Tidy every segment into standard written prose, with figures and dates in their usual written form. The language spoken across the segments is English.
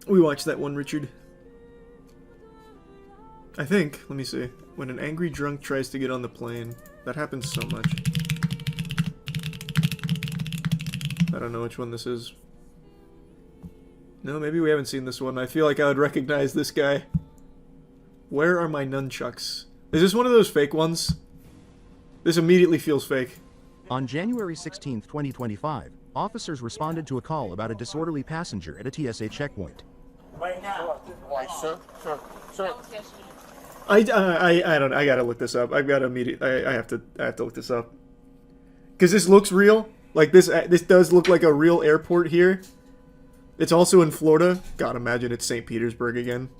We watched that one, Richard. I think, let me see. When an angry drunk tries to get on the plane. That happens so much. I don't know which one this is. No, maybe we haven't seen this one. I feel like I would recognize this guy. Where are my nunchucks? Is this one of those fake ones? This immediately feels fake. On January 16, 2025, officers responded to a call about a disorderly passenger at a TSA checkpoint. Right now. Why, sir? Sir. I don't. I gotta look this up. I've got to I have to look this up. Because this looks real. Like this does look like a real airport here. It's also in Florida. God, imagine it's St. Petersburg again.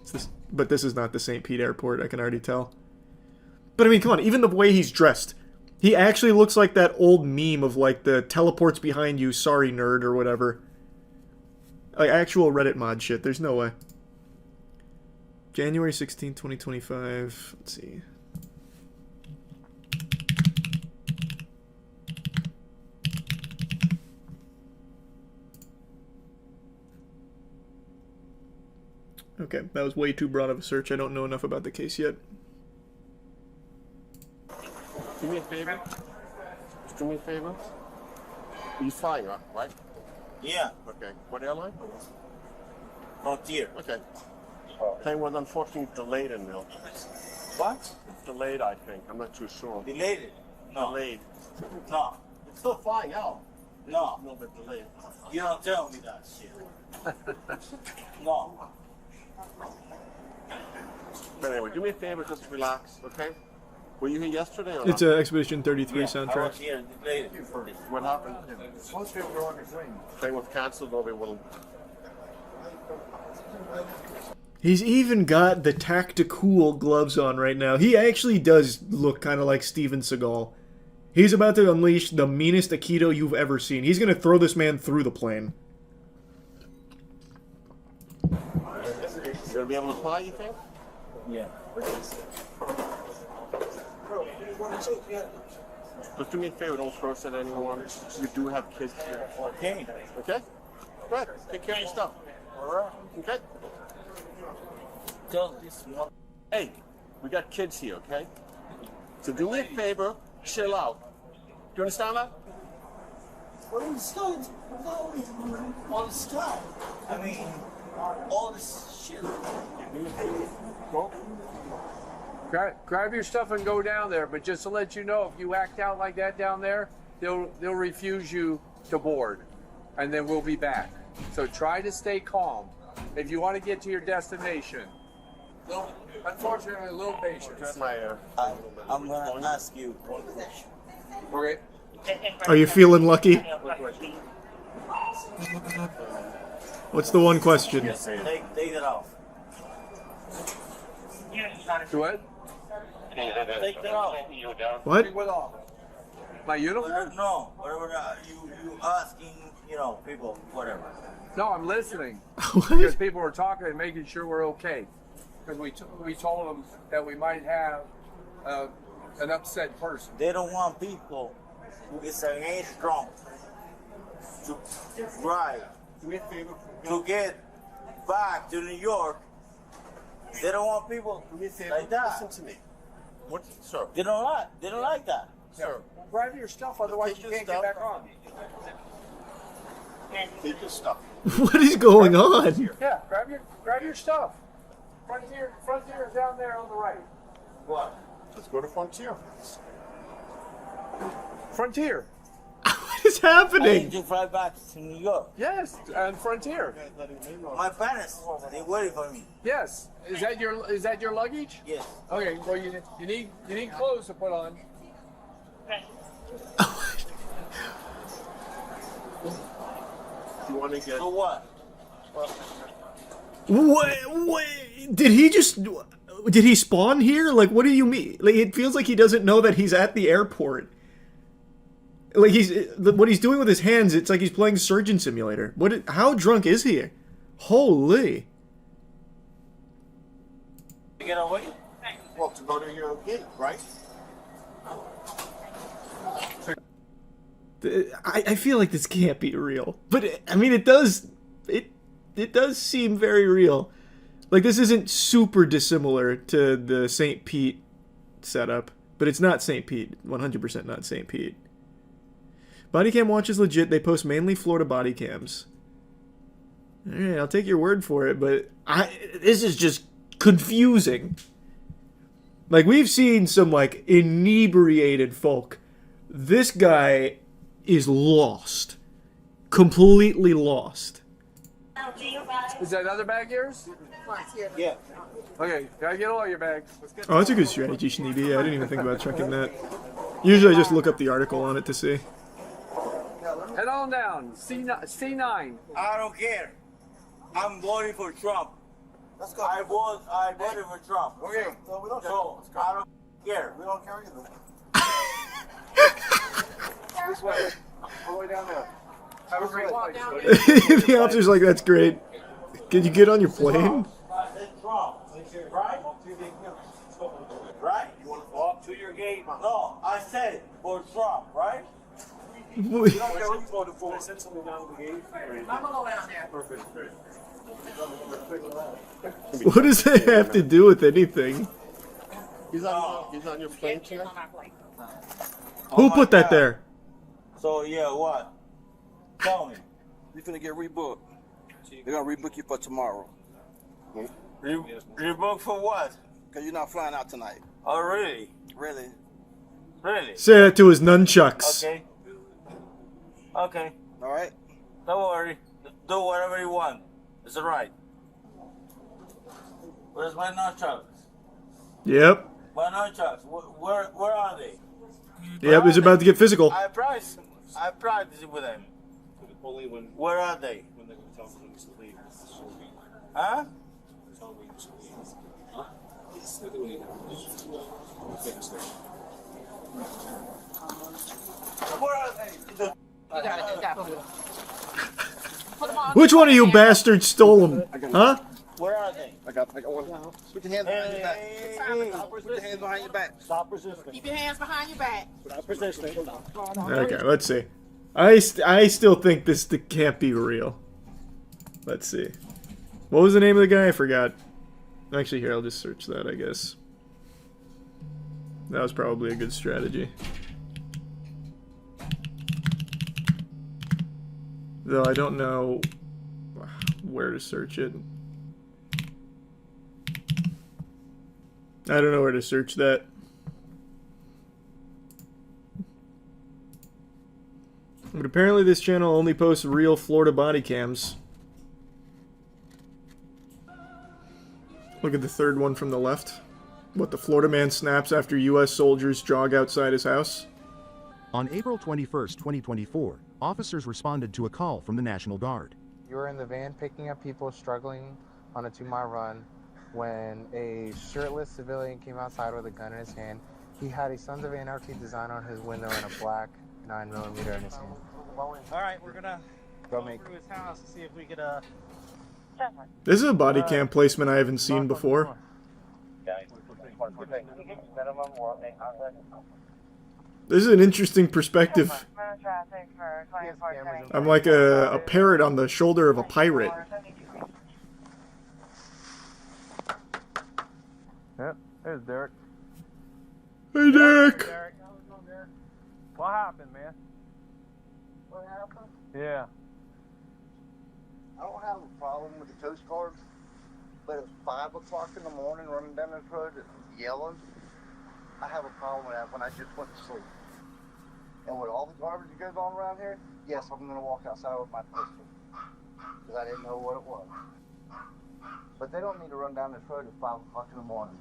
But this is not the St. Pete airport. I can already tell. But I mean, come on. Even the way he's dressed, he actually looks like that old meme of like the teleports behind you. Sorry, nerd, or whatever. Like actual Reddit mod shit. There's no way. January 16, 2025. Let's see. Okay, that was way too broad of a search. I don't know enough about the case yet. Do me a favor. Just do me a favor. You flying, right? Yeah. Okay. What airline? Frontier. Okay. Plane was unfortunately delayed in Mill. What? Delayed, I think. I'm not too sure. Delayed it? No. Delayed. No. It's still flying out. No. A little bit delayed. You don't tell me that shit. No. But anyway, do me a favor, just relax, okay? Were you here yesterday or It's not? a Expedition 33 I soundtrack. was here and delayed it. What happened? Plane was cancelled, or they will. He's even got the tactical gloves on right now. He actually does look kind of like Steven Seagal. He's about to unleash the meanest Aikido you've ever seen. He's going to throw this man through the plane. You gonna be able to fly, you think? Yeah. Just do me a favor, don't curse at anyone. You do have kids here. Okay. Okay? Go ahead, take care of your stuff. Alright. Okay? Tell this one. Hey, we got kids here, okay? So do me a favor, chill out. Do you understand that? What are you studying? All the stuff. I mean, all this shit. Go. Grab your stuff and go down there. But just to let you know, if you act out like that down there, they'll refuse you to board, and then we'll be back. So try to stay calm if you want to get to your destination. Unfortunately, a little patience. That's my I'm gonna ask you one question. Okay. Are you feeling lucky? What's the one question? Take it off. Do what? Take it off. What? What off? My uniform? No, whatever you asking, people, whatever. No, I'm listening. What? Because people were talking and making sure we're okay. Because we told them that we might have an upset person. They don't want people who is an age drunk to drive, to get back to New York. They don't want people like that. Listen to me. What, sir? They don't like that. Sir, Grab your stuff, otherwise Take you your can't stuff. get back on. take your stuff. What is going on? Yeah, grab your stuff. Frontier is down there on the right. What? Let's go to Frontier. Frontier. What is I need happening? to fly back to New York. Yes, and Frontier. My parents, they waiting for me. Yes. Is that your luggage? Yes. Okay. Well, you need clothes to put on. You want to get? So what? What? Did he spawn here? Like, what do you mean? Like, it feels like he doesn't know that he's at the airport. Like, what he's doing with his hands, it's like he's playing Surgeon Simulator. How drunk is he? Holy. You get away? Well, to go to your gate, right? I feel like this can't be real. But, I mean, it it does seem very real. Like, this isn't super dissimilar to the St. Pete setup, but it's not St. Pete. 100% not St. Pete. Bodycam watch is legit. They post mainly Florida body cams. Alright, I'll take your word for it, but this is just confusing. Like, we've seen some, like, inebriated folk. This guy is lost. Completely lost. Is that other bag yours? Yeah. Okay, gotta get all your bags. Oh, that's a good strategy, Schneeby. I didn't even think about checking that. Usually I just look up the article on it to see. Head on down. C9. I don't care. I'm voting for Trump. Let's go. I voted for Trump. Okay. So we don't care. I don't care. We don't care either. This way. All the way down there. Have a great walk down there. The officer's like, that's great. Can you get on your plane? It's Trump. Right? Right? You want to walk to your gate? No, I said for Trump, right? What You don't care what you voted for. I sent something down the gate. I'm gonna go down there. Perfect. does that have to do with anything? He's on your plane, He's on my plate. Who put that there? So, yeah, what? Tell me. You're finna get rebooked. They're gonna rebook you for tomorrow. Rebook for what? Cause you're not flying out tonight. Oh, really? Really? Really? Say that to his nunchucks. Okay. Okay. All right? Don't worry. Do whatever you want. It's alright. Where's my nunchucks? Yep. My nunchucks. Where are they? Yep, he's about to get physical. I practice with them. Only when Where are they? they're going to tell him to leave. Huh? Tell him to leave. Huh? They're doing it now. Where are they? You got it. Put 'em on. Which one of you bastards stole him? Huh? Where are they? I got one. Put your hands behind your back. Hey. Put your hands behind your back. Stop resisting. Keep your hands behind your back. Stop resisting. Okay, let's see. I still think this can't be real. Let's see. What was the name of the guy? I forgot. Actually, here, I'll just search that, I guess. That was probably a good strategy. Though I don't know where to search it. I don't know where to search that. But apparently this channel only posts real Florida body cams. Look at the third one from the left. What, the Florida man snaps after U.S. soldiers jog outside his house? On April 21st, 2024, officers responded to a call from the National Guard. You were in the van picking up people struggling on a 2-mile run when a shirtless civilian came outside with a gun in his hand. He had a Sons of Anarchy design on his window and a black 9mm in his hand. All right, we're gonna Go go make. through his house to see if we could This is a body cam placement I haven't seen before. This is an interesting perspective. I'm like a parrot on the shoulder of a pirate. Yep, there's Derek. Hey, Derek! What happened, man? What happened? Yeah. I don't have a problem with the Coast Guard, but at 5 o'clock in the morning running down this road yelling, I have a problem with that when I just went to sleep. And with all the garbage that goes on around here, yes, I'm going to walk outside with my pistol. Because I didn't know what it was. But they don't need to run down this road at 5 o'clock in the morning.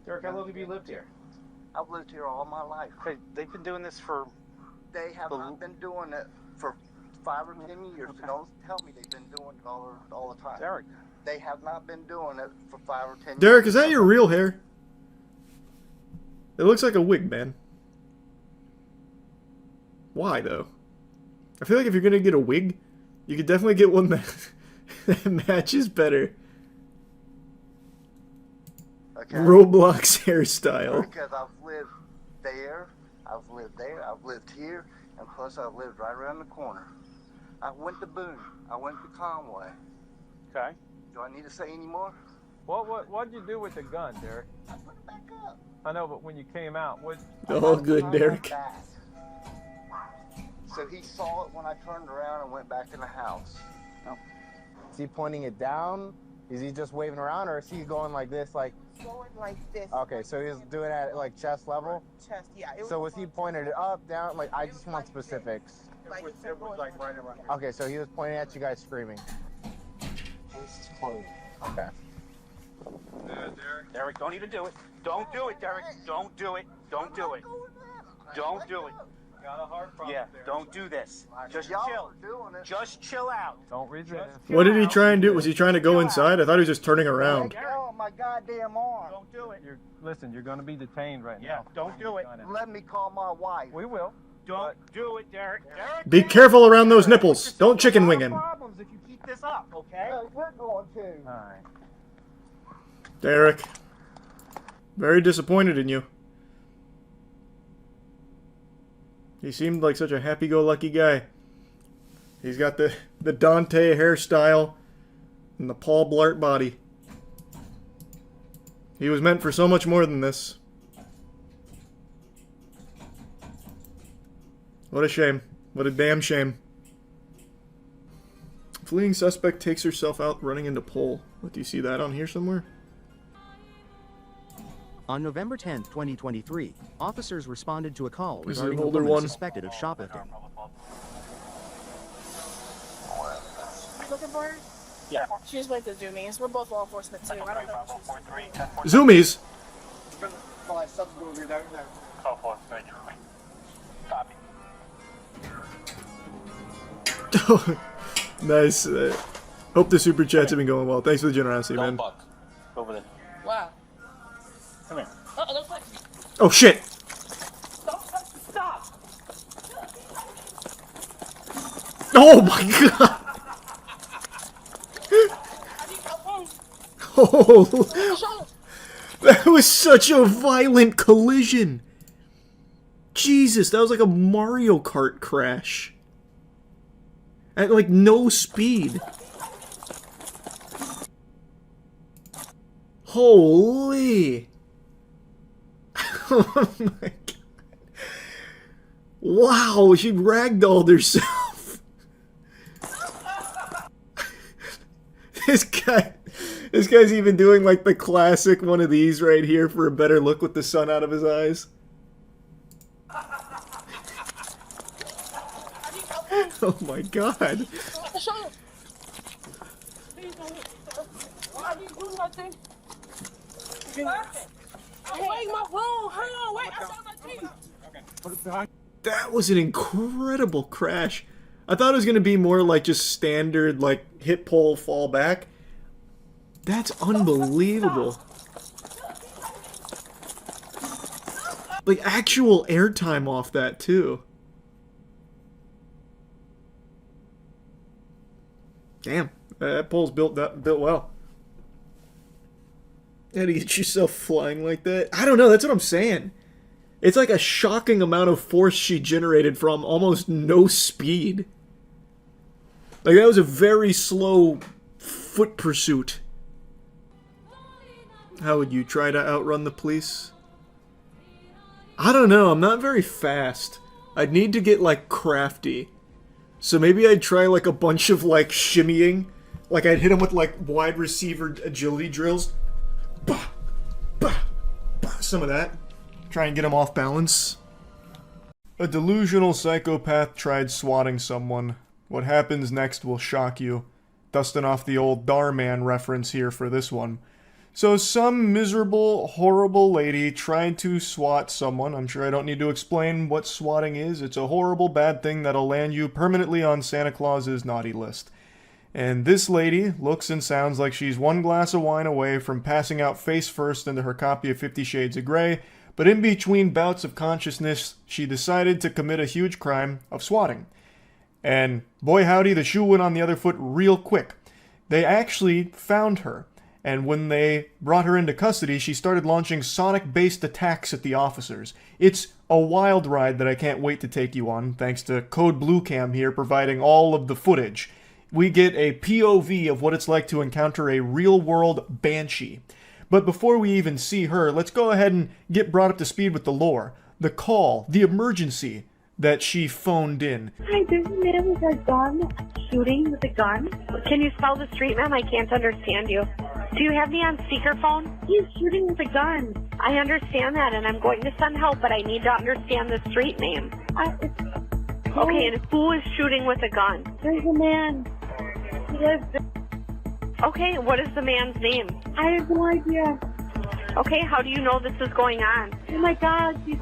Derek, how long have you lived here? I've lived here all my life. Okay, they've been doing this for... They have not been doing it for 5 or 10 years. Okay. Don't tell me they've been doing it all the time. Derek. They have not been doing it for 5 or 10 years. Derek, is that your real hair? It looks like a wig, man. Why, though? I feel like if you're gonna get a wig, you could definitely get one that matches better. Okay? Roblox hairstyle. Because I've lived there, I've lived here, and plus I've lived right around the corner. I went to Boone. I went to Conway. Okay. Do I need to say any more? What'd you do with the gun, Derek? I put it back up. I know, but when you came out, what? Oh, good, Derek. So he saw it when I turned around and went back in the house. Is he pointing it down? Is he just waving around, or is he going like this, like? Going like this. Okay, so he's doing it at like chest level. Chest, yeah. So was he pointing it up, down? Like, I just want specifics. Like, It was like right around. Okay, so he was pointing at you guys screaming. Okay. Derek, don't even do it. Don't do it, Derek. Don't do it. Don't do it. Don't do it. Got a heart problem. Yeah, don't do this. Just Y'all chill. are doing it. Just chill out. Don't resist. What did he try and do? Was he trying to go inside? I thought he was just turning around. Oh, my goddamn arm. Don't do it. Listen, you're going to be detained right now. Don't do it. Let me call my wife. We will. Don't do it, Derek. Derek. Be careful around those nipples. Don't chicken wing him. Problems if you keep this up, okay? We're going to. All right. Derek. Very disappointed in you. He seemed like such a happy-go-lucky guy. He's got the Dante hairstyle and the Paul Blart body. He was meant for so much more than this. What a shame. What a damn shame. Fleeing suspect takes herself out running into pole. What, do you see that on here somewhere? On November 10, 2023, officers responded to a call This is regarding an a older woman one. suspected of shoplifting. You looking for her? Yeah. She's with the Zoomies. We're both law enforcement too. I don't know what she's Zoomies! Nice. Hope the super chats have been going well. Thanks for the generosity, man. buck. Over there. Wow. Come here. Uh-oh, don't fight. Oh shit! Stop! Oh my god! Oh, that was such a violent collision. Jesus, that was like a Mario Kart crash. At like no speed. Holy. Oh my god. Wow, she ragdolled herself. This guy's even doing like the classic one of these right here for a better look with the sun out of his eyes. Oh my god. I didn't do nothing. Wait, my phone. Hang on, wait. I saw my teeth. That was an incredible crash. I thought it was going to be more like just standard, like, hit pole, fall back. That's unbelievable. Like, actual airtime off that, too. Damn, that pole's built well. How to get yourself flying like that? I don't know, that's what I'm saying. It's like a shocking amount of force she generated from almost no speed. Like, that was a very slow foot pursuit. How would you try to outrun the police? I don't know, I'm not very fast. I'd need to get, like, crafty. So maybe I'd try, like, a bunch of, like, shimmying. Like, I'd hit him with, like, wide receiver agility drills. Bah! Bah! Bah! Some of that. Try and get him off balance. A delusional psychopath tried swatting someone. What happens next will shock you. Dusting off the old Darman reference here for this one. So some miserable, horrible lady tried to swat someone. I'm sure I don't need to explain what swatting is. It's a horrible, bad thing that'll land you permanently on Santa Claus's naughty list. And this lady looks and sounds like she's one glass of wine away from passing out face first into her copy of 50 Shades of Grey, but in between bouts of consciousness, she decided to commit a huge crime of swatting. And boy howdy, the shoe went on the other foot real quick. They actually found her. And when they brought her into custody, she started launching sonic-based attacks at the officers. It's a wild ride that I can't wait to take you on, thanks to Code Blue Cam here providing all of the footage. We get a POV of what it's like to encounter a real-world banshee. But before we even see her, let's go ahead and get brought up to speed with the lore, the call, the emergency that she phoned in. Hi, there's a man with a gun, shooting with a gun. Can you spell the street, ma'am? I can't understand you. Do you have me on speakerphone? He's shooting with a gun. I understand that, and I'm going to send help, but I need to understand the street name. Okay, and who is shooting with a gun? There's a man. He lives there. Okay, what is the man's name? I have no idea. Okay, how do you know this is going on? Oh my God, he's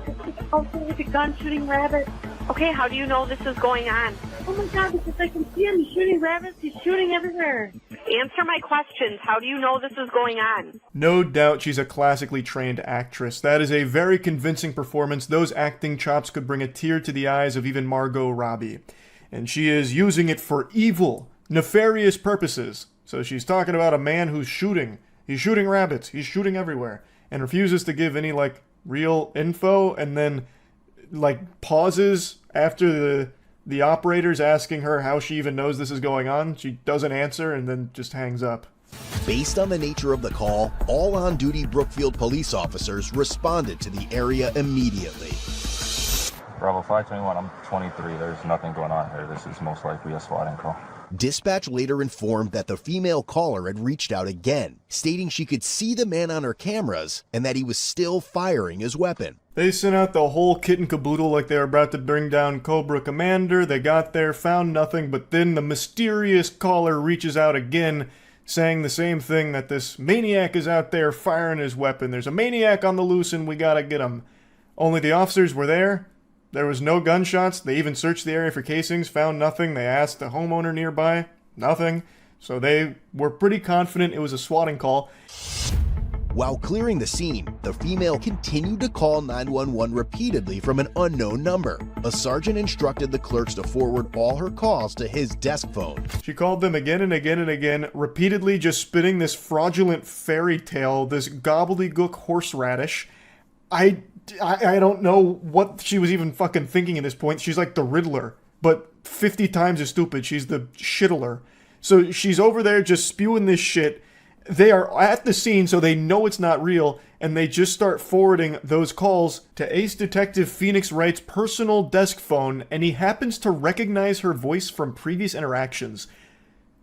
out there with a gun shooting rabbits. Okay, how do you know this is going on? Oh my God, because I can see him. He's shooting rabbits. He's shooting everywhere. Answer my questions. How do you know this is going on? No doubt she's a classically trained actress. That is a very convincing performance. Those acting chops could bring a tear to the eyes of even Margot Robbie. And she is using it for evil, nefarious purposes. So she's talking about a man who's shooting. He's shooting rabbits. He's shooting everywhere. And refuses to give any, real info. And then, pauses after the operator's asking her how she even knows this is going on. She doesn't answer and then just hangs up. Based on the nature of the call, all on-duty Brookfield police officers responded to the area immediately. Bravo 521, I'm 23. There's nothing going on here. This is most likely a swatting call. Dispatch later informed that the female caller had reached out again, stating she could see the man on her cameras and that he was still firing his weapon. They sent out the whole kit and caboodle like they were about to bring down Cobra Commander. They got there, found nothing, but then the mysterious caller reaches out again, saying the same thing, that this maniac is out there firing his weapon. There's a maniac on the loose and we gotta get him. Only the officers were there. There was no gunshots. They even searched the area for casings, found nothing. They asked the homeowner nearby, nothing. So they were pretty confident it was a swatting call. While clearing the scene, the female continued to call 911 repeatedly from an unknown number. A sergeant instructed the clerks to forward all her calls to his desk phone. She called them again and again and again, repeatedly just spitting this fraudulent fairy tale, this gobbledygook horseradish. I don't know what she was even fucking thinking at this point. She's like the Riddler, but 50 times as stupid. She's the shittler. So she's over there just spewing this shit. They are at the scene, so they know it's not real, and they just start forwarding those calls to Ace Detective Phoenix Wright's personal desk phone, and he happens to recognize her voice from previous interactions.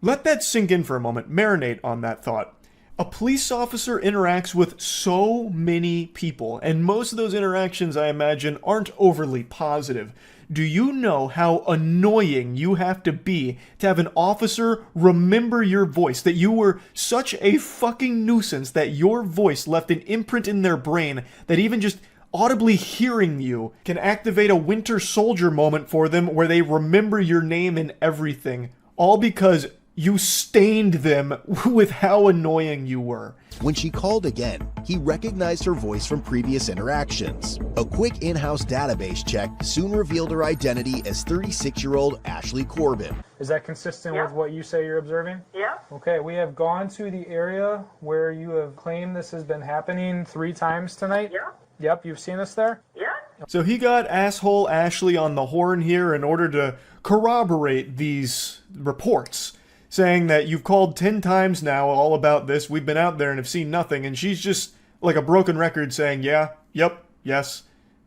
Let that sink in for a moment. Marinate on that thought. A police officer interacts with so many people, and most of those interactions, I imagine, aren't overly positive. Do you know how annoying you have to be to have an officer remember your voice? That you were such a fucking nuisance that your voice left an imprint in their brain that even just audibly hearing you can activate a Winter Soldier moment for them where they remember your name and everything. All because you stained them with how annoying you were. When she called again, he recognized her voice from previous interactions. A quick in-house database check soon revealed her identity as 36-year-old Ashley Corbin. Is that consistent with what you say you're observing? Yeah. Okay, we have gone to the area where you have claimed this has been happening 3 times tonight. Yeah. Yep, you've seen us there? Yeah. So he got asshole Ashley on the horn here in order to corroborate these reports, saying that you've called 10 times now all about this, we've been out there and have seen nothing, and she's just like a broken record saying, yeah, yep, yes.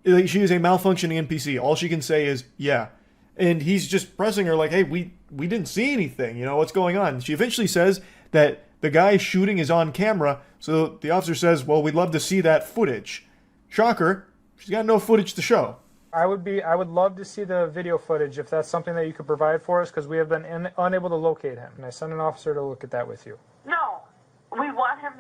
Like, she is a malfunctioning NPC. All she can say is, yeah. And he's just pressing her like, hey, we didn't see anything, you know, what's going on? She eventually says that the guy shooting is on camera, so the officer says, well, we'd love to see that footage. Shocker, she's got no footage to show. I would love to see the video footage if that's something that you could provide for us, because we have been unable to locate him. And I sent an officer to look at that with you. No, we want him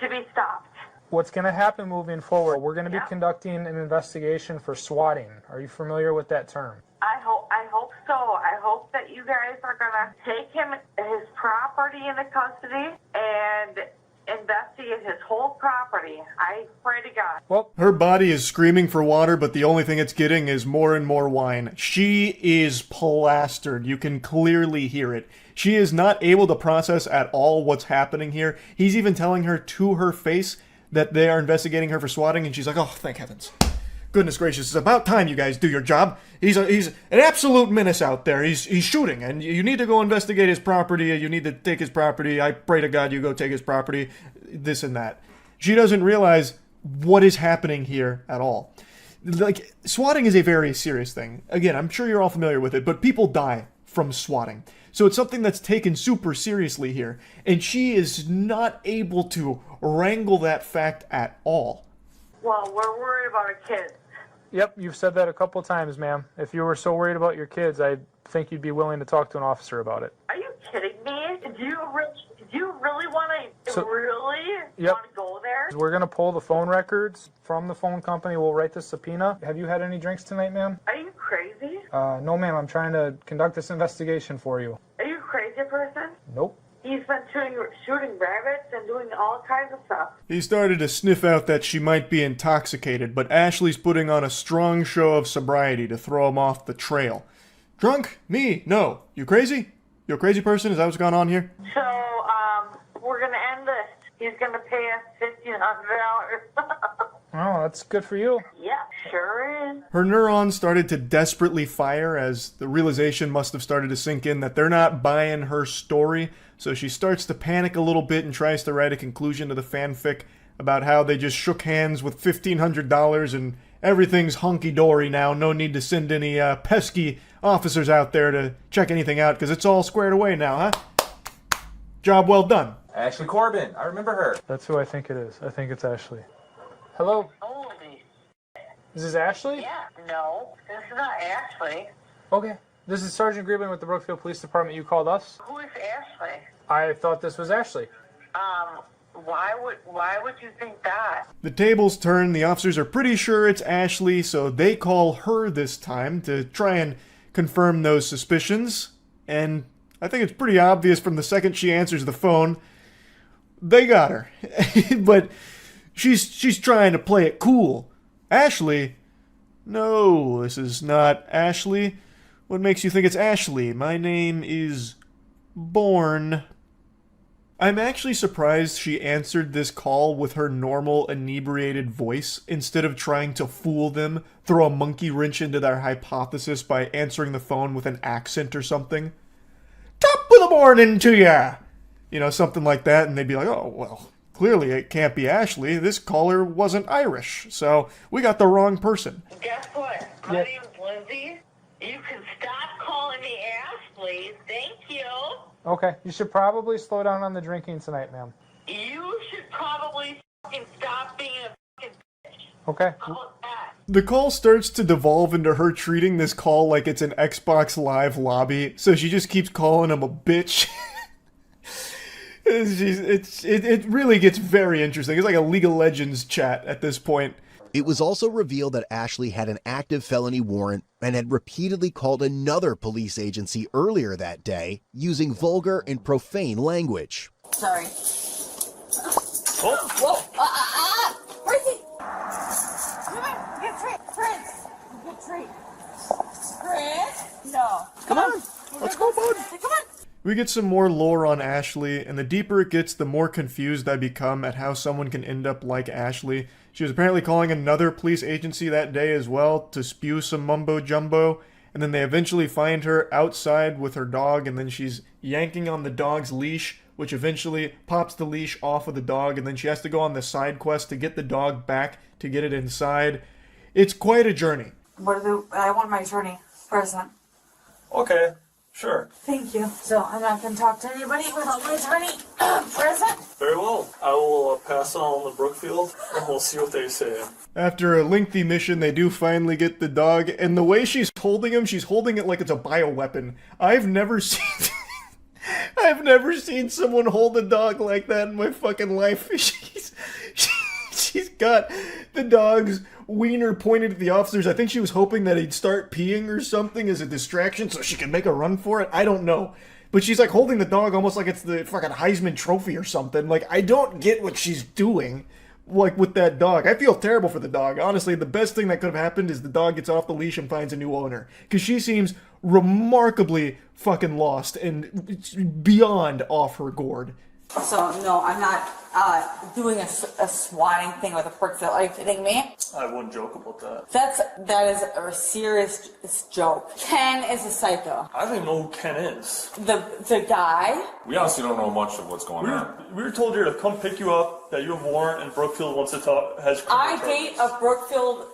to be stopped. What's going to happen moving forward, we're going to be conducting an investigation for swatting. Are you familiar with that term? I hope so. I hope that you guys are going to take him, his property into custody, and investigate his whole property. I pray to God. Well, her body is screaming for water, but the only thing it's getting is more and more wine. She is plastered. You can clearly hear it. She is not able to process at all what's happening here. He's even telling her to her face that they are investigating her for swatting, and she's like, oh, thank heavens. Goodness gracious, it's about time you guys do your job. He's an absolute menace out there. He's shooting, and you need to go investigate his property. You need to take his property. I pray to God you go take his property. This and that. She doesn't realize what is happening here at all. Like, swatting is a very serious thing. Again, I'm sure you're all familiar with it, but people die from swatting. So it's something that's taken super seriously here, and she is not able to wrangle that fact at all. Well, we're worried about our kids. yep, you've said that a couple times, ma'am. If you were so worried about your kids, I think you'd be willing to talk to an officer about it. Are you kidding me? Do you really want to So- Yep. want to go there? We're going to pull the phone records from the phone company. We'll write the subpoena. Have you had any drinks tonight, ma'am? Are you crazy? No, ma'am. I'm trying to conduct this investigation for you. Are you a crazy person? Nope. He's been shooting rabbits and doing all kinds of stuff. He started to sniff out that she might be intoxicated, but Ashley's putting on a strong show of sobriety to throw him off the trail. Drunk? Me? No. You crazy? You a crazy person? Is that what's going on here? So, we're going to end this. He's going to pay us $1,500. Oh, that's good for you. Yeah, sure is. Her neurons started to desperately fire as the realization must have started to sink in that they're not buying her story, so she starts to panic a little bit and tries to write a conclusion to the fanfic about how they just shook hands with $1,500 and everything's hunky-dory now, no need to send any pesky officers out there to check anything out because it's all squared away now, huh? Job well done. Ashley Corbin, I remember her. That's who I think it is. I think it's Ashley. Hello? Holy. Is this Ashley? Yeah, no, this is not Ashley. Okay. This is Sergeant Griebling with the Brookfield Police Department. You called us? Who is Ashley? I thought this was Ashley. Why would you think that? The tables turn, the officers are pretty sure it's Ashley, so they call her this time to try and confirm those suspicions, and I think it's pretty obvious from the second she answers the phone, they got her. But she's trying to play it cool. Ashley? No, this is not Ashley. What makes you think it's Ashley? My name is Bourne. I'm actually surprised she answered this call with her normal inebriated voice instead of trying to fool them, throw a monkey wrench into their hypothesis by answering the phone with an accent or something. Top of the morning to ya! You know, something like that, and they'd be like, oh, well, clearly it can't be Ashley. This caller wasn't Irish, so we got the wrong person. Guess what? My name's Lindsay. You can stop calling me Ashley. Thank you. Okay. You should probably slow down on the drinking tonight, ma'am. You should probably fucking stop being a fucking bitch. Okay. How about that? The call starts to devolve into her treating this call like it's an Xbox Live lobby, so she just keeps calling him a bitch. It really gets very interesting. It's like a League of Legends chat at this point. It was also revealed that Ashley had an active felony warrant and had repeatedly called another police agency earlier that day using vulgar and profane language. Sorry. Oh. Whoa. Where's he? Come on. Get Trent. Trent. No. Come on. Let's go, bud. Come on. We get some more lore on Ashley, and the deeper it gets, the more confused I become at how someone can end up like Ashley. She was apparently calling another police agency that day as well to spew some mumbo-jumbo, and then they eventually find her outside with her dog, and then she's yanking on the dog's leash, which eventually pops the leash off of the dog, and then she has to go on the side quest to get the dog back to get it inside. It's quite a journey. I want my attorney present. Okay, sure. Thank you. So I'm not going to talk to anybody without my attorney present. Very well. I will pass on the Brookfield, and we'll see what they say. After a lengthy mission, they do finally get the dog, and the way she's holding him, she's holding it like it's a bioweapon. I've never seen someone hold a dog like that in my fucking life. She's got the dog's wiener pointed at the officers. I think she was hoping that he'd start peeing or something as a distraction so she could make a run for it. I don't know. But she's like holding the dog almost like it's the fucking Heisman Trophy or something. Like, I don't get what she's doing, like, with that dog. I feel terrible for the dog. Honestly, the best thing that could have happened is the dog gets off the leash and finds a new owner. Because she seems remarkably fucking lost and beyond off her gourd. So, no, I'm not doing a swatting thing with a Brookfield. Are you kidding me? I wouldn't joke about that. That is a serious joke. Ken is a psycho. I don't even know who Ken is. The guy. We honestly don't know much of what's going on. We were told here to come pick you up, that you have a warrant, and Brookfield wants to talk. I date a Brookfield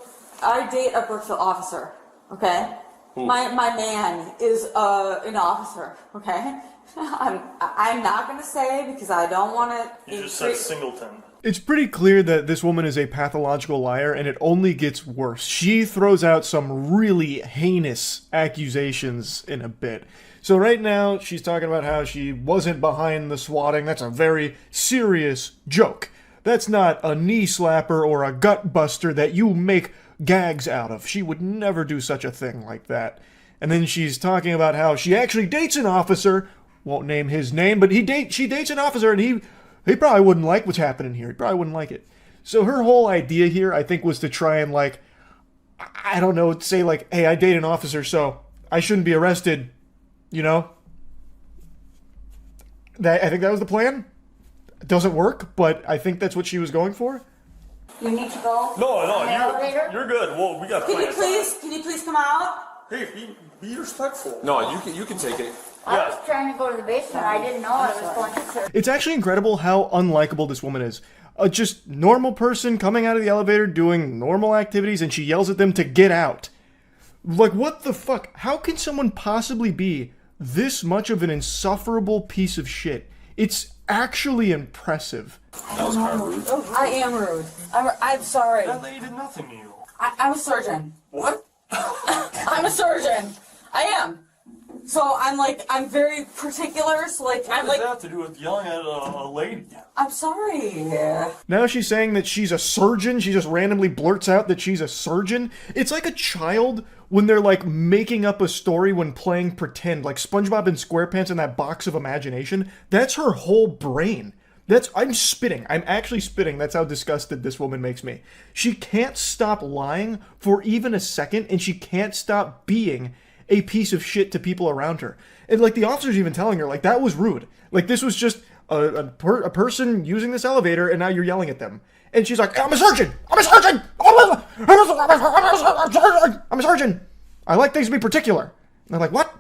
officer. Okay. Who? My man is an officer. Okay. I'm not gonna say because I don't want to. You just said Singleton. It's pretty clear that this woman is a pathological liar, and it only gets worse. She throws out some really heinous accusations in a bit. So right now, she's talking about how she wasn't behind the swatting. That's a very serious joke. That's not a knee slapper or a gut buster that you make gags out of. She would never do such a thing like that. And then she's talking about how she actually dates an officer. Won't name his name, but she dates an officer, and he probably wouldn't like what's happening here. He probably wouldn't like it. So her whole idea here, I think, was to try and, like, I don't know, say, like, hey, I date an officer, so I shouldn't be arrested, you know? I think that was the plan. It doesn't work, but I think that's what she was going for. You need to go. No, you're good. Well, we got. Can you please come out? Hey, be respectful. No, you can take it. I was trying to go to the basement. I didn't know I was going to. It's actually incredible how unlikable this woman is. A just normal person coming out of the elevator doing normal activities, and she yells at them to get out. Like, what the fuck? How can someone possibly be this much of an insufferable piece of shit? It's actually impressive. That was kind of rude. I am rude. I'm sorry. That lady did nothing to you. I'm a surgeon. What? I'm a surgeon. I am. So I'm very particular. So What does that have to do with yelling at a lady? I'm sorry. Now she's saying that she's a surgeon. She just randomly blurts out that she's a surgeon. It's like a child when they're like making up a story when playing pretend, like SpongeBob and SquarePants in that box of imagination. That's her whole brain. I'm spitting. I'm actually spitting. That's how disgusted this woman makes me. She can't stop lying for even a second, and she can't stop being a piece of shit to people around her. And like the officer's even telling her, like, that was rude. Like, this was just a person using this elevator, and now you're yelling at them. And she's like, I'm a surgeon! I'm a surgeon! I'm a surgeon! I like things to be particular. And they're like, what?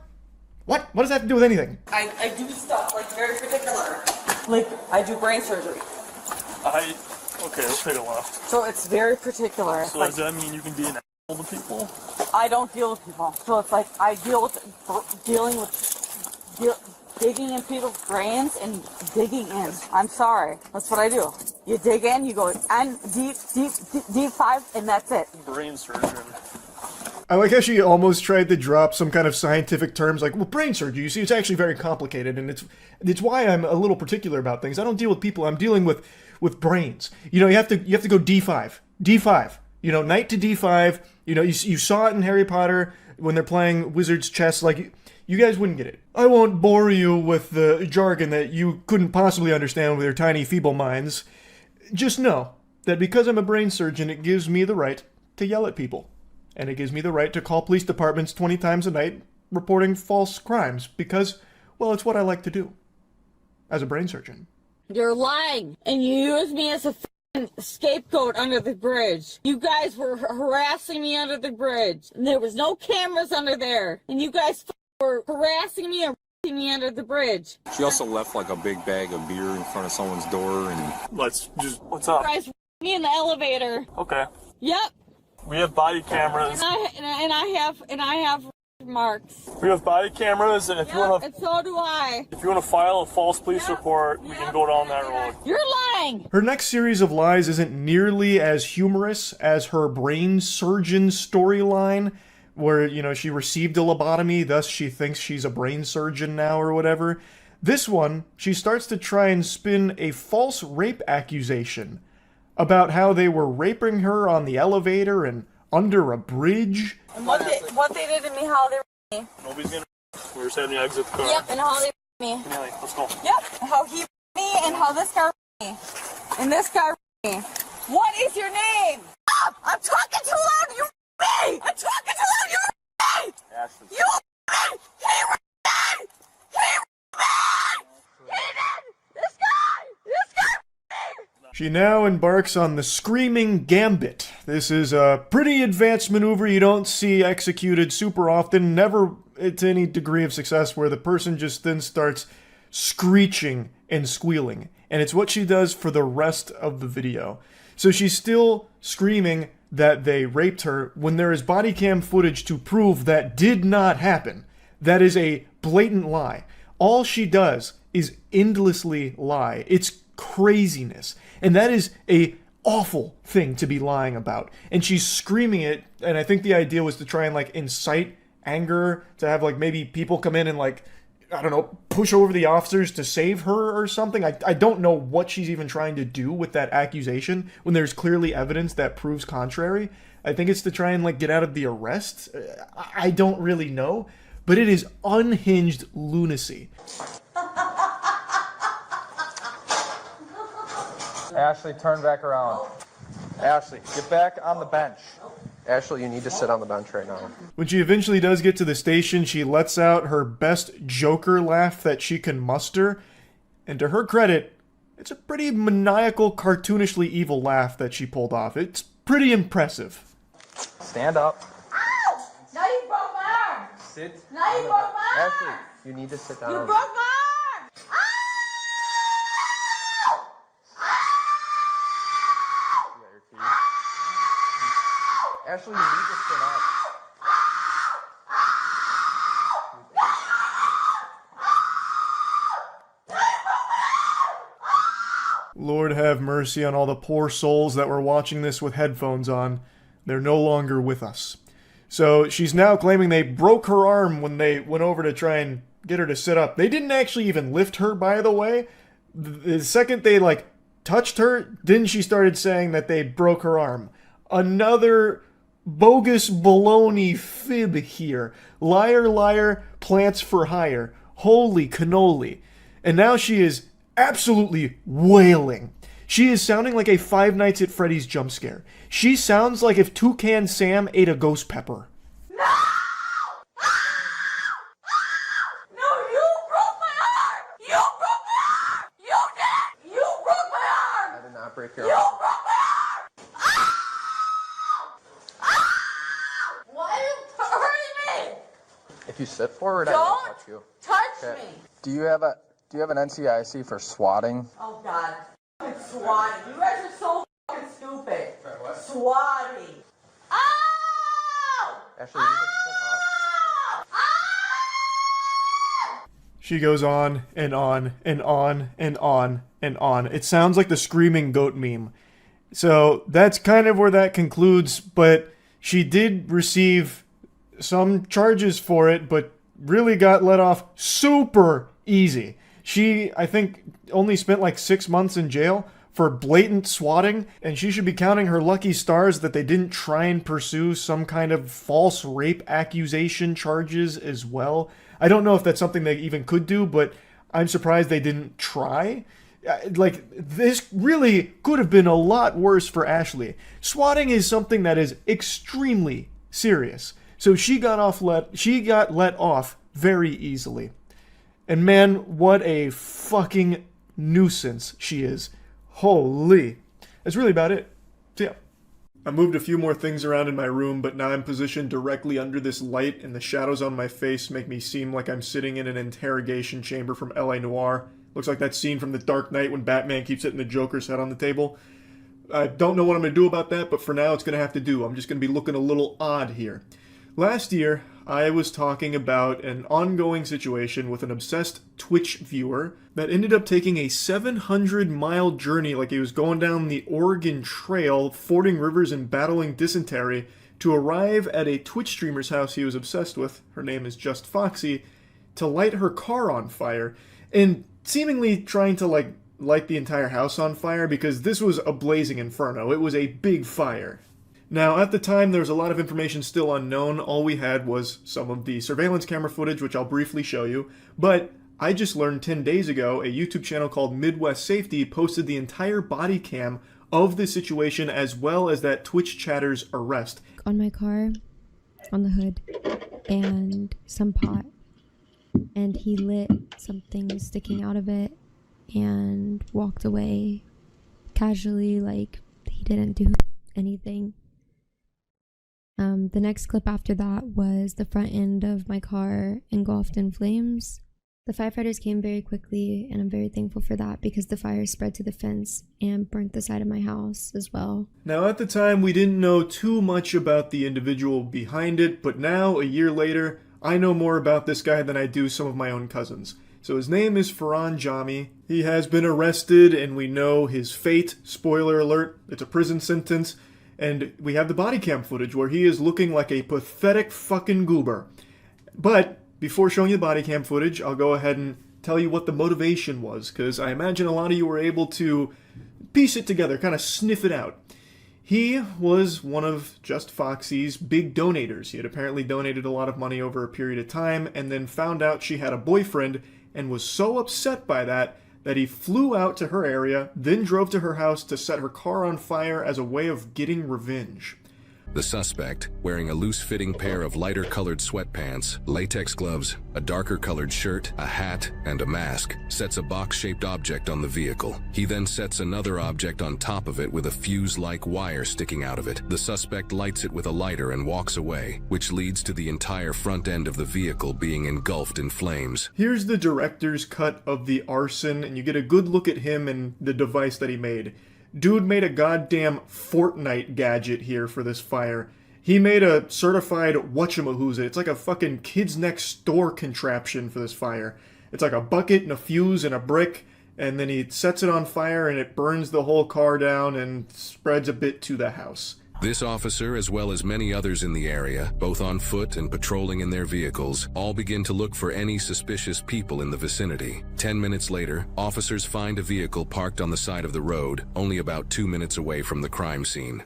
What? What does that have to do with anything? I do stuff, like, very particular. Like, I do brain surgery. Okay, let's take a left. So it's very particular. So does that mean you can be an asshole to people? I don't deal with people. So it's like, I deal with digging in people's brains and digging in. I'm sorry. That's what I do. You dig in, you go and deep 5, and that's it. Brain surgeon. I like how she almost tried to drop some kind of scientific terms like, well, brain surgery, you see, it's actually very complicated, and it's why I'm a little particular about things. I don't deal with people, I'm dealing with brains. You know, you have to go D5. D5. You know, knight to D5. You know, you saw it in Harry Potter when they're playing wizard's chess, like, you guys wouldn't get it. I won't bore you with the jargon that you couldn't possibly understand with your tiny, feeble minds. Just know that because I'm a brain surgeon, it gives me the right to yell at people. And it gives me the right to call police departments 20 times a night reporting false crimes because, well, it's what I like to do as a brain surgeon. You're lying, and you use me as a scapegoat under the bridge. You guys were harassing me under the bridge, and there was no cameras under there, and you guys were harassing me and me under the bridge. She also left like a big bag of beer in front of someone's door, and what's up? You guys me in the elevator. Okay. Yep. We have body cameras. And I have marks. We have body cameras, and if you want to, and so do I. If you want to file a false police report, we can go down that road. You're lying. Her next series of lies isn't nearly as humorous as her brain surgeon storyline, where, you know, she received a lobotomy, thus she thinks she's a brain surgeon now or whatever. This one, she starts to try and spin a false rape accusation about how they were raping her on the elevator and under a bridge. And what they did to me, how they raped me. Nobody's gonna. We were setting the exit car. Yep, and how they me. Amelie, let's go. Yep, how he me and how this guy me. And this guy me. What is your name? Stop! I'm talking too loud, you me! I'm talking too loud, you me! Ashley. You me! He me! He me! He did! This guy! This guy me! She now embarks on the Screaming Gambit. This is a pretty advanced maneuver you don't see executed super often, never to any degree of success, where the person just then starts screeching and squealing. And it's what she does for the rest of the video. So she's still screaming that they raped her when there is body cam footage to prove that did not happen. That is a blatant lie. All she does is endlessly lie. It's craziness. And that is a awful thing to be lying about. And she's screaming it, and I think the idea was to try and like incite anger, to have like maybe people come in and like, I don't know, push over the officers to save her or something. I don't know what she's even trying to do with that accusation when there's clearly evidence that proves contrary. I think it's to try and like get out of the arrest. I don't really know, but it is unhinged lunacy. Ashley, turn back around. Ashley, get back on the bench. Ashley, you need to sit on the bench right now. When she eventually does get to the station, she lets out her best Joker laugh that she can muster. And to her credit, it's a pretty maniacal, cartoonishly evil laugh that she pulled off. It's pretty impressive. Stand up. Ow! Now you broke my arm! Sit. Now you broke my arm! Ashley, you need to sit down. You broke my arm! Ow! Ashley, you need to sit up. Lord have mercy on all the poor souls that were watching this with headphones on. They're no longer with us. So she's now claiming they broke her arm when they went over to try and get her to sit up. They didn't actually even lift her, by the way. The second they like touched her, then she started saying that they broke her arm. Another bogus baloney fib here. Liar, liar, plants for hire. Holy cannoli. And now she is absolutely wailing. She is sounding like a Five Nights at Freddy's jump scare. She sounds like if Toucan Sam ate a ghost pepper. No! No, you broke my arm! You broke my arm! You did! You broke my arm! I did not break your You arm. broke my arm! Why are you hurting me? If you sit forward, I won't Don't touch you. touch me! Do you have an NCIC for swatting? Oh God. Swatting. You guys are so fucking stupid. Swatting. Ow! Ashley, you need to sit up. She goes on and on and on and on and on. It sounds like the screaming goat meme. So that's kind of where that concludes, but she did receive some charges for it, but really got let off super easy. She, I think, only spent like 6 months in jail for blatant swatting, and she should be counting her lucky stars that they didn't try and pursue some kind of false rape accusation charges as well. I don't know if that's something they even could do, but I'm surprised they didn't try. Like, this really could have been a lot worse for Ashley. Swatting is something that is extremely serious. So she got let off very easily. And man, what a fucking nuisance she is. Holy. That's really about it. So yeah. I moved a few more things around in my room, but now I'm positioned directly under this light, and the shadows on my face make me seem like I'm sitting in an interrogation chamber from L.A. Noire. Looks like that scene from The Dark Knight when Batman keeps hitting the Joker's head on the table. I don't know what I'm going to do about that, but for now it's going to have to do. I'm just going to be looking a little odd here. Last year, I was talking about an ongoing situation with an obsessed Twitch viewer that ended up taking a 700-mile journey like he was going down the Oregon Trail, fording rivers and battling dysentery, to arrive at a Twitch streamer's house he was obsessed with, her name is Just Foxy, to light her car on fire, and seemingly trying to light the entire house on fire because this was a blazing inferno. It was a big fire. Now, at the time, there was a lot of information still unknown. All we had was some of the surveillance camera footage, which I'll briefly show you, but I just learned 10 days ago a YouTube channel called Midwest Safety posted the entire body cam of the situation as well as that Twitch chatter's arrest. On my car, on the hood, and some pot. And he lit something sticking out of it and walked away casually, like he didn't do anything. The next clip after that was the front end of my car engulfed in flames. The firefighters came very quickly, and I'm very thankful for that because the fire spread to the fence and burnt the side of my house as well. Now, at the time, we didn't know too much about the individual behind it, but now, a year later, I know more about this guy than I do some of my own cousins. So his name is Farhan Jami. He has been arrested, and we know his fate. Spoiler alert, it's a prison sentence. And we have the body cam footage where he is looking like a pathetic fucking goober. But before showing you the body cam footage, I'll go ahead and tell you what the motivation was, because I imagine a lot of you were able to piece it together, kind of sniff it out. He was one of Just Foxy's big donators. He had apparently donated a lot of money over a period of time, and then found out she had a boyfriend, and was so upset by that that he flew out to her area, then drove to her house to set her car on fire as a way of getting revenge. The suspect, wearing a loose-fitting pair of lighter-colored sweatpants, latex gloves, a darker-colored shirt, a hat, and a mask, sets a box-shaped object on the vehicle. He then sets another object on top of it with a fuse-like wire sticking out of it. The suspect lights it with a lighter and walks away, which leads to the entire front end of the vehicle being engulfed in flames. Here's the director's cut of the arson, and you get a good look at him and the device that he made. Dude made a goddamn Fortnite gadget here for this fire. He made a certified whatchamahooza. It's like a fucking kids next door contraption for this fire. It's like a bucket and a fuse and a brick, and then he sets it on fire and it burns the whole car down and spreads a bit to the house. This officer, as well as many others in the area, both on foot and patrolling in their vehicles, all begin to look for any suspicious people in the vicinity. 10 minutes later, officers find a vehicle parked on the side of the road, only about 2 minutes away from the crime scene.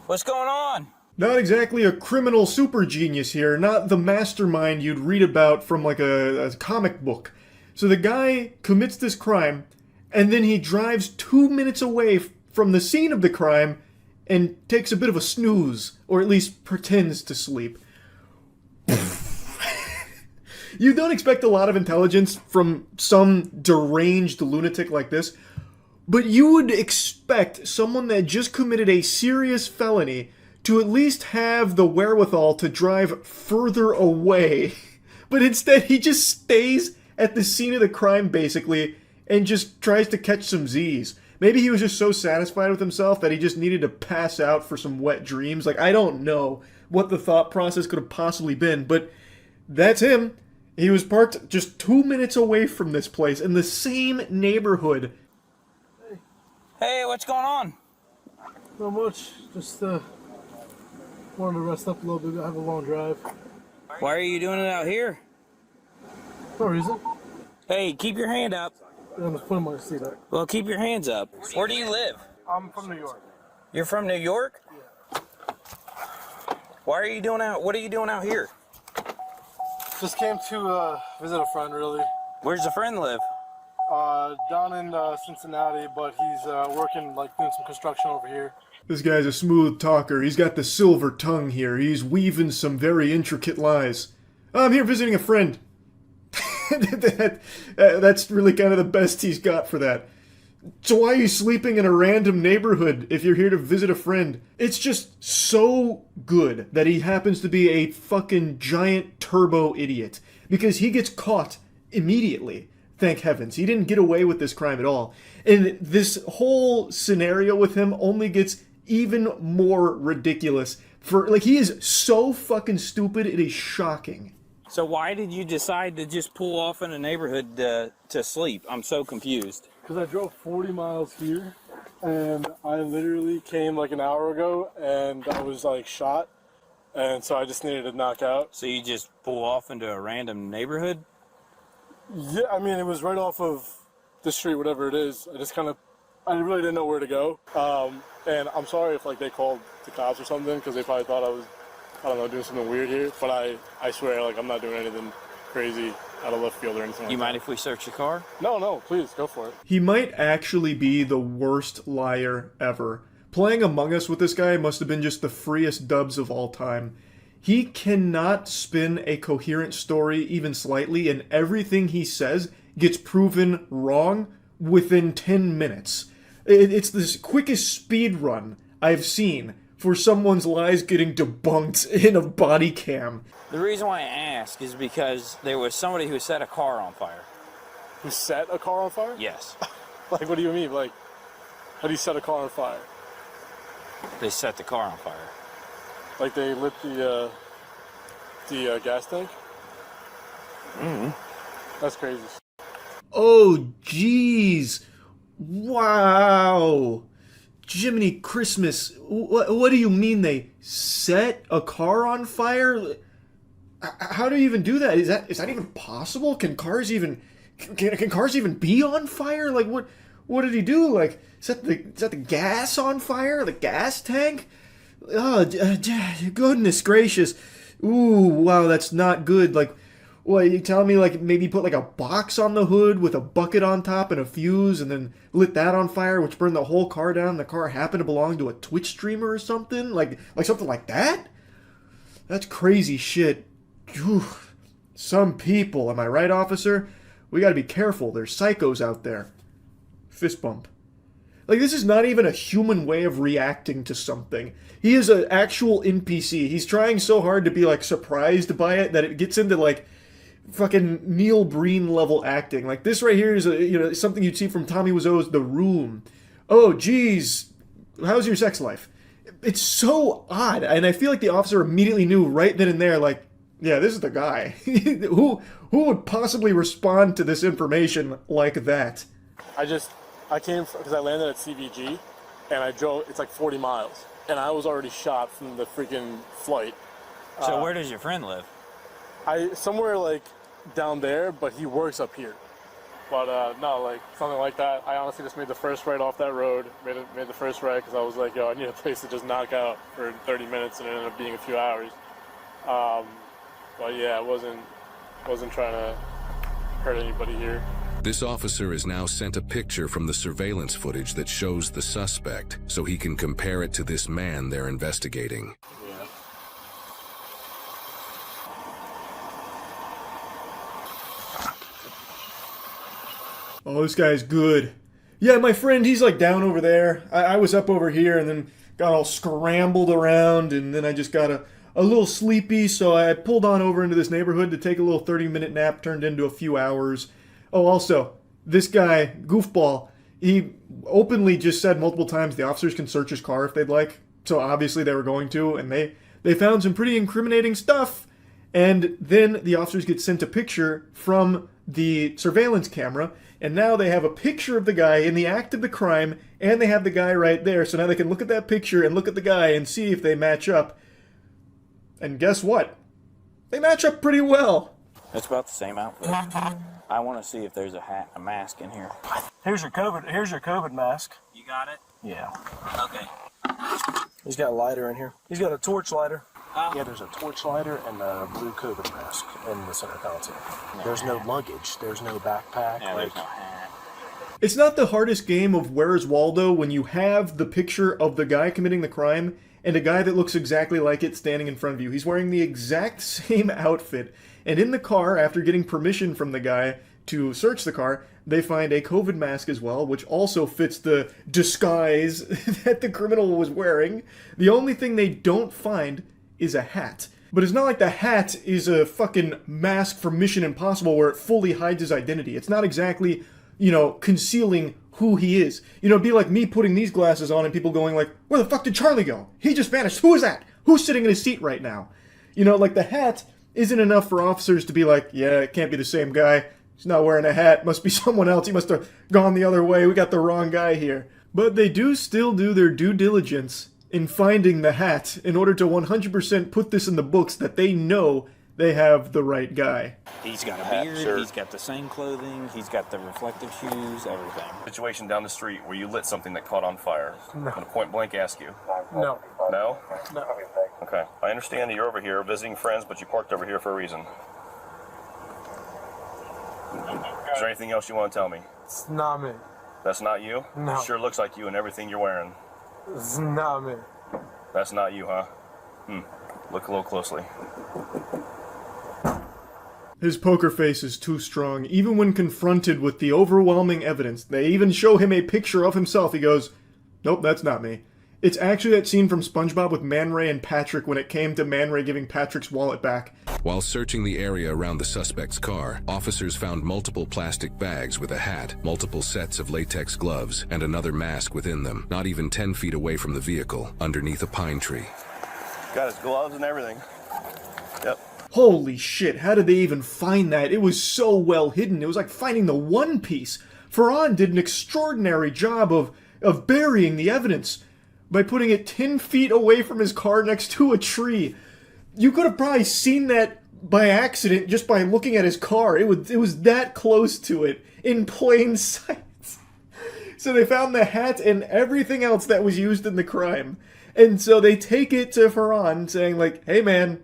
What's going on? Not exactly a criminal super genius here, not the mastermind you'd read about from like a comic book. So the guy commits this crime, and then he drives 2 minutes away from the scene of the crime and takes a bit of a snooze, or at least pretends to sleep. You don't expect a lot of intelligence from some deranged lunatic like this, but you would expect someone that just committed a serious felony to at least have the wherewithal to drive further away. But instead, he just stays at the scene of the crime, basically, and just tries to catch some Z's. Maybe he was just so satisfied with himself that he just needed to pass out for some wet dreams. Like, I don't know what the thought process could have possibly been, but that's him. He was parked just 2 minutes away from this place in the same neighborhood. Hey, what's going on? Not much. Just wanted to rest up a little bit. I have a long drive. Why are you doing it out here? No reason. Hey, keep your hand up. I'm just putting my seat up. Well, keep your hands up. Where do you live? I'm from New York. You're from New York? Yeah. Why are you doing out? What are you doing out here? Just came to visit a friend, really. Where's the friend live? Down in Cincinnati, but he's working, like, doing some construction over here. This guy's a smooth talker. He's got the silver tongue here. He's weaving some very intricate lies. I'm here visiting a friend. That's really kind of the best he's got for that. So why are you sleeping in a random neighborhood if you're here to visit a friend? It's just so good that he happens to be a fucking giant turbo idiot. Because he gets caught immediately. Thank heavens. He didn't get away with this crime at all. And this whole scenario with him only gets even more ridiculous. He is so fucking stupid, it is shocking. So why did you decide to just pull off in a neighborhood to sleep? I'm so confused. Because I drove 40 miles here, and I literally came like an hour ago, and I was like shot, and so I just needed to knock out. So you just pull off into a random neighborhood? Yeah, I mean, it was right off of the street, whatever it is. I really didn't know where to go. And I'm sorry if like they called the cops or something, because they probably thought I was I don't know, doing something weird here, but I swear, like, I'm not doing anything crazy out of left field or anything like that. You mind if we search the car? No, please, go for it. He might actually be the worst liar ever. Playing Among Us with this guy must have been just the freest dubs of all time. He cannot spin a coherent story even slightly, and everything he says gets proven wrong within 10 minutes. It's the quickest speed run I've seen for someone's lies getting debunked in a body cam. The reason why I ask is because there was somebody who set a car on fire. Who set a car on fire? Yes. Like, what do you mean? Like, how do you set a car on fire? They set the car on fire. Like, they lit the gas tank? Mm-hmm. That's crazy. Oh, jeez. Wow. Jiminy Christmas. What do you mean they set a car on fire? How do you even do that? Is that even possible? Can cars even be on fire? Like, what did he do? Like, set the gas on fire? The gas tank? Oh, goodness gracious. Ooh, wow, that's not good. Like, what, you telling me, like, maybe put, like, a box on the hood with a bucket on top and a fuse and then lit that on fire, which burned the whole car down, and the car happened to belong to a Twitch streamer or something? Like something like that? That's crazy shit. Whew. Some people, am I right, officer? We gotta be careful. There's psychos out there. Fist bump. Like, this is not even a human way of reacting to something. He is an actual NPC. He's trying so hard to be, like, surprised by it that it gets into, like, fucking Neil Breen level acting. Like, this right here is something you'd see from Tommy Wiseau's The Room. Oh, geez, how's your sex life? It's so odd, and I feel like the officer immediately knew right then and there, like, yeah, this is the guy. Who would possibly respond to this information like that? I came because I landed at CVG, and I drove. It's like 40 miles, and I was already shot from the freaking flight. So where does your friend live? Somewhere like down there, but he works up here. But no, like something like that. I honestly just made the first right off that road. Made the first right because I was like, yo, I need a place to just knock out for 30 minutes, and it ended up being a few hours. But yeah, I wasn't trying to hurt anybody here. This officer has now sent a picture from the surveillance footage that shows the suspect, so he can compare it to this man they're investigating. Yeah. Oh, this guy's good. Yeah, my friend, he's like down over there. I was up over here and then got all scrambled around, and then I just got a little sleepy, so I pulled on over into this neighborhood to take a little 30-minute nap, turned into a few hours. Oh, also, this guy, Goofball, he openly just said multiple times the officers can search his car if they'd like. So obviously they were going to, and they found some pretty incriminating stuff. And then the officers get sent a picture from the surveillance camera, and now they have a picture of the guy in the act of the crime, and they have the guy right there. So now they can look at that picture and look at the guy and see if they match up. And guess what? They match up pretty well. It's about the same outfit. I want to see if there's a mask in here. Here's your COVID mask. You got it? Yeah. Okay. He's got a lighter in here. He's got a torch lighter. Yeah, there's a torch lighter and a blue COVID mask in the center console. There's no luggage. There's no backpack. Yeah, there's no hat. It's not the hardest game of Where's Waldo when you have the picture of the guy committing the crime and a guy that looks exactly like it standing in front of you. He's wearing the exact same outfit. And in the car, after getting permission from the guy to search the car, they find a COVID mask as well, which also fits the disguise that the criminal was wearing. The only thing they don't find is a hat. But it's not like the hat is a fucking mask from Mission Impossible where it fully hides his identity. It's not exactly, concealing who he is. It'd be like me putting these glasses on and people going like, where the fuck did Charlie go? He just vanished. Who is that? Who's sitting in his seat right now? Like the hat isn't enough for officers to be like, yeah, it can't be the same guy. He's not wearing a hat. Must be someone else. He must have gone the other way. We got the wrong guy here. But they do still do their due diligence in finding the hat in order to 100% put this in the books that they know they have the right guy. He's got a beard, he's got the same clothing, he's got the reflective shoes, everything. Situation down the street where you lit something that caught on fire. I'm going to point blank ask you. No. No? No. Okay. Okay. I understand that you're over here visiting friends, but you parked over here for a reason. Is there anything else you want to tell me? It's not me. That's not you? No. It sure looks like you and everything you're wearing. It's not me. That's not you, huh? Look a little closely. His poker face is too strong. Even when confronted with the overwhelming evidence, they even show him a picture of himself, he goes, nope, that's not me. It's actually that scene from SpongeBob with Man Ray and Patrick when it came to Man Ray giving Patrick's wallet back. While searching the area around the suspect's car, officers found multiple plastic bags with a hat, multiple sets of latex gloves, and another mask within them, not even 10 feet away from the vehicle, underneath a pine tree. Got his gloves and everything. Yep. Holy shit, how did they even find that? It was so well hidden. It was like finding the One Piece. Ferran did an extraordinary job of burying the evidence by putting it 10 feet away from his car next to a tree. You could have probably seen that by accident just by looking at his car. It was that close to it in plain sight. So they found the hat and everything else that was used in the crime. And so they take it to Ferran saying like, hey man,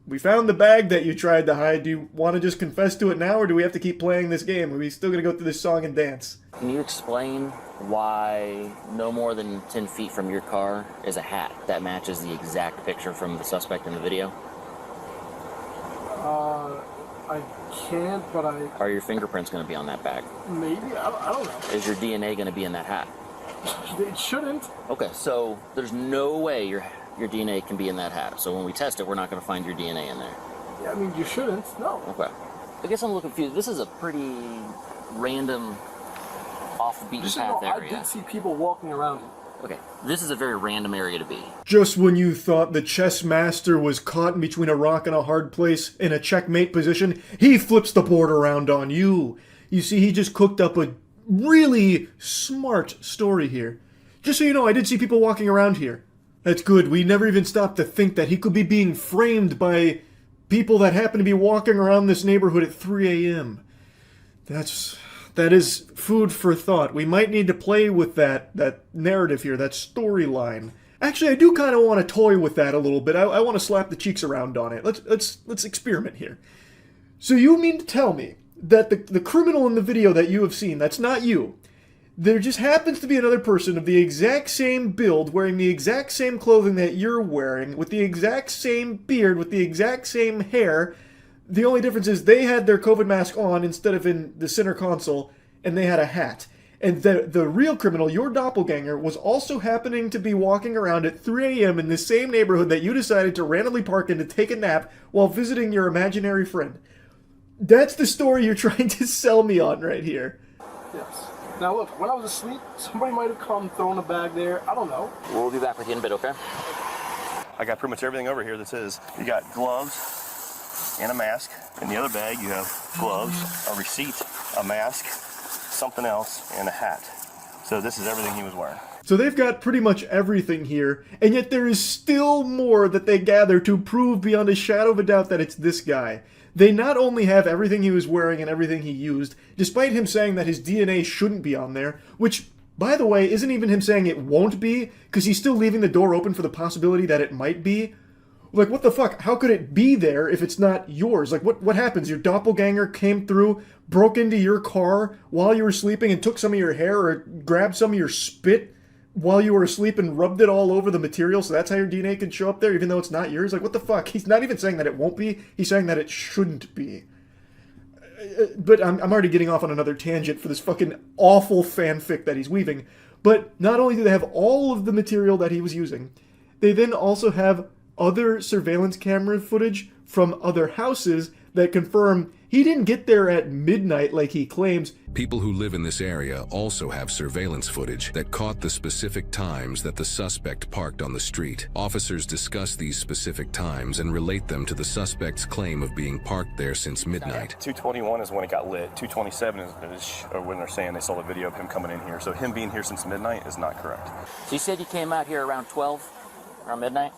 we found the bag that you tried to hide. Do you want to just confess to it now, or do we have to keep playing this game? Are we still going to go through this song and dance? Can you explain why no more than 10 feet from your car is a hat that matches the exact picture from the suspect in the video? I can't, but Are your fingerprints going to be on that bag? maybe, I don't know. Is your DNA going to be in that hat? It shouldn't. Okay, so there's no way your DNA can be in that hat. So when we test it, we're not going to find your DNA in there. Yeah, I mean, you shouldn't, no. Okay. I guess I'm a little confused. This is a pretty random, off the beaten Just so you path know, I area. did see people walking around it. Okay, this is a very random area to be. Just when you thought the chess master was caught in between a rock and a hard place in a checkmate position, he flips the board around on you. You see, he just cooked up a really smart story here. Just so you know, I did see people walking around here. That's good. We never even stopped to think that he could be being framed by people that happen to be walking around this neighborhood at 3 a.m. That is food for thought. We might need to play with that narrative here, that storyline. Actually, I do kind of want to toy with that a little bit. I want to slap the cheeks around on it. Let's experiment here. So you mean to tell me that the criminal in the video that you have seen, that's not you. There just happens to be another person of the exact same build, wearing the exact same clothing that you're wearing, with the exact same beard, with the exact same hair. The only difference is they had their COVID mask on instead of in the center console, and they had a hat. And the real criminal, your doppelganger, was also happening to be walking around at 3 a.m. in the same neighborhood that you decided to randomly park in to take a nap while visiting your imaginary friend. That's the story you're trying to sell me on right here. Yes. Now look, when I was asleep, somebody might have come, thrown a bag there. I don't know. We'll be back with you in a bit, okay? I got pretty much everything over here that says you got gloves and a mask. In the other bag, you have gloves, a receipt, a mask, something else, and a hat. So this is everything he was wearing. So they've got pretty much everything here, and yet there is still more that they gather to prove beyond a shadow of a doubt that it's this guy. They not only have everything he was wearing and everything he used, despite him saying that his DNA shouldn't be on there, which, by the way, isn't even him saying it won't be, because he's still leaving the door open for the possibility that it might be. Like, what the fuck? How could it be there if it's not yours? Like, what happens? Your doppelganger came through, broke into your car while you were sleeping and took some of your hair or grabbed some of your spit while you were asleep and rubbed it all over the material, so that's how your DNA can show up there, even though it's not yours? Like, what the fuck? He's not even saying that it won't be. He's saying that it shouldn't be. But I'm already getting off on another tangent for this fucking awful fanfic that he's weaving. But not only do they have all of the material that he was using, they then also have other surveillance camera footage from other houses that confirm he didn't get there at midnight like he claims. People who live in this area also have surveillance footage that caught the specific times that the suspect parked on the street. Officers discuss these specific times and relate them to the suspect's claim of being parked there since midnight. 2:21 is when it got lit. 2:27 is when they're saying they saw the video of him coming in here. So him being here since midnight is not correct. So you said you came out here around 12, around midnight?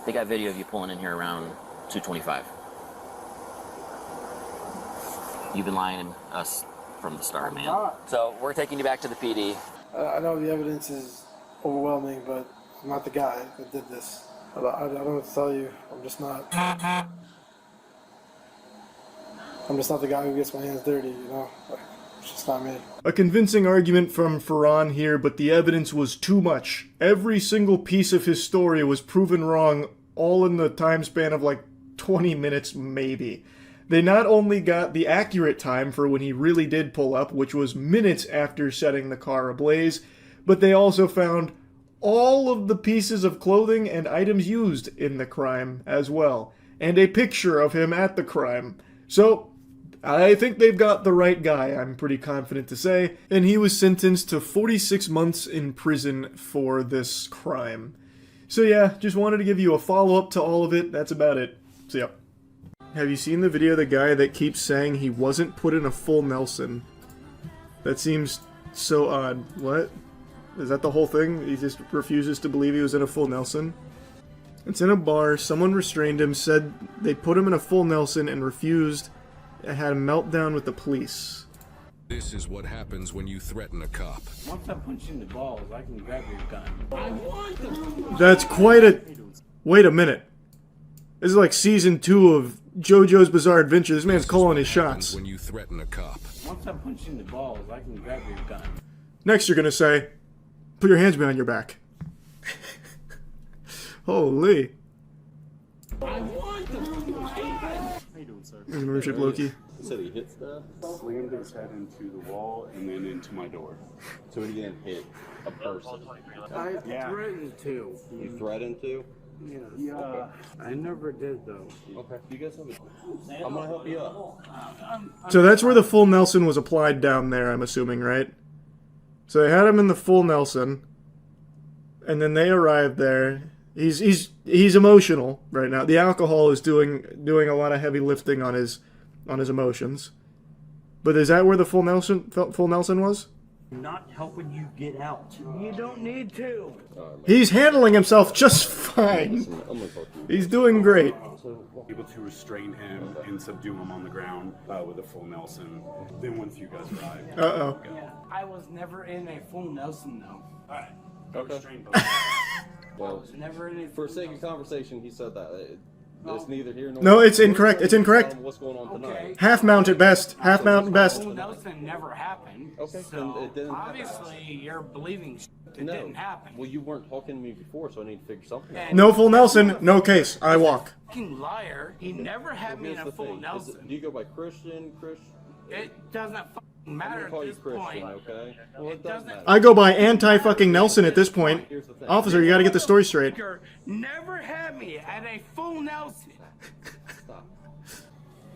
They got video of you pulling in here around 2:25. You've been lying to us from the start, man. So we're taking you back to the PD. I know the evidence is overwhelming, but I'm not the guy that did this. I don't know what to tell you. I'm just not the guy who gets my hands dirty, you know? Like, it's just not me. A convincing argument from Ferran here, but the evidence was too much. Every single piece of his story was proven wrong, all in the time span of like 20 minutes maybe. They not only got the accurate time for when he really did pull up, which was minutes after setting the car ablaze, but they also found all of the pieces of clothing and items used in the crime as well, and a picture of him at the crime. So, I think they've got the right guy, I'm pretty confident to say, and he was sentenced to 46 months in prison for this crime. So yeah, just wanted to give you a follow-up to all of it. That's about it. So yeah. Have you seen the video of the guy that keeps saying he wasn't put in a full Nelson? That seems so odd. What? Is that the whole thing? He just refuses to believe he was in a full Nelson? It's in a bar. Someone restrained him, said they put him in a full Nelson and refused, and had a meltdown with the police. This is what happens when you threaten a cop. Once I punch you in the balls, I can grab your gun. I want them. That's quite a... Wait a minute. This is like season 2 of JoJo's Bizarre Adventure. This man's calling his shots. When you threaten a cop. Once I punch you in the balls, I can grab your gun. Next you're gonna say, put your hands behind your back. Holy. I want them. How you doing, sir? Membership Loki. Said he hits that? Slammed his head into the wall and then into my door. So he didn't hit a person. I threatened to. You threatened to? Yeah. Okay. I never did though. Okay. You guys have a... I'm gonna help you out. So that's where the full Nelson was applied down there, I'm assuming, right? So they had him in the full Nelson, and then they arrived there. He's emotional right now. The alcohol is doing a lot of heavy lifting on his emotions. But is that where the full Nelson was? Not helping you get out. You don't need to. He's handling himself just fine. He's doing great. Able to restrain him and subdue him on the ground with a full Nelson. Then once you guys arrived. Uh-oh. Yeah, I was never in a full Nelson though. Alright. Okay. Well, never in a for sake of conversation, he said that. It's neither here nor No, it's incorrect. It's incorrect. What's going on tonight? Half mount at best. Half mount at best. Full Nelson never happened. Okay, so it didn't obviously you're believing it didn't happen. Well, you weren't talking to me before, so I need to figure something out. No full Nelson, no case. I walk. Fucking liar. He never had me in a full Nelson. Do you go by Christian? It doesn't fucking matter at this point. Okay? Well, it doesn't matter. I go by anti-fucking Nelson at this point. Officer, you gotta get the story straight. Never had me at a full Nelson. Stop.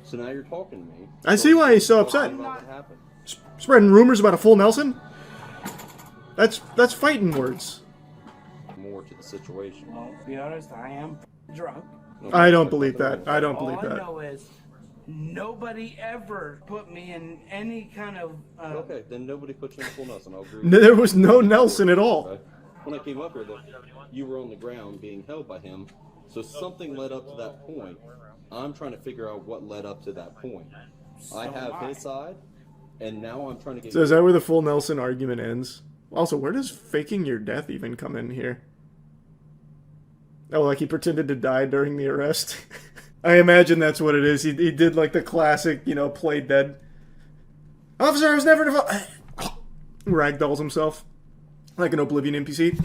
So now you're talking to me. I see why he's so upset. What happened? Spreading rumors about a full Nelson? That's fighting words. More to the situation. Well, to be honest, I am drunk. I don't believe that. I don't believe All I that. know is nobody ever put me in any kind of... Okay, then nobody put you in full Nelson. I'll agree. There was no Nelson at all. Okay. When I came up here, though, you were on the ground being held by him, so something led up to that point. I'm trying to figure out what led up to that point. I have his side, and now I'm trying to get... So is that where the full Nelson argument ends? Also, where does faking your death even come in here? Oh, like he pretended to die during the arrest? I imagine that's what it is. He did like the classic, play dead. Officer, I was never involved. Ragdolls himself. Like an Oblivion NPC.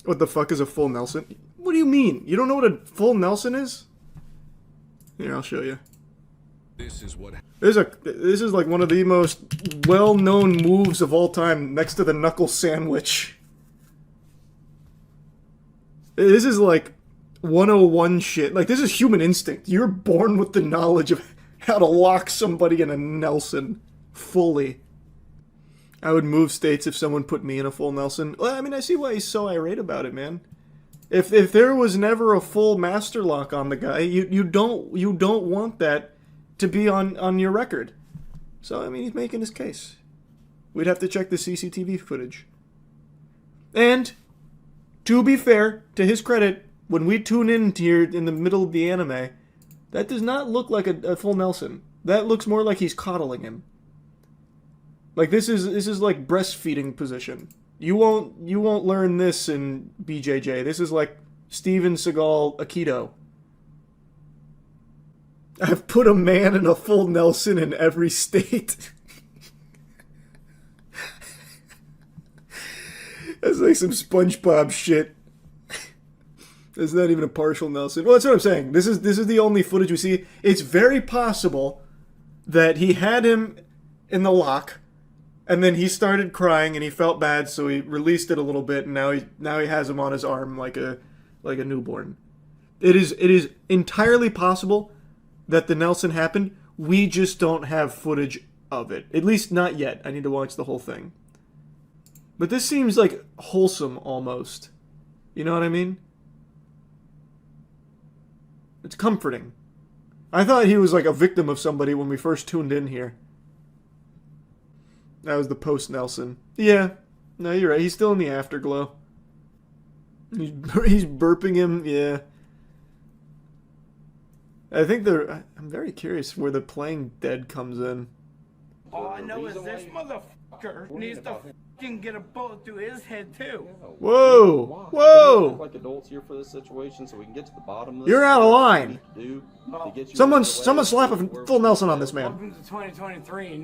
What the fuck is a full Nelson? What do you mean? You don't know what a full Nelson is? Here, I'll show you. This is what... This is like one of the most well-known moves of all time, next to the knuckle sandwich. This is like 101 shit. Like, this is human instinct. You're born with the knowledge of how to lock somebody in a Nelson fully. I would move states if someone put me in a full Nelson. Well, I mean, I see why he's so irate about it, man. If there was never a full master lock on the guy, you don't want that to be on your record. So, I mean, he's making his case. We'd have to check the CCTV footage. And, to be fair, to his credit, when we tune in here in the middle of the anime, that does not look like a full Nelson. That looks more like he's coddling him. Like, this is like breastfeeding position. You won't learn this in BJJ. This is like Steven Seagal Aikido. I've put a man in a full Nelson in every state. That's like some SpongeBob shit. It's not even a partial Nelson. Well, that's what I'm saying. This is the only footage we see. It's very possible that he had him in the lock, and then he started crying, and he felt bad, so he released it a little bit, and now he has him on his arm like a newborn. It is entirely possible that the Nelson happened. We just don't have footage of it. At least not yet. I need to watch the whole thing. But this seems like wholesome almost. You know what I mean? It's comforting. I thought he was like a victim of somebody when we first tuned in here. That was the post-Nelson. Yeah. No, you're right. He's still in the afterglow. He's burping him. Yeah. I think I'm very curious where the playing dead comes in. All I know is this motherfucker needs to fucking get a bullet through his head too. Whoa! Whoa! Like adults here for this situation, so we can get to the bottom of this. You're out of line. Someone Someone slap a full Nelson on this man. Welcome to 2023.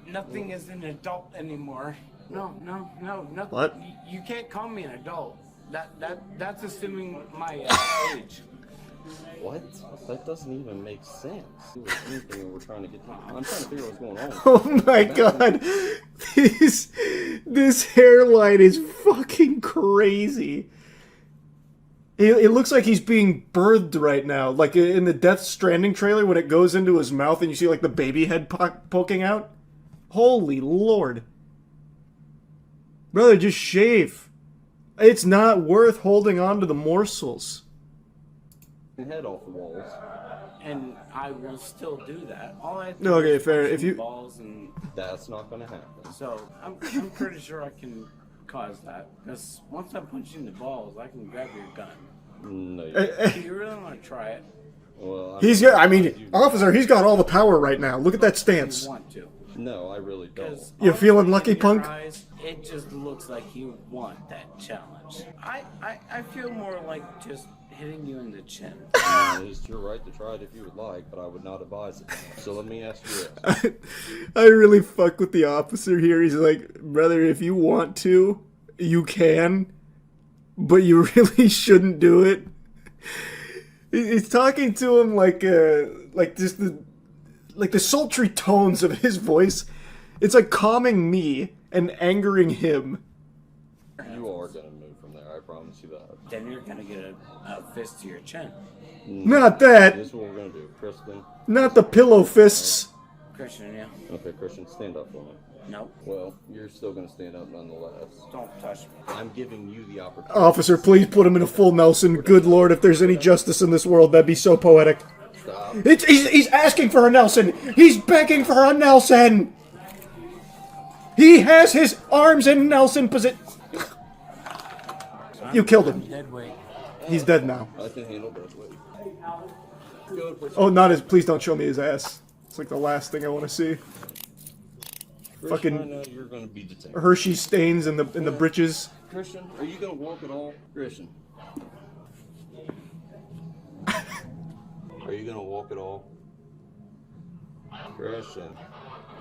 Nothing is an adult anymore. No, nothing. What? You can't call me an adult. That's assuming my age. What? That doesn't even make sense. Anything we're trying to get to. I'm trying to figure out what's going on. Oh my god. This hairline is fucking crazy. It looks like he's being birthed right now. Like in the Death Stranding trailer when it goes into his mouth and you see like the baby head poking out. Holy lord. Brother, just shave. It's not worth holding on to the morsels. Head off the walls. And I will still do that. All I have to No, do okay, is fair. punch If in you- balls and That's not going to happen. so I'm pretty sure I can cause that because once I punch you in the balls, I can grab your gun. No. Do you really want to try it? Well, He's got, I mean, officer, he's got all the power right now. Look at that stance. You want to? No, I really don't. You feeling lucky, In your punk? eyes, it just looks like you want that challenge. I feel more like just hitting you in the chin. It's your right to try it if you would like, but I would not advise it. So let me ask you this. I really fuck with the officer here. He's like, brother, if you want to, you can, but you really shouldn't do it. He's talking to him like just the sultry tones of his voice. It's like calming me and angering him. You are going to move from there, I promise you that. Then you're gonna get a fist to your chin. Not that. This is what we're going to do. Kristen. Not the pillow fists. Christian, yeah. Okay, Christian, stand up for me. No. Well, you're still going to stand up nonetheless. Don't touch me. I'm giving you the opportunity. Officer, please put him in a full Nelson. Good lord, if there's any justice in this world, that'd be so poetic. Stop. He's asking for a Nelson. He's begging for a Nelson. He has his arms in Nelson position. You killed him. Dead weight. He's dead now. I can handle that weight. Good, Christian. Oh, not his. Please don't show me his ass. It's like the last thing I want to see. Christian, I Fucking know you're going to be detained. Hershey stains in the britches. Christian, are you going to walk at all? Christian. Are you going to walk at all? Christian.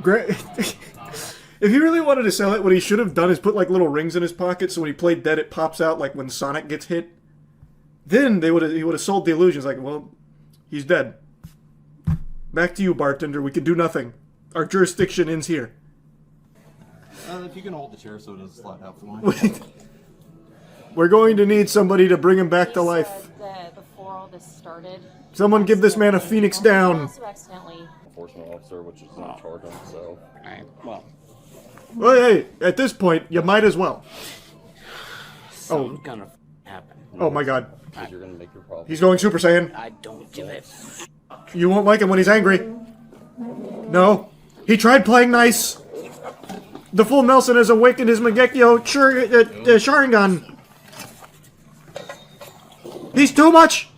If he really wanted to sell it, what he should have done is put like little rings in his pocket, so when he played dead, it pops out like when Sonic gets hit. Then he would have sold the illusions. Like, well, he's dead. Back to you, bartender. We can do nothing. Our jurisdiction ends here. If you can hold the chair so it doesn't slide out for me. We're going to need somebody to bring him back to life. Before all this started, Someone give this man a phoenix down. also accidentally. Enforcement officer, which is going to charge him, so. Alright, well. Well, hey, at this point, you might as well. Something's gonna happen. Oh my god. Because you're going to make your problem. He's going Super Saiyan. I don't give it. You won't like him when he's angry. No. He tried playing nice. The full Nelson has awakened his Mangekyo Sharingan. He's too much.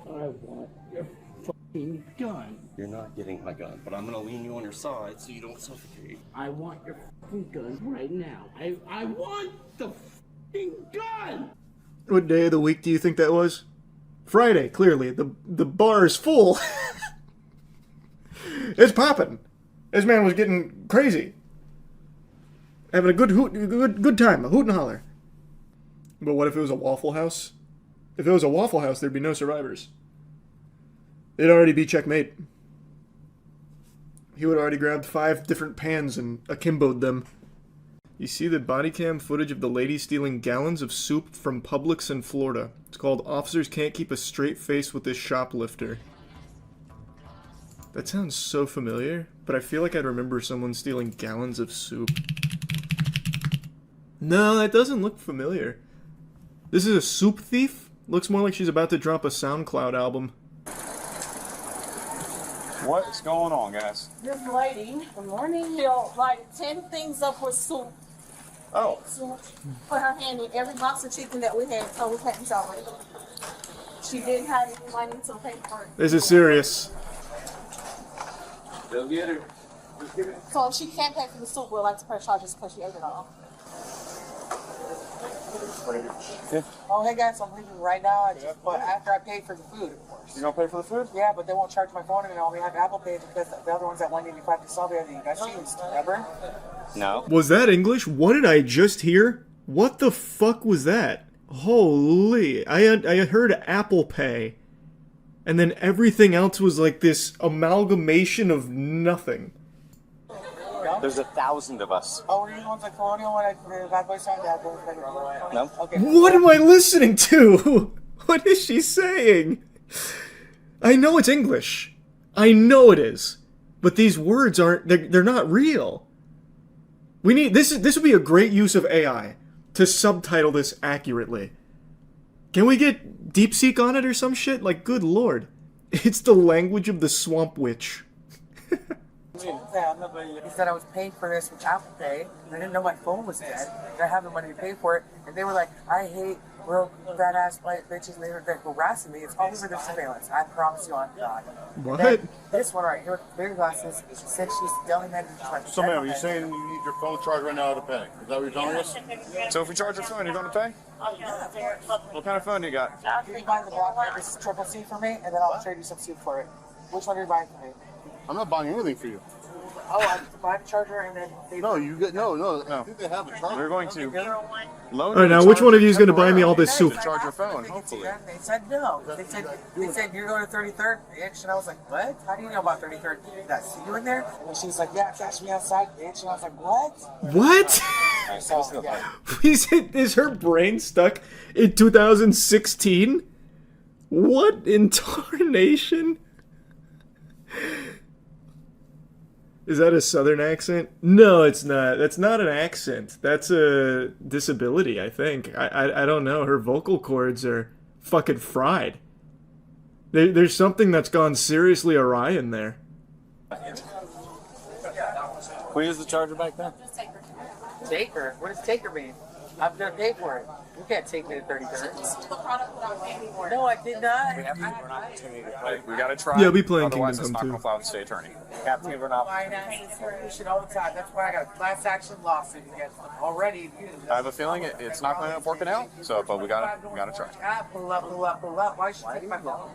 I want your fucking gun. You're not getting my gun, but I'm going to lean you on your side so you don't suffocate. I want your fucking gun right now. I want the fucking gun! What day of the week do you think that was? Friday, clearly. The bar is full. It's popping. This man was getting crazy. Having a good time, a hoot and holler. But what if it was a Waffle House? If it was a Waffle House, there'd be no survivors. It'd already be checkmate. He would have already grabbed 5 different pans and akimboed them. You see the body cam footage of the lady stealing gallons of soup from Publix in Florida. It's called Officers Can't Keep a Straight Face with This Shoplifter. That sounds so familiar, but I feel like I'd remember someone stealing gallons of soup. No, that doesn't look familiar. This is a soup thief? Looks more like she's about to drop a SoundCloud album. What's going on, guys? This lady, good morning, filled like 10 things up with soup. Oh. Soup. Put her hand in every box of chicken that we had, so we couldn't tell her. She didn't have any money to pay for it. This is serious. They'll get her. So if she can't pay for the soup, we'll like to press charges because she ate it all. Yeah. Oh, hey guys, I'm leaving right now. But after I pay for the food, of course. You gonna pay for the food? Yeah, but they won't charge my phone and I only have Apple Pay because the other one's at $185 to solve everything. You guys changed, remember? No. Was that English? What did I just hear? What the fuck was that? Holy. I heard Apple Pay. And then everything else was like this amalgamation of nothing. There's 1,000 of us. Oh, were you the ones like Colonial when the bad boy started that? No. Okay. What am I listening to? What is she saying? I know it's English. I know it is. But these words aren't, they're not real. We need, this would be a great use of AI to subtitle this accurately. Can we get DeepSeek on it or some shit? Like, good lord. It's the language of the swamp witch. He said I was paying for this with Apple Pay, and I didn't know my phone was dead. And I have the money to pay for it, and they were like, I hate broke, fat-ass white bitches, and they were harassing me. It's all over their surveillance. I promise you on God. What? Then this one right here with the bigger glasses, she said she's stealing that. So, ma'am, are you saying you need your phone charged right now to pay? Is that what you're telling us? So if we charge your phone, you're gonna pay? What kind of phone do you got? You can buy the block this triple C for me, and then I'll trade you some soup for it. Which one are you buying for me? I'm not buying anything for you. Oh, I buy the charger and then they... No, you get no. I think they have a charger. We're going to loan Alright, now which one of you is going to buy me all this soup? Charge your phone, hopefully. They said no. They said you're going to 33rd, bitch. And I was like, what? How do you know about 33rd? Did I see you in there? And she was like, yeah, catch me outside, bitch. And I was like, what? What? So, yeah. Is her brain stuck in 2016? What in tarnation? Is that a southern accent? No, it's not. That's not an accent. That's a disability, I think. I don't know. Her vocal cords are fucking fried. There's something that's gone seriously awry in there. We use the charger back then. Taker? What does taker mean? I'm going to pay for it. You can't take me to 33rd. No, I did not. We have to give her an opportunity to play. We gotta try. Yeah, I'll be playing Otherwise, Kingdom it's Come not gonna fly with the state attorney. Have to give her an opportunity. Shit all the time. That's why I got a class action lawsuit against them already. I have a feeling it's not going to end up working out. So, but we gotta try. Pull up. Why should she take my phone?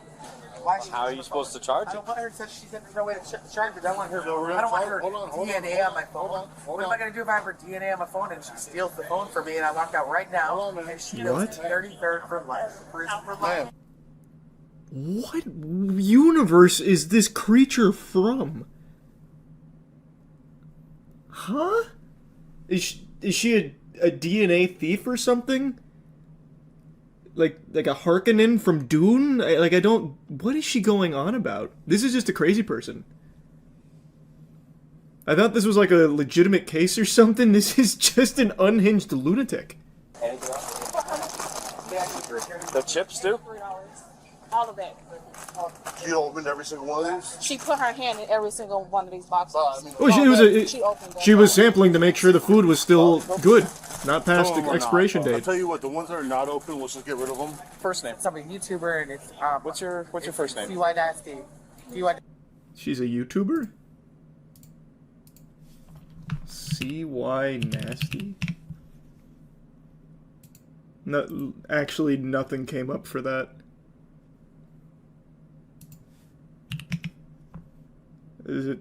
How are you supposed to charge I it? don't want her to, she said there's no way to charge it. I want her, I don't want her DNA on my phone. What am I going to do if I have her DNA on my phone and she steals the phone from me and I walk out right now and she goes 33rd for life. Prison for life. What universe is this creature from? Huh? Is she a DNA thief or something? Like a Harkonnen from Dune? I don't... What is she going on about? This is just a crazy person. I thought this was like a legitimate case or something. This is just an unhinged lunatic. The chips do? All of that. She opened every single one of these? She put her hand in every single one of these boxes. Well, she was sampling to make sure the food was still good, not past the expiration I'll date. tell you what, the ones that are not open, let's just get rid of them. First name. I'm a YouTuber and it's... What's your first name? CY Nasty. She's a YouTuber? CY nasty? No, actually nothing came up for that. Is it...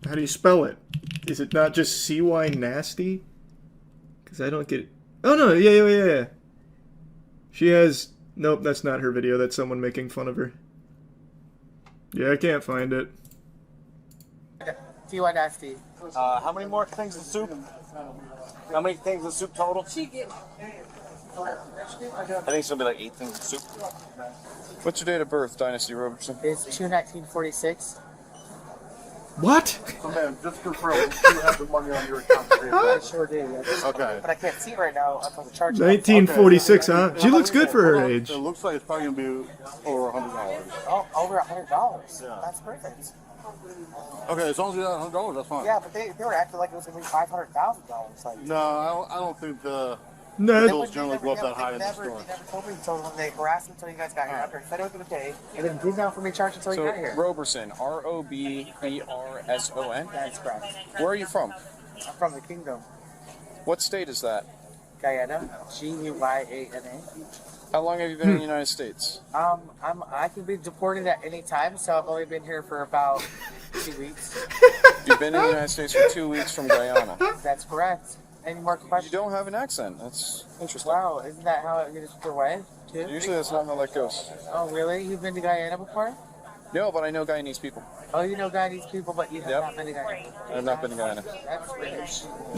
How do you spell it? Is it not just CY nasty? Because I don't get it. Oh no, yeah. She has... Nope, that's not her video. That's someone making fun of her. Yeah, I can't find it. CY nasty. How many more things of soup? How many things of soup total? I think it's gonna be like 8 things of soup. What's your date of birth, Dynasty Robertson? It's 2/1946. What? So, man, just confirm you have the money on your account. I sure do. Okay. But I can't see it right now. I'm supposed to charge it. 1946, huh? She looks good for her age. It looks like it's probably gonna be over $100. Oh, over $100. Yeah. That's perfect. Okay, as long as you got $100, that's fine. Yeah, but they were acting like it was gonna be $500,000. Like, No, I don't think the No. bills generally go up that high in the store. They never told me until when they harassed me until you guys got here. After I said it was gonna pay, and then did not for me charge until you got here. Roberson, Roberson. That's correct. Where are you from? I'm from the Kingdom. What state is that? Guyana. Guyana. How long have you been in the United States? I can be deported at any time, so I've only been here for about 2 weeks. You've been in the United States for 2 weeks from Guyana. That's correct. Any more questions? You don't have an accent. That's interesting. Wow, isn't that how it gets your way? Too? Usually that's not how that goes. Oh, really? You've been to Guyana before? No, but I know Guyanese people. Oh, you know Guyanese people, but you have not been to Guyana. I've not been to Guyana. That's weird.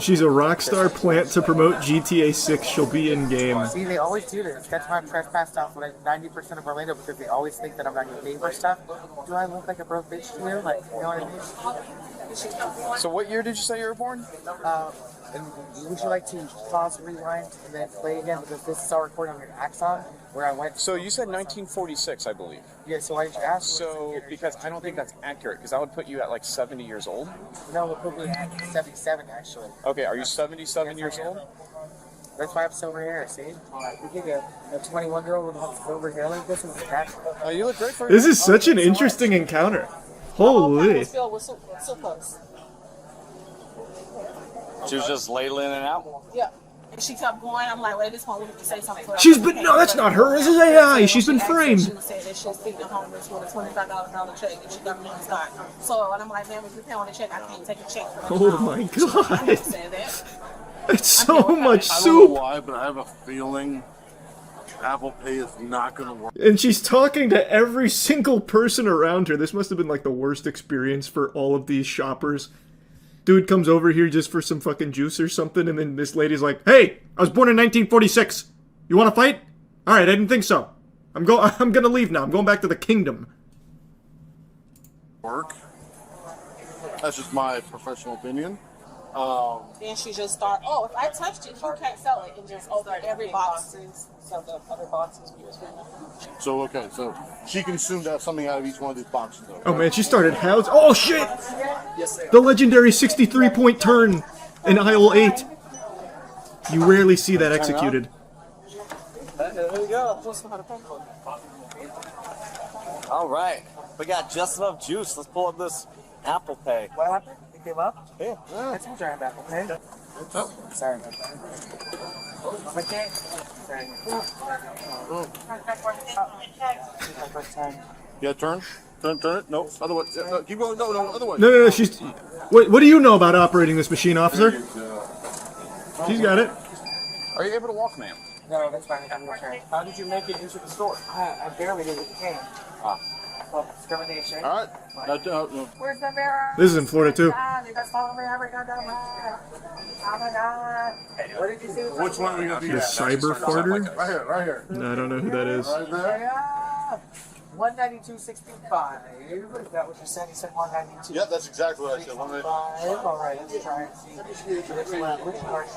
She's a rock star plant to promote GTA 6. She'll be in game. See, they always do this. That's why I'm trespassed out for like 90% of Orlando, because they always think that I'm not getting paid for stuff. Do I look like a broke bitch to you? Like, you know what I mean? So what year did you say you were born? And would you like to pause, rewind, and then play again? Because this is our recording on your Axon, where I went. So you said 1946, I believe. Yeah, so why did you ask? So, because I don't think that's accurate, because that would put you at like 70 years old. No, it put me at 77, actually. Okay, are you 77 years old? That's why I have silver hair, see? You think a 21-year-old would have silver hair like this? Oh, you look great for This is such an interesting encounter. Holy. She was just ladling it out? Yeah. And she kept going. I'm like, wait, this one to say something. She's been... No, that's not her. This is AI. She's been framed. She said that she'll speak to homeless with a $25 check, and she got me on the start. So, and I'm like, man, if you pay on the check, I can't take a check. Oh my god. I never said that. It's so much I don't soup. know why, but I have a feeling Apple Pay is not going to work. And she's talking to every single person around her. This must have been like the worst experience for all of these shoppers. Dude comes over here just for some fucking juice or something, and then this lady's like, "Hey, I was born in 1946. You want to fight? All right, I didn't think so. I'm gonna leave now. I'm going back to the Kingdom." Work. That's just my professional opinion. Then she just start, oh, if I touched it, you can't sell it, and just open every box. Sell the other boxes. So, okay, so she consumed something out of each one of these boxes, though. Oh man, she started house. Oh shit! The legendary 63-point turn in aisle 8. You rarely see that executed. There we go. All right, we got just enough juice. Let's pull up this Apple Pay. What happened? It came up? Yeah. I told you I have Apple Pay. Oh, sorry about that. Okay. Sorry. Yeah, turn it. No, other way. No, keep going. No, other way. No, she's... What do you know about operating this machine, officer? She's got it. Are you able to walk, ma'am? No, that's fine. I'm going to try. How did you make it into the store? I barely did with the cane. Well, discrimination. All right. Where's the mirror? This is in Florida too. Oh my god. What did you say? Which one are we going to be The at? cyber farter? Right here. No, I don't know who that is. Right there. 192.65. Is that what you said? You said 192. Yep, that's exactly what I said. All right, let's try and see. Which part?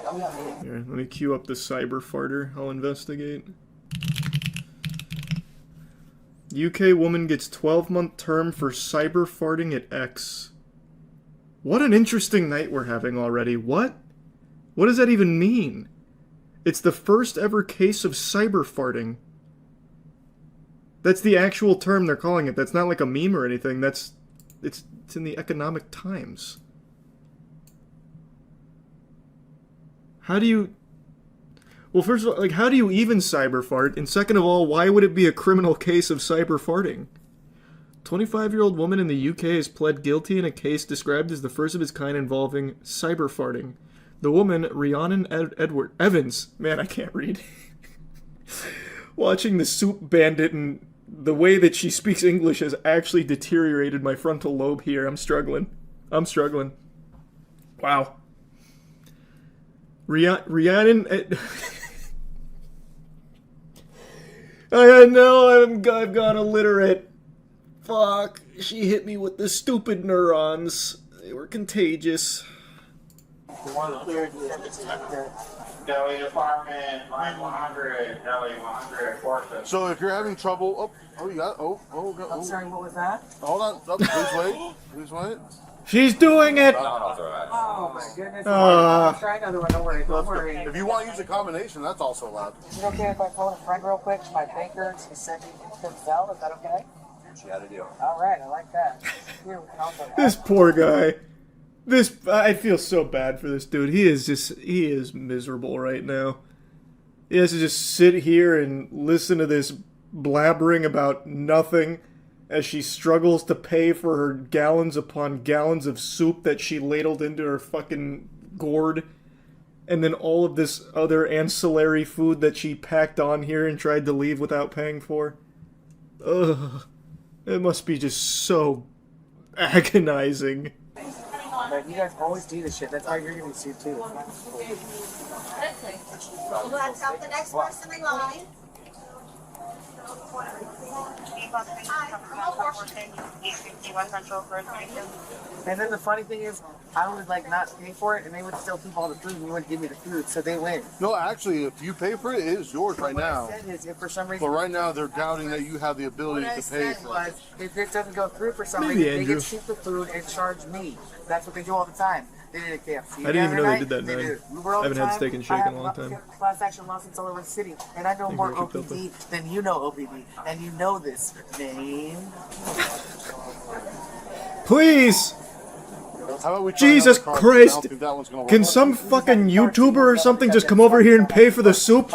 Here, let me queue up the cyber farter. I'll investigate. UK woman gets 12-month term for cyber farting at X. What an interesting night we're having already. What? What does that even mean? It's the first ever case of cyber farting. That's the actual term they're calling it. That's not like a meme or anything. It's in the Economic Times. How do you... Well, first of all, like, how do you even cyber fart? And second of all, why would it be a criminal case of cyber farting? 25-year-old woman in the UK has pled guilty in a case described as the first of its kind involving cyber farting. The woman, Rhiannon Evans... Man, I can't read. Watching the Soup Bandit and the way that she speaks English has actually deteriorated my frontal lobe here. I'm struggling. Wow. Rhiannon... I know I've gone illiterate. Fuck. She hit me with the stupid neurons. They were contagious. Deli department, line 100, deli 100, So if you're having trouble, you got, I'm sorry, what was that? hold on, please wait. She's doing it! Oh my goodness. I'll try another one, don't worry. If you want to use a combination, that's also allowed. Is it okay if I phone a friend real quick? My banker to send me Penguinz0, is that okay? She had a deal. Alright, I like that. Here, we can also This poor guy. I feel so bad for this dude. He is miserable right now. He has to just sit here and listen to this blabbering about nothing as she struggles to pay for her gallons upon gallons of soup that she ladled into her fucking gourd. And then all of this other ancillary food that she packed on here and tried to leave without paying for. Ugh. It must be just so agonizing. But you guys always do this shit. That's how you're gonna be sued too. Let's help the next person in line. And then the funny thing is, I would like not pay for it, and they would still keep all the food, and you wouldn't give me the food, so they win. No, actually, if you pay for it, it is yours right now. What I said is, if for some reason, But right now, they're doubting that you have the ability to pay for it. If it doesn't go through for some Maybe reason, they Andrew. get cheap the food and charge me. That's what they do all the time. They did at KFC. I didn't even know they did that, They man. do. Uber all I haven't the had time. Steak and Shake I in a long have time. Class action lawsuits all over the city, and I know Thank more you, Ricky OPD than you know OPD, and you know this name. Please! How about we try Jesus another card? I Christ! don't think that one's gonna work. Can some fucking YouTuber or something just come over here and pay for the soup?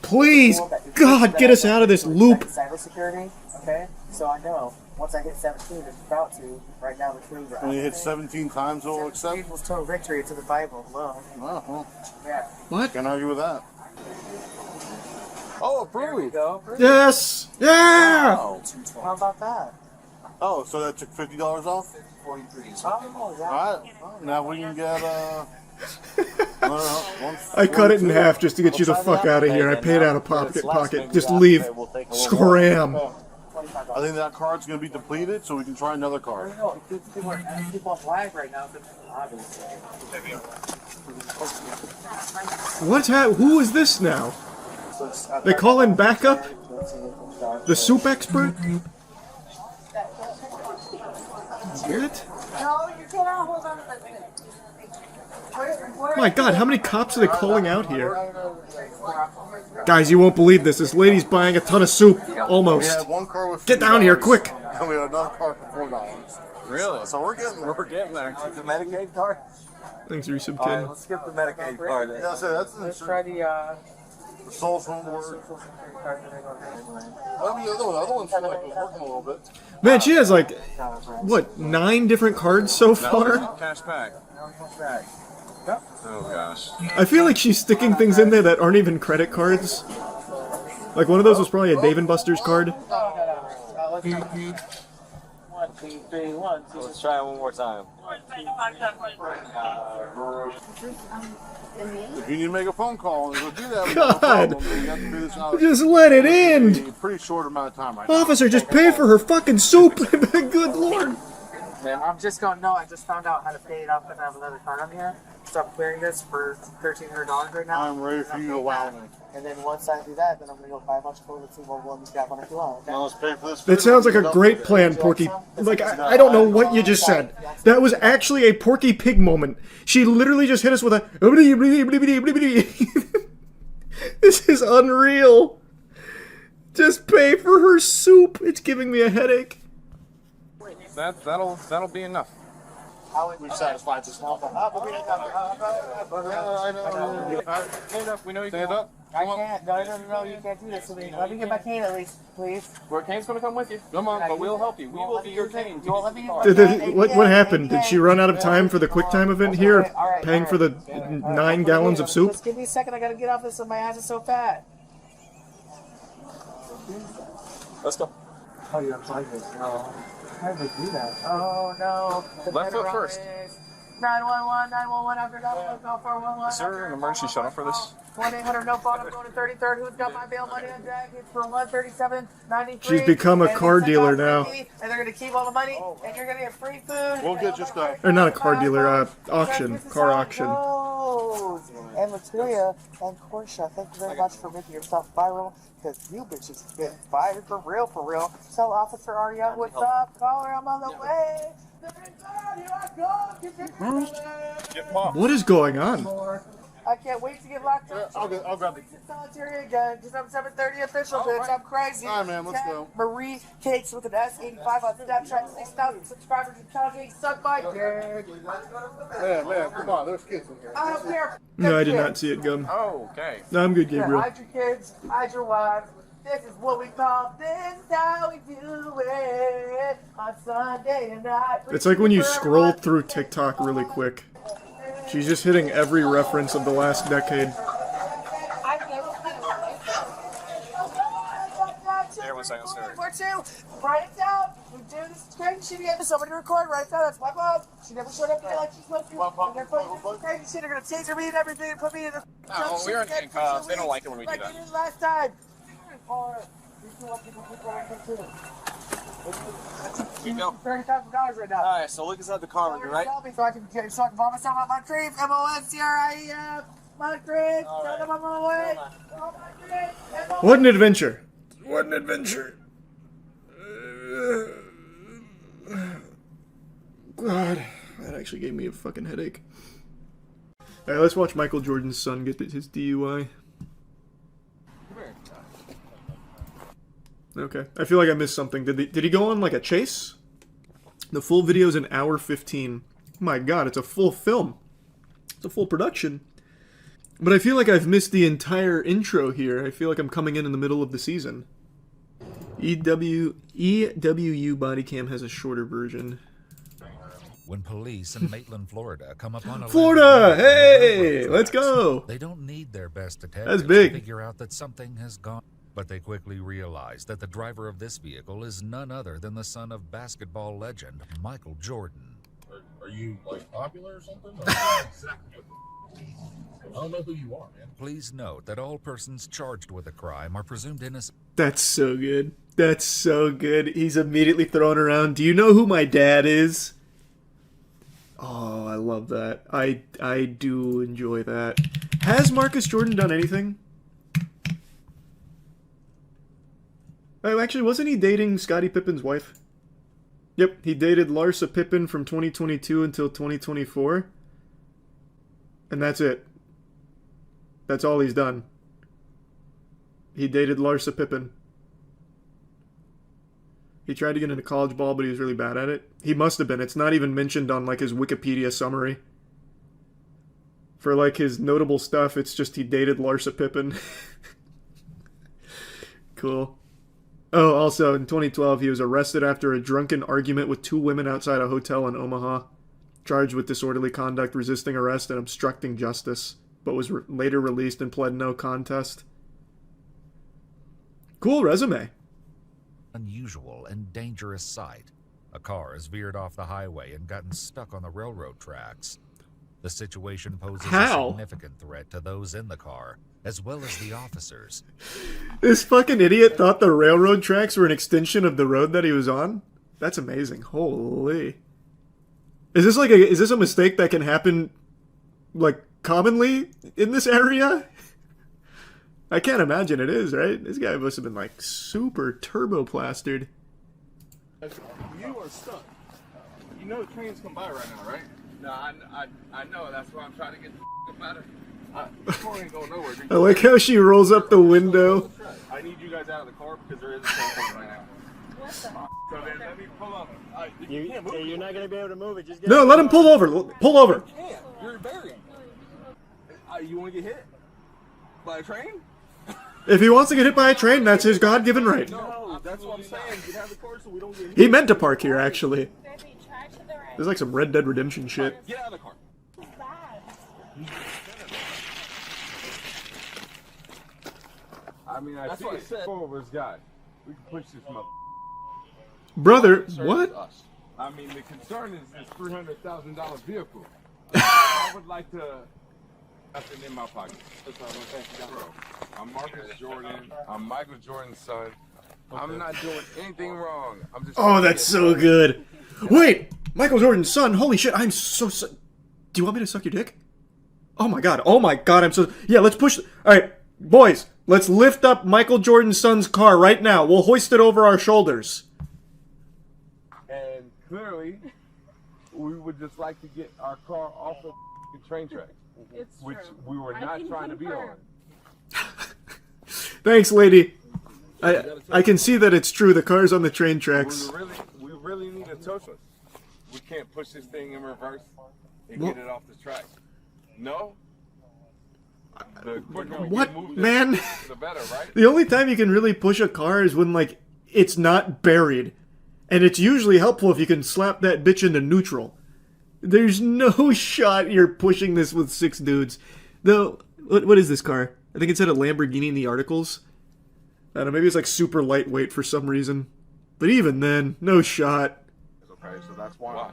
Please! God, get us out of this loop! Cybersecurity, okay? So I know once I hit 17, it's about to. Right now, the trees are. When you hit 17 times, it'll accept. Equals total victory to the Bible alone. Oh, well. Yeah. What? Can't argue with that. Oh, approved. Yes! Yeah! How about that? Oh, so that took $50 off? 43. Oh, yeah. Alright, well, now we can get, I cut it in half just to get you the fuck out of here. I paid out of pocket. Just leave. Scram. I think that card's going to be depleted, so we can try another card. No, people on live right now. Who is this now? They call in backup? The soup expert? What? No, you cannot hold on to the My god, how many cops are they calling out here? Guys, you won't believe this. This lady's buying a ton of soup. We Almost. have one card with Get down here, quick! And we have another card for $4. Really? So we're getting there. We're getting there. The Medicaid card? Thanks, Resub All right, Kid. let's skip the Medicaid card. Yeah, so that's Let's try the Souls from work. I mean, the other one seemed like it was working a little bit. Man, she has like, what, 9 different cards so far? Cash back. Oh gosh. I feel like she's sticking things in there that aren't even credit cards. Like one of those was probably a Dave & Buster's card. Let's try it one more time. If you need to make a phone call and go do that, God. no problem. You have to do this now. Just let it in! A pretty short amount of time right now. Officer, just pay for her fucking soup! Good lord! I'm just going, no, I just found out how to pay it off because I have another card on here. So I'm clearing this for $1,300 right now. I'm ready for you to wow me. And then once I do that, then I'm going to go buy a bunch of food and see what one you got one if you want. Okay? Now let's pay for this. That sounds like a great plan, Porky. Like, I don't know what you just said. That was actually a Porky Pig moment. She literally just hit us with a... This is unreal. Just pay for her soup. It's giving me a headache. That'll be enough. We've satisfied this now. Stand up. We know you Stand up. I can't. No, you can't do this to me. Let me get my cane at least, please. Our cane's gonna come with you. Come on, but we'll help you. We will be your cane. You won't let me use my cane? What happened? Did she run out of time for the QuickTime event here, paying for the 9 gallons of soup? Just give me a second. I gotta get off this. My ass is so fat. Let's go. Oh, you're unplugged. No. How did they do that? Oh no. Left foot first. 911, 911, after that, go 411. Is there an emergency shuttle for this? 1-800, no phone, I'm going to 33rd. Who's got my bail money on deck? It's for 137.93. She's become a car dealer now. And they're going to keep all the money, and you're going to get free food. We'll get just Or not a car dealer, auction, car auction. And Latoya and Portia, thank you very much for making yourself viral, because you bitches get fired for real, for real. So, Officer Ariane, what's up? Caller, I'm on the way. What is going on? I can't wait to get locked up. I'll grab it. Solitary again. Just I'm 7:30 official, bitch. I'm crazy. All right, man, let's go. Marie Cakes with an S85 on Snapchat. 6,000 subscribers and counting. Suck my dick. Man, come on. There's kids in here. I don't care. No, I did not see it, Gum. Oh, okay. No, I'm good, Gabriel. Hide your kids. Hide your wives. This is what we call. This is how we do it on Sunday night. It's like when you scroll through TikTok really quick. She's just hitting every reference of the last decade. Everyone's saying it's her. 4-2. Write it down. We do this crazy shit. You have somebody to record. Write it down. That's my mom. She never showed up here like she's supposed to. And they're putting this crazy shit. They're gonna taser me and everything and put me in the. No, we aren't getting cuffs. They don't like it when we do like that. they did last time. Keep going. $30,000 right now. All right, so look inside the car with you, right? So I can vomit myself out my dreams. MONCRIEF. My dreams. Tell them I'm on my way. What an adventure. What an adventure. God, that actually gave me a fucking headache. Alright, let's watch Michael Jordan's son get his DUI. Okay, I feel like I missed something. Did he go on like a chase? The full video is an hour 15. My god, it's a full film. It's a full production. But I feel like I've missed the entire intro here. I feel like I'm coming in the middle of the season. EWU Bodycam has a shorter version. When police in Maitland, Florida come upon a Florida, hey, let's go. They don't need their best detectives That's big. to figure out that something has gone. But they quickly realize that the driver of this vehicle is none other than the son of basketball legend Michael Jordan. Are you like popular or something? I don't know who you are, man. Please note that all persons charged with a crime are presumed innocent. That's so good. That's so good. He's immediately thrown around. Do you know who my dad is? Oh, I love that. I do enjoy that. Has Marcus Jordan done anything? Oh, actually, wasn't he dating Scottie Pippen's wife? Yep, he dated Larsa Pippen from 2022 until 2024. And that's it. That's all he's done. He dated Larsa Pippen. He tried to get into college ball, but he was really bad at it. He must have been. It's not even mentioned on, like, his Wikipedia summary. For, like, his notable stuff, it's just he dated Larsa Pippen. Cool. Oh, also, in 2012, he was arrested after a drunken argument with 2 women outside a hotel in Omaha. Charged with disorderly conduct, resisting arrest, and obstructing justice. But was later released and pled no contest. Cool resume. Unusual and dangerous sight. A car has veered off the highway and gotten stuck on the railroad tracks. The situation poses a significant threat to those in the car, as well as the officers. This fucking idiot thought the railroad tracks were an extension of the road that he was on? That's amazing. Holy. Is this a mistake that can happen, like, commonly in this area? I can't imagine it is, right? This guy must have been, like, super turbo plastered. You are stuck. You know the trains come by right now, right? No, I know. That's why I'm trying to get the better. The car ain't going nowhere. I like how she rolls up the window. I need you guys out of the car because there is a train coming right now. What the? So then let me pull up. You're not gonna be able to move it. Just get No, let him pull over. Pull over. You can't. You're buried. You want to get hit by a train? If he wants to get hit by a train, that's his God-given right. No, that's what I'm saying. Get out of the car so we don't get hit. He meant to park here, actually. There's like some Red Dead Redemption shit. Get out of the car. I mean, I see what I said. 4 of us got. We can push this mother. Brother, what? I mean, the concern is this $300,000 vehicle. I would like to. Nothing in my pocket. Bro, I'm Marcus Jordan. I'm Michael Jordan's son. I'm not doing anything wrong. I'm just. Oh, that's so good. Wait, Michael Jordan's son. Holy shit, I'm so. Do you want me to suck your dick? Oh my god. Oh my god. I'm so. Yeah, let's push. All right, boys. Let's lift up Michael Jordan's son's car right now. We'll hoist it over our shoulders. And clearly, we would just like to get our car off of the train tracks, which we were not trying to be on. Thanks, lady. I can see that it's true. The car's on the train tracks. We really need a tow truck. We can't push this thing in reverse and get it off the tracks. No. What, man? The better, right? The only time you can really push a car is when, like, it's not buried. And it's usually helpful if you can slap that bitch into neutral. There's no shot you're pushing this with 6 dudes. Though, what is this car? I think it said a Lamborghini in the articles. I don't know, maybe it's like super lightweight for some reason. But even then, no shot. Okay, so that's why.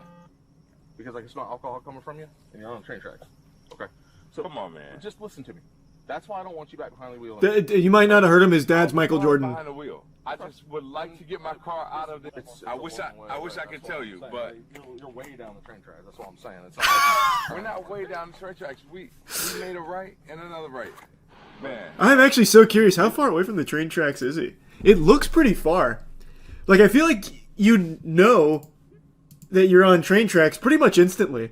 Because like it's not alcohol coming from you, and you're on train tracks. Okay. So come on, man. Just listen to me. That's why I don't want you back behind the wheel. You might not have heard him. His dad's Michael Jordan. Behind the wheel. I just would like to get my car out of this. I wish I could tell you, but you're way down the train tracks. That's what I'm saying. It's we're not way down the train tracks. We made a right and another right. Man. I'm actually so curious. How far away from the train tracks is he? It looks pretty far. Like, I feel like you know that you're on train tracks pretty much instantly.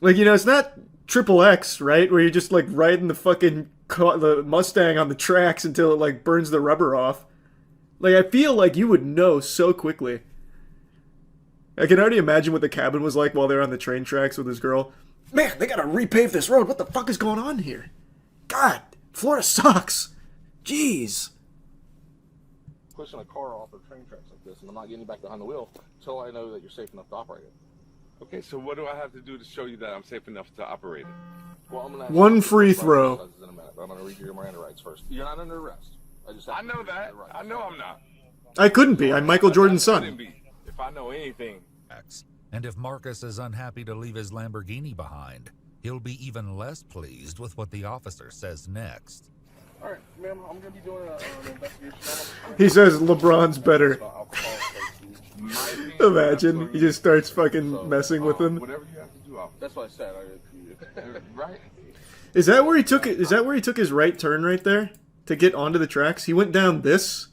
Like, you know, it's not Triple X, right? Where you're just, like, riding the fucking the Mustang on the tracks until it, like, burns the rubber off. Like, I feel like you would know so quickly. I can already imagine what the cabin was like while they were on the train tracks with his girl. Man, they gotta repave this road. What the fuck is going on here? God, Florida sucks. Jeez. Pushing a car off of train tracks like this, and I'm not getting you back behind the wheel until I know that you're safe enough to operate it. Okay, so what do I have to do to show you that I'm safe enough to operate it? Well, I'm gonna one free throw. I'm gonna read you your Miranda rights first. You're not under arrest. I know that. I know I'm not. I couldn't be. I'm Michael Jordan's son. If I know anything. And if Marcus is unhappy to leave his Lamborghini behind, he'll be even less pleased with what the officer says next. All right, ma'am, I'm going to be doing an investigation. He says LeBron's better. Imagine, he just starts fucking messing with him. Whatever you have to do, that's what I said. Right? Is that where he took it? Is that where he took his right turn right there to get onto the tracks? He went down this.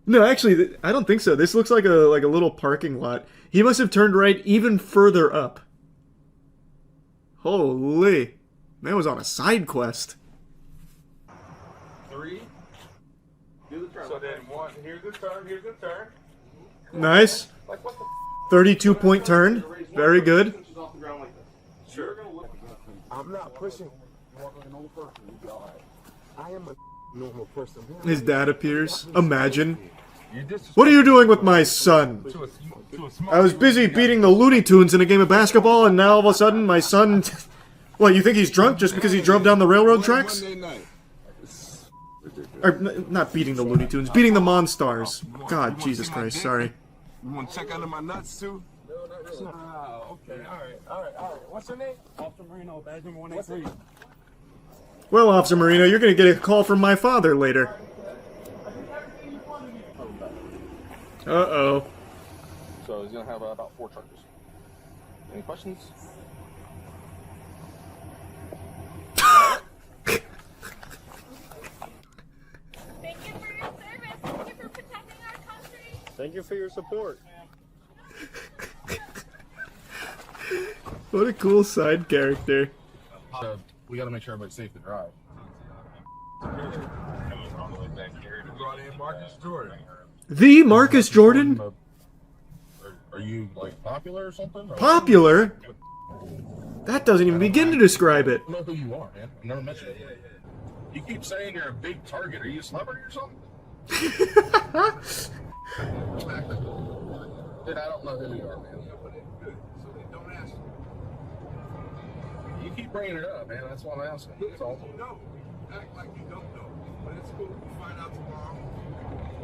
No, actually, I don't think so. This looks like a little parking lot. He must have turned right even further up. Holy, man was on a side quest. 3. Do the turn. So then 1. Here's the turn. Here's the turn. Nice. 32-point turn. Very good. Sure. I'm not pushing. I am a normal person. His dad appears. Imagine. What are you doing with my son? I was busy beating the Looney Tunes in a game of basketball, and now all of a sudden my son... What, you think he's drunk just because he drove down the railroad tracks? Or, not beating the Looney Tunes, beating the Monstars. God, Jesus Christ, sorry. You want to check under my nuts, too? No, not really. Okay, all right. What's your name? Officer Marino, badge number 183. Well, Officer Marino, you're going to get a call from my father later. Uh-oh. So he's going to have about 4 charges. Any questions? Thank you for your service. Thank you for protecting our country. Thank you for your support. What a cool side character. We got to make sure everybody's safe to drive. Marcus Jordan. The Marcus Jordan? Are you like popular or something? Popular? That doesn't even begin to describe it. I don't know who you are, man. I've never met you. You keep saying you're a big target. Are you a celebrity or something? Dude, I don't know who you are, man. Don't ask. You keep bringing it up, man. That's why I'm asking. That's all. No, act like you don't know. But it's cool. We'll find out tomorrow.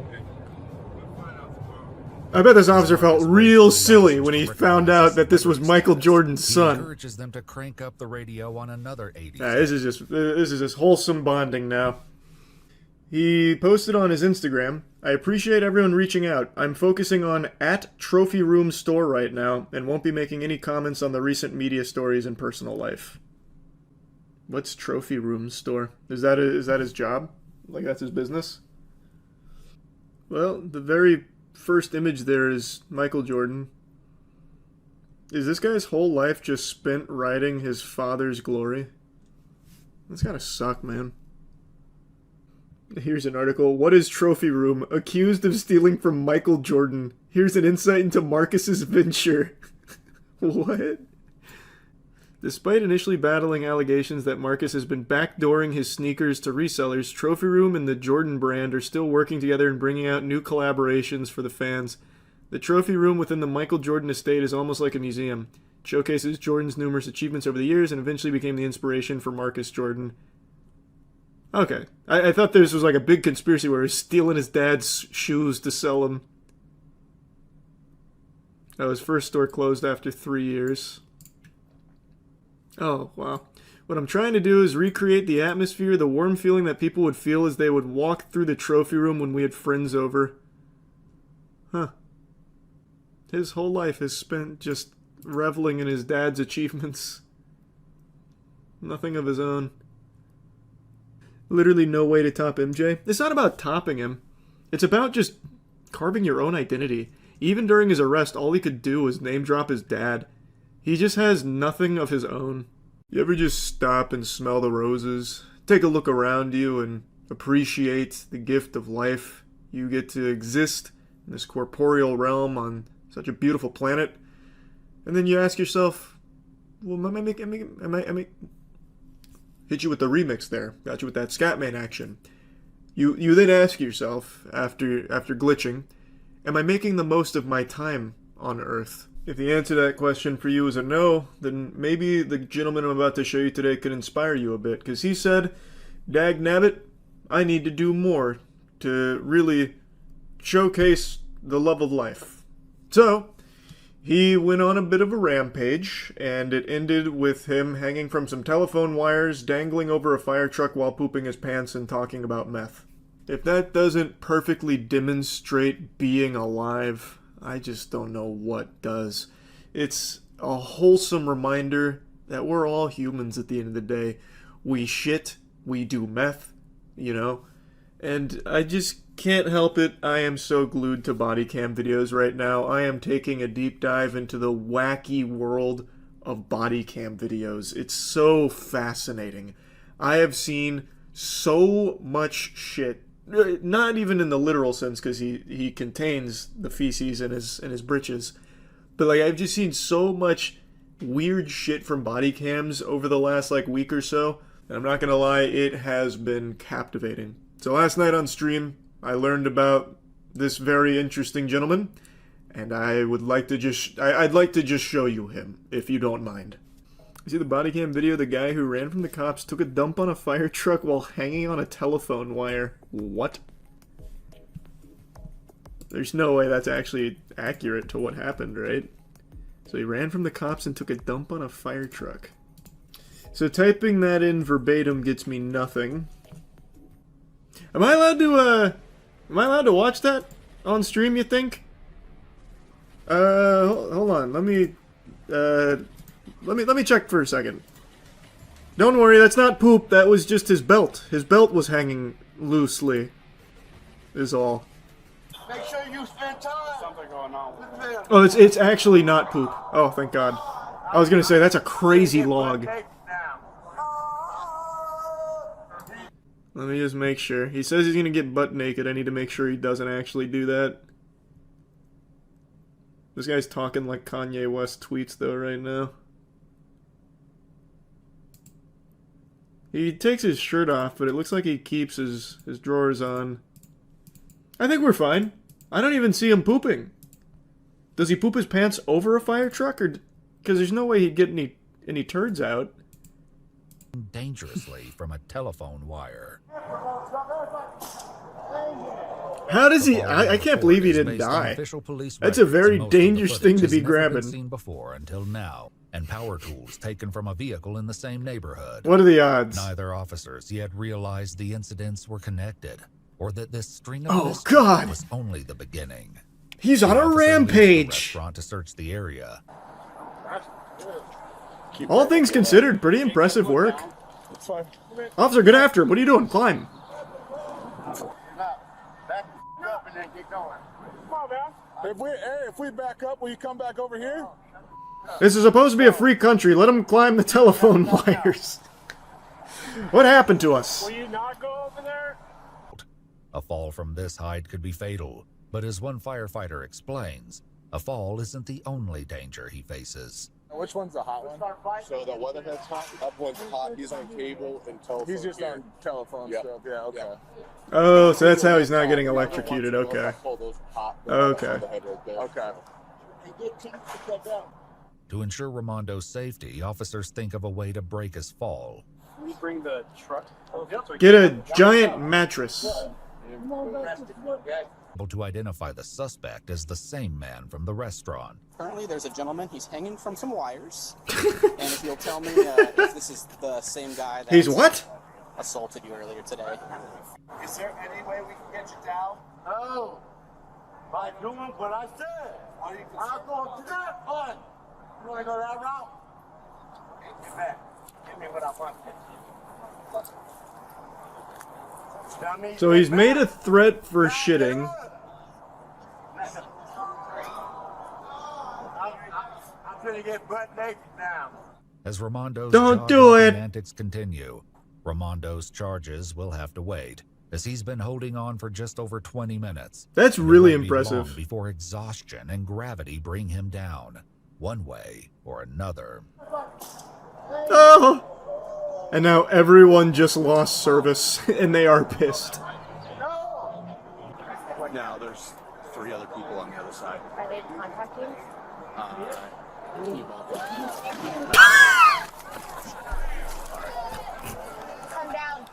Okay. We'll find out tomorrow. I bet this officer felt real silly when he found out that this was Michael Jordan's He son. encourages them to crank up the radio on another 80s. This is just wholesome bonding now. He posted on his Instagram, "I appreciate everyone reaching out. I'm focusing on @Trophy Room Store right now and won't be making any comments on the recent media stories and personal life." What's Trophy Room Store? Is that his job? Like that's his business? Well, the very first image there is Michael Jordan. Is this guy's whole life just spent riding his father's glory? That's gotta suck, man. Here's an article. What is Trophy Room? Accused of stealing from Michael Jordan. Here's an insight into Marcus's venture. What? Despite initially battling allegations that Marcus has been backdooring his sneakers to resellers, Trophy Room and the Jordan brand are still working together and bringing out new collaborations for the fans. The Trophy Room within the Michael Jordan estate is almost like a museum. It showcases Jordan's numerous achievements over the years and eventually became the inspiration for Marcus Jordan. Okay. I thought this was like a big conspiracy where he's stealing his dad's shoes to sell them. Oh, his first store closed after 3 years. Oh, wow. What I'm trying to do is recreate the atmosphere, the warm feeling that people would feel as they would walk through the trophy room when we had friends over. Huh. His whole life is spent just reveling in his dad's achievements. Nothing of his own. Literally no way to top MJ. It's not about topping him. It's about just carving your own identity. Even during his arrest, all he could do was name drop his dad. He just has nothing of his own. You ever just stop and smell the roses? Take a look around you and appreciate the gift of life. You get to exist in this corporeal realm on such a beautiful planet. And then you ask yourself, well, am I hit you with the remix there. Got you with that Scatman action. You then ask yourself, after glitching, am I making the most of my time on Earth? If the answer to that question for you is a no, then maybe the gentleman I'm about to show you today could inspire you a bit. Because he said, dag nabbit, I need to do more to really showcase the love of life. So, he went on a bit of a rampage, and it ended with him hanging from some telephone wires, dangling over a fire truck while pooping his pants and talking about meth. If that doesn't perfectly demonstrate being alive, I just don't know what does. It's a wholesome reminder that we're all humans at the end of the day. We shit, we do meth, you know? And I just can't help it. I am so glued to body cam videos right now. I am taking a deep dive into the wacky world of body cam videos. It's so fascinating. I have seen so much shit. Not even in the literal sense, because he contains the feces in his britches. But like I've just seen so much weird shit from body cams over the last like week or so. And I'm not gonna lie, it has been captivating. So last night on stream, I learned about this very interesting gentleman, and I would like to I'd like to just show you him, if you don't mind. You see the body cam video? The guy who ran from the cops took a dump on a fire truck while hanging on a telephone wire. What? There's no way that's actually accurate to what happened, right? So he ran from the cops and took a dump on a fire truck. So typing that in verbatim gets me nothing. Am I allowed to watch that on stream, you think? Hold on. Let me check for a second. Don't worry, that's not poop. That was just his belt. His belt was hanging loosely. Is all. Make sure you spend time. Something going on. Oh, it's actually not poop. Oh, thank God. I was gonna say that's a crazy log. Let me just make sure. He says he's gonna get butt naked. I need to make sure he doesn't actually do that. This guy's talking like Kanye West tweets though right now. He takes his shirt off, but it looks like he keeps his drawers on. I think we're fine. I don't even see him pooping. Does he poop his pants over a fire truck, or because there's no way he'd get any turds out? Dangerously from a telephone wire. How does he? I can't believe he didn't die. That's a very dangerous thing to be grabbing. Seen before until now, and power tools taken from a vehicle in the same neighborhood. What are the odds? Neither officers yet realized the incidents were connected, or that this string of Oh God! Was only the beginning. He's on a rampage. Restaurant to search the area. All things considered, pretty impressive work. Officer, get after him. What are you doing? Climb. If we back up, will you come back over here? This is supposed to be a free country. Let him climb the telephone wires. What happened to us? Will you not go over there? A fall from this height could be fatal, but as one firefighter explains, a fall isn't the only danger he faces. Which one's the hot one? So the weatherhead's hot, up one's hot, he's on cable and telephone. He's just on telephone stuff, yeah, okay. Oh, so that's how he's not getting electrocuted, okay. Okay. Okay. To ensure Ramondo's safety, officers think of a way to break his fall. Can we bring the truck? Get a giant mattress. Able to identify the suspect as the same man from the restaurant. Currently, there's a gentleman. He's hanging from some wires. And if you'll tell me if this is the same guy that He's what? assaulted you earlier today. Is there any way we can get you down? No. By doing what I said. I'm going to that one. You want to go that route? Get back. Give me what I want. So he's made a threat for shitting. I'm gonna get butt naked now. As Ramondo's Don't do it. antics continue, Ramondo's charges will have to wait, as he's been holding on for just over 20 minutes. That's It really won't be long impressive. before exhaustion and gravity bring him down, one way or another. Oh! And now everyone just lost service, and they are pissed. Now there's 3 other people on the other side. Are they contacting? Come down.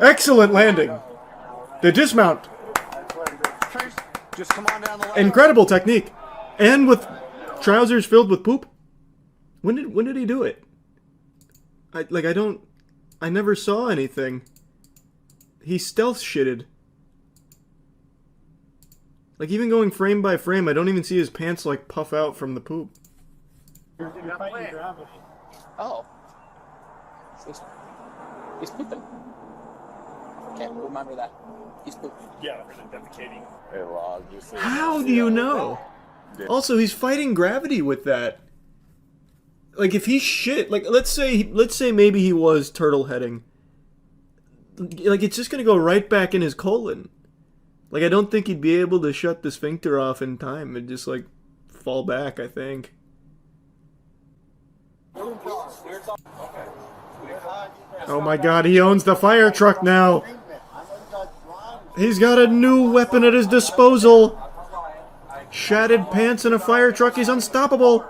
Excellent landing. The dismount. Just come on down the ladder. Incredible technique. And with trousers filled with poop. When did he do it? I never saw anything. He stealth shitted. Like, even going frame by frame, I don't even see his pants, like, puff out from the poop. Oh. He's pooping. Okay, remember that. He's pooping. Yeah, for the defecating. Hey, Log, How do you know? Also, he's fighting gravity with that. Like, if he shit, like, let's say maybe he was turtle heading. Like, it's just gonna go right back in his colon. Like, I don't think he'd be able to shut the sphincter off in time. It'd just, like, fall back, I think. Oh my god, he owns the fire truck now! He's got a new weapon at his disposal! Shattered pants in a fire truck, he's unstoppable!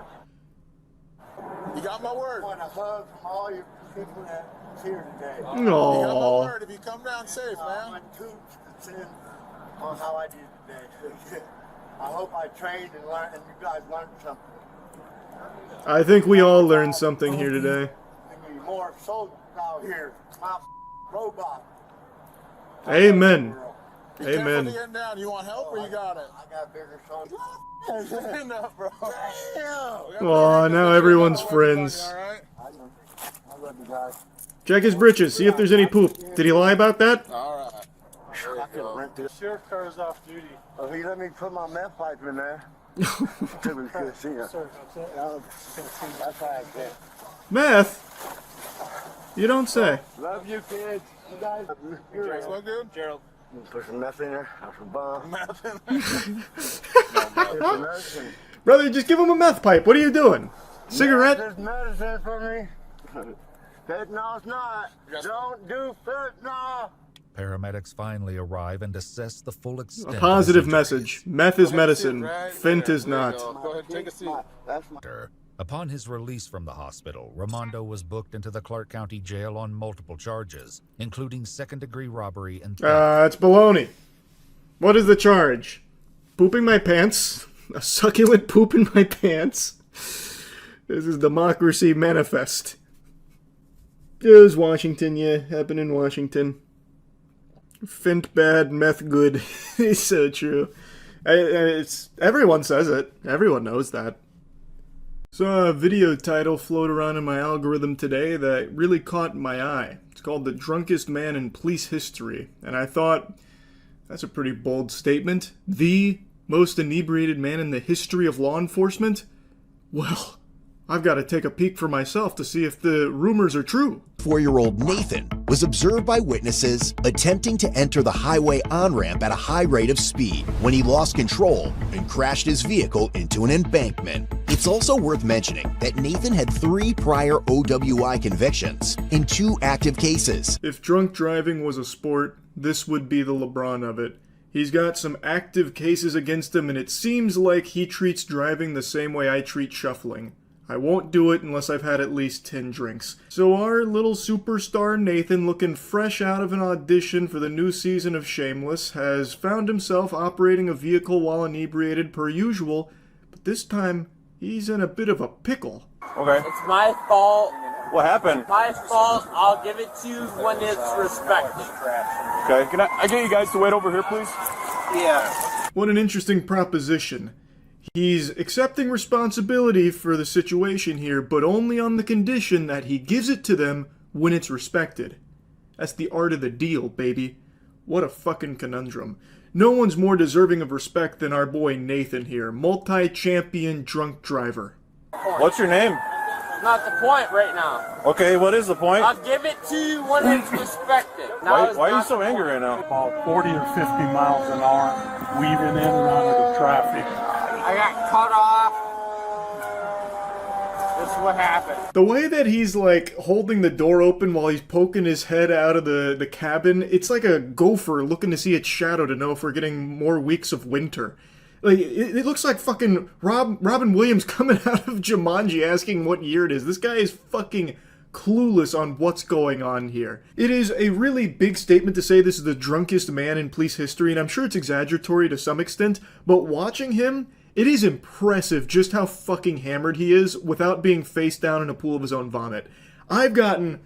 You got my word. I want a hug from all your people that's here today. Aww. You got my word. If you come down safe, man. My troops on how I did today. I hope I trained and learned, and you guys learned something. I think we all learned something here today. We need more soldiers out here. My robot. Amen. Be careful Amen. to get down. You want help or you got it? I got bigger soldiers. Stand up, bro. Aw, now everyone's friends. Alright? I love you guys. Check his britches, see if there's any poop. Did he lie about that? Alright. I could rent this. Sheriff car's off duty. Oh, he let me put my meth pipe in there. Good we could see it. That's why I did. Meth? You don't say. Love you, kids. You guys. Drinks look good? Gerald. Put some meth in there. Have some bomb. Meth in there. Brother, just give him a meth pipe. What are you doing? Cigarette? There's medicine for me. Fentanyl's not. Don't do fentanyl. Paramedics finally arrive and assess the full extent. A positive of message. Meth is medicine. Fent is not. Go ahead, take a seat. Upon his release from the hospital, Ramondo was booked into the Clark County Jail on multiple charges, including second-degree robbery and theft. It's baloney. What is the charge? Pooping my pants? A succulent poop in my pants? This is democracy manifest. It was Washington, yeah. Happened in Washington. Fent bad, meth good. It's so true. Everyone says it. Everyone knows that. Saw a video title float around in my algorithm today that really caught my eye. It's called The Drunkest Man in Police History. And I thought, that's a pretty bold statement. The most inebriated man in the history of law enforcement? Well, I've got to take a peek for myself to see if the rumors are true. 4-year-old Nathan was observed by witnesses attempting to enter the highway on-ramp at a high rate of speed when he lost control and crashed his vehicle into an embankment. It's also worth mentioning that Nathan had 3 prior OWI convictions in 2 active cases. If drunk driving was a sport, this would be the LeBron of it. He's got some active cases against him, and it seems like he treats driving the same way I treat shuffling. I won't do it unless I've had at least 10 drinks. So our little superstar Nathan, looking fresh out of an audition for the new season of Shameless, has found himself operating a vehicle while inebriated per usual, but this time he's in a bit of a pickle. Okay. It's my fault. What happened? My fault. I'll give it to you when it's respected. Okay. Can I get you guys to wait over here, please? Yeah. What an interesting proposition. He's accepting responsibility for the situation here, but only on the condition that he gives it to them when it's respected. That's the art of the deal, baby. What a fucking conundrum. No one's more deserving of respect than our boy Nathan here, multi-champion drunk driver. What's your name? Not the point right now. Okay, what is the point? I'll give it to you when it's respected. Now Why are you so angry right now? About 40 or 50 miles an hour, weaving in and out of the traffic. I got cut off. This is what happened. The way that he's like holding the door open while he's poking his head out of the cabin, it's like a gopher looking to see its shadow to know if we're getting more weeks of winter. Like, it looks like fucking Robin Williams coming out of Jumanji asking what year it is. This guy is fucking clueless on what's going on here. It is a really big statement to say this is the drunkest man in police history, and I'm sure it's exaggeratory to some extent, but watching him, it is impressive just how fucking hammered he is without being face down in a pool of his own vomit. I've gotten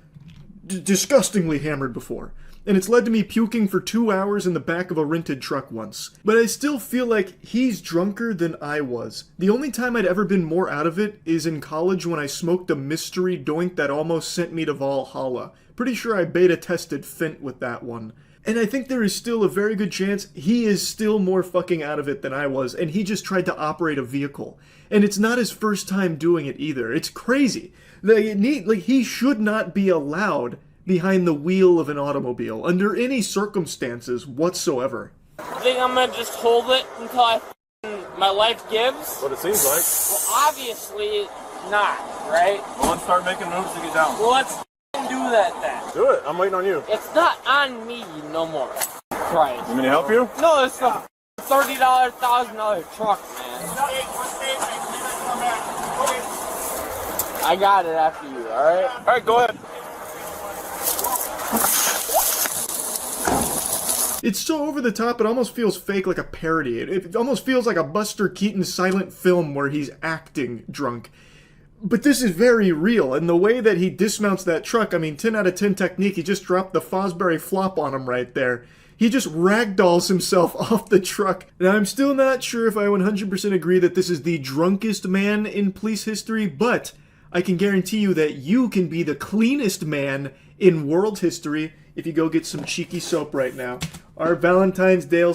disgustingly hammered before, and it's led to me puking for 2 hours in the back of a rented truck once. But I still feel like he's drunker than I was. The only time I'd ever been more out of it is in college when I smoked a mystery doink that almost sent me to Valhalla. Pretty sure I beta tested Fent with that one. And I think there is still a very good chance he is still more fucking out of it than I was, and he just tried to operate a vehicle. And it's not his first time doing it either. It's crazy. He should not be allowed behind the wheel of an automobile under any circumstances whatsoever. I think I'm gonna just hold it until my life gives. What it seems like. Well, obviously not, right? Well, let's start making moves to get down. Well, let's do that then. Do it. I'm waiting on you. It's not on me no more. Christ. You want me to help you? No, it's a $30,000 truck, man. I got it after you, alright? Alright, go ahead. It's so over the top, it almost feels fake, like a parody. It almost feels like a Buster Keaton silent film where he's acting drunk. But this is very real, and the way that he dismounts that truck, I mean, 10 out of 10 technique, he just dropped the Fosbury flop on him right there. He just ragdolls himself off the truck. And I'm still not sure if I 100% agree that this is the drunkest man in police history, but I can guarantee you that you can be the cleanest man in world history if you go get some Cheeky soap right now. Our Valentine's Day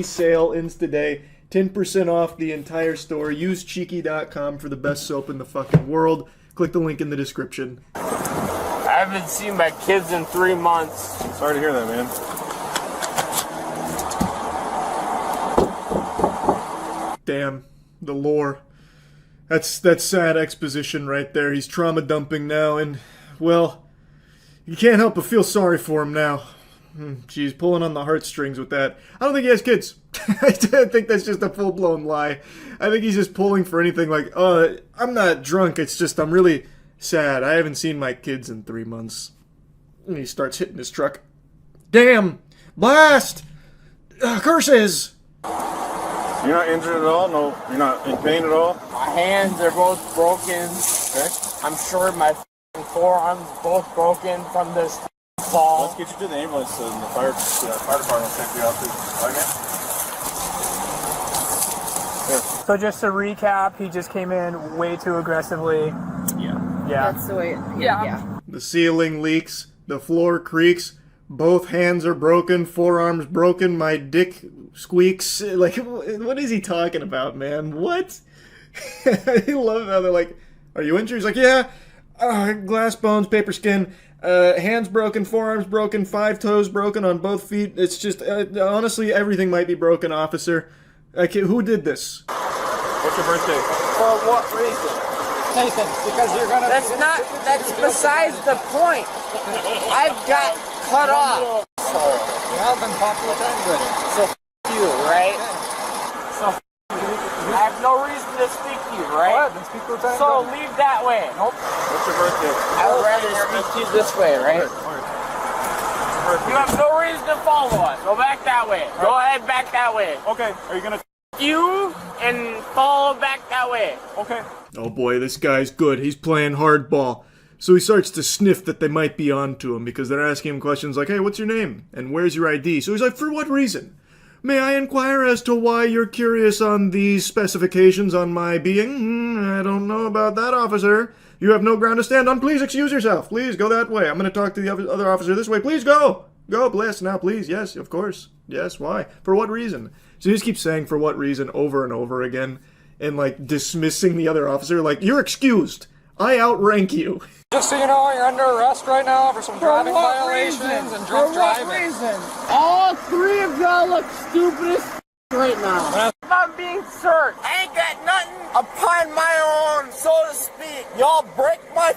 sale ends today. 10% off the entire store. Use Cheeky.com for the best soap in the fucking world. Click the link in the description. I haven't seen my kids in 3 months. Sorry to hear that, man. Damn, the lore. That's sad exposition right there. He's trauma dumping now, and, well, you can't help but feel sorry for him now. She's pulling on the heartstrings with that. I don't think he has kids. I think that's just a full-blown lie. I think he's just pulling for anything like, I'm not drunk, it's just I'm really sad. I haven't seen my kids in 3 months. And he starts hitting his truck. Damn! Blast! Curses! You're not injured at all? No, you're not in pain at all? My hands are both broken. Okay. I'm sure my forearms both broken from this fall. Let's get you to the ambulance and the fire department will take you out to. Okay. So just to recap, he just came in way too aggressively. Yeah. That's the way. Yeah. The ceiling leaks. The floor creaks. Both hands are broken. Forearms broken. My dick squeaks. Like, what is he talking about, man? What? I love how they're like, are you injured? He's like, yeah. Glass bones, paper skin. Hands broken, forearms broken, 5 toes broken on both feet. It's just, honestly, everything might be broken, officer. Who did this? What's your birthday? For what reason? Nathan, because you're gonna. That's besides the point. I've got cut off. Well, then talk to Lieutenant Goody. So you, right? So I have no reason to speak to you, right? Go ahead, then speak to Lieutenant So Goody. leave that way. Nope. What's your birthday? I would rather speak to you this way, right? You have no reason to follow us. Go back that way. Go ahead, back that way. Okay, are you gonna... You and follow back that way. Okay. Oh boy, this guy's good. He's playing hardball. So he starts to sniff that they might be onto him because they're asking him questions like, hey, what's your name? And where's your ID? So he's like, for what reason? May I inquire as to why you're curious on these specifications on my being? I don't know about that, officer. You have no ground to stand on. Please excuse yourself. Please go that way. I'm going to talk to the other officer this way. Please go. Go, bless now, please. Yes, of course. Yes, why? For what reason? So he just keeps saying for what reason over and over again and, like, dismissing the other officer. Like, you're excused. I outrank you. Just so you know, you're under arrest right now for some driving violations and drunk driving. For what reason? All 3 of y'all look stupid as right now. I'm not being searched. I ain't got nothing upon my own, so to speak. Y'all break my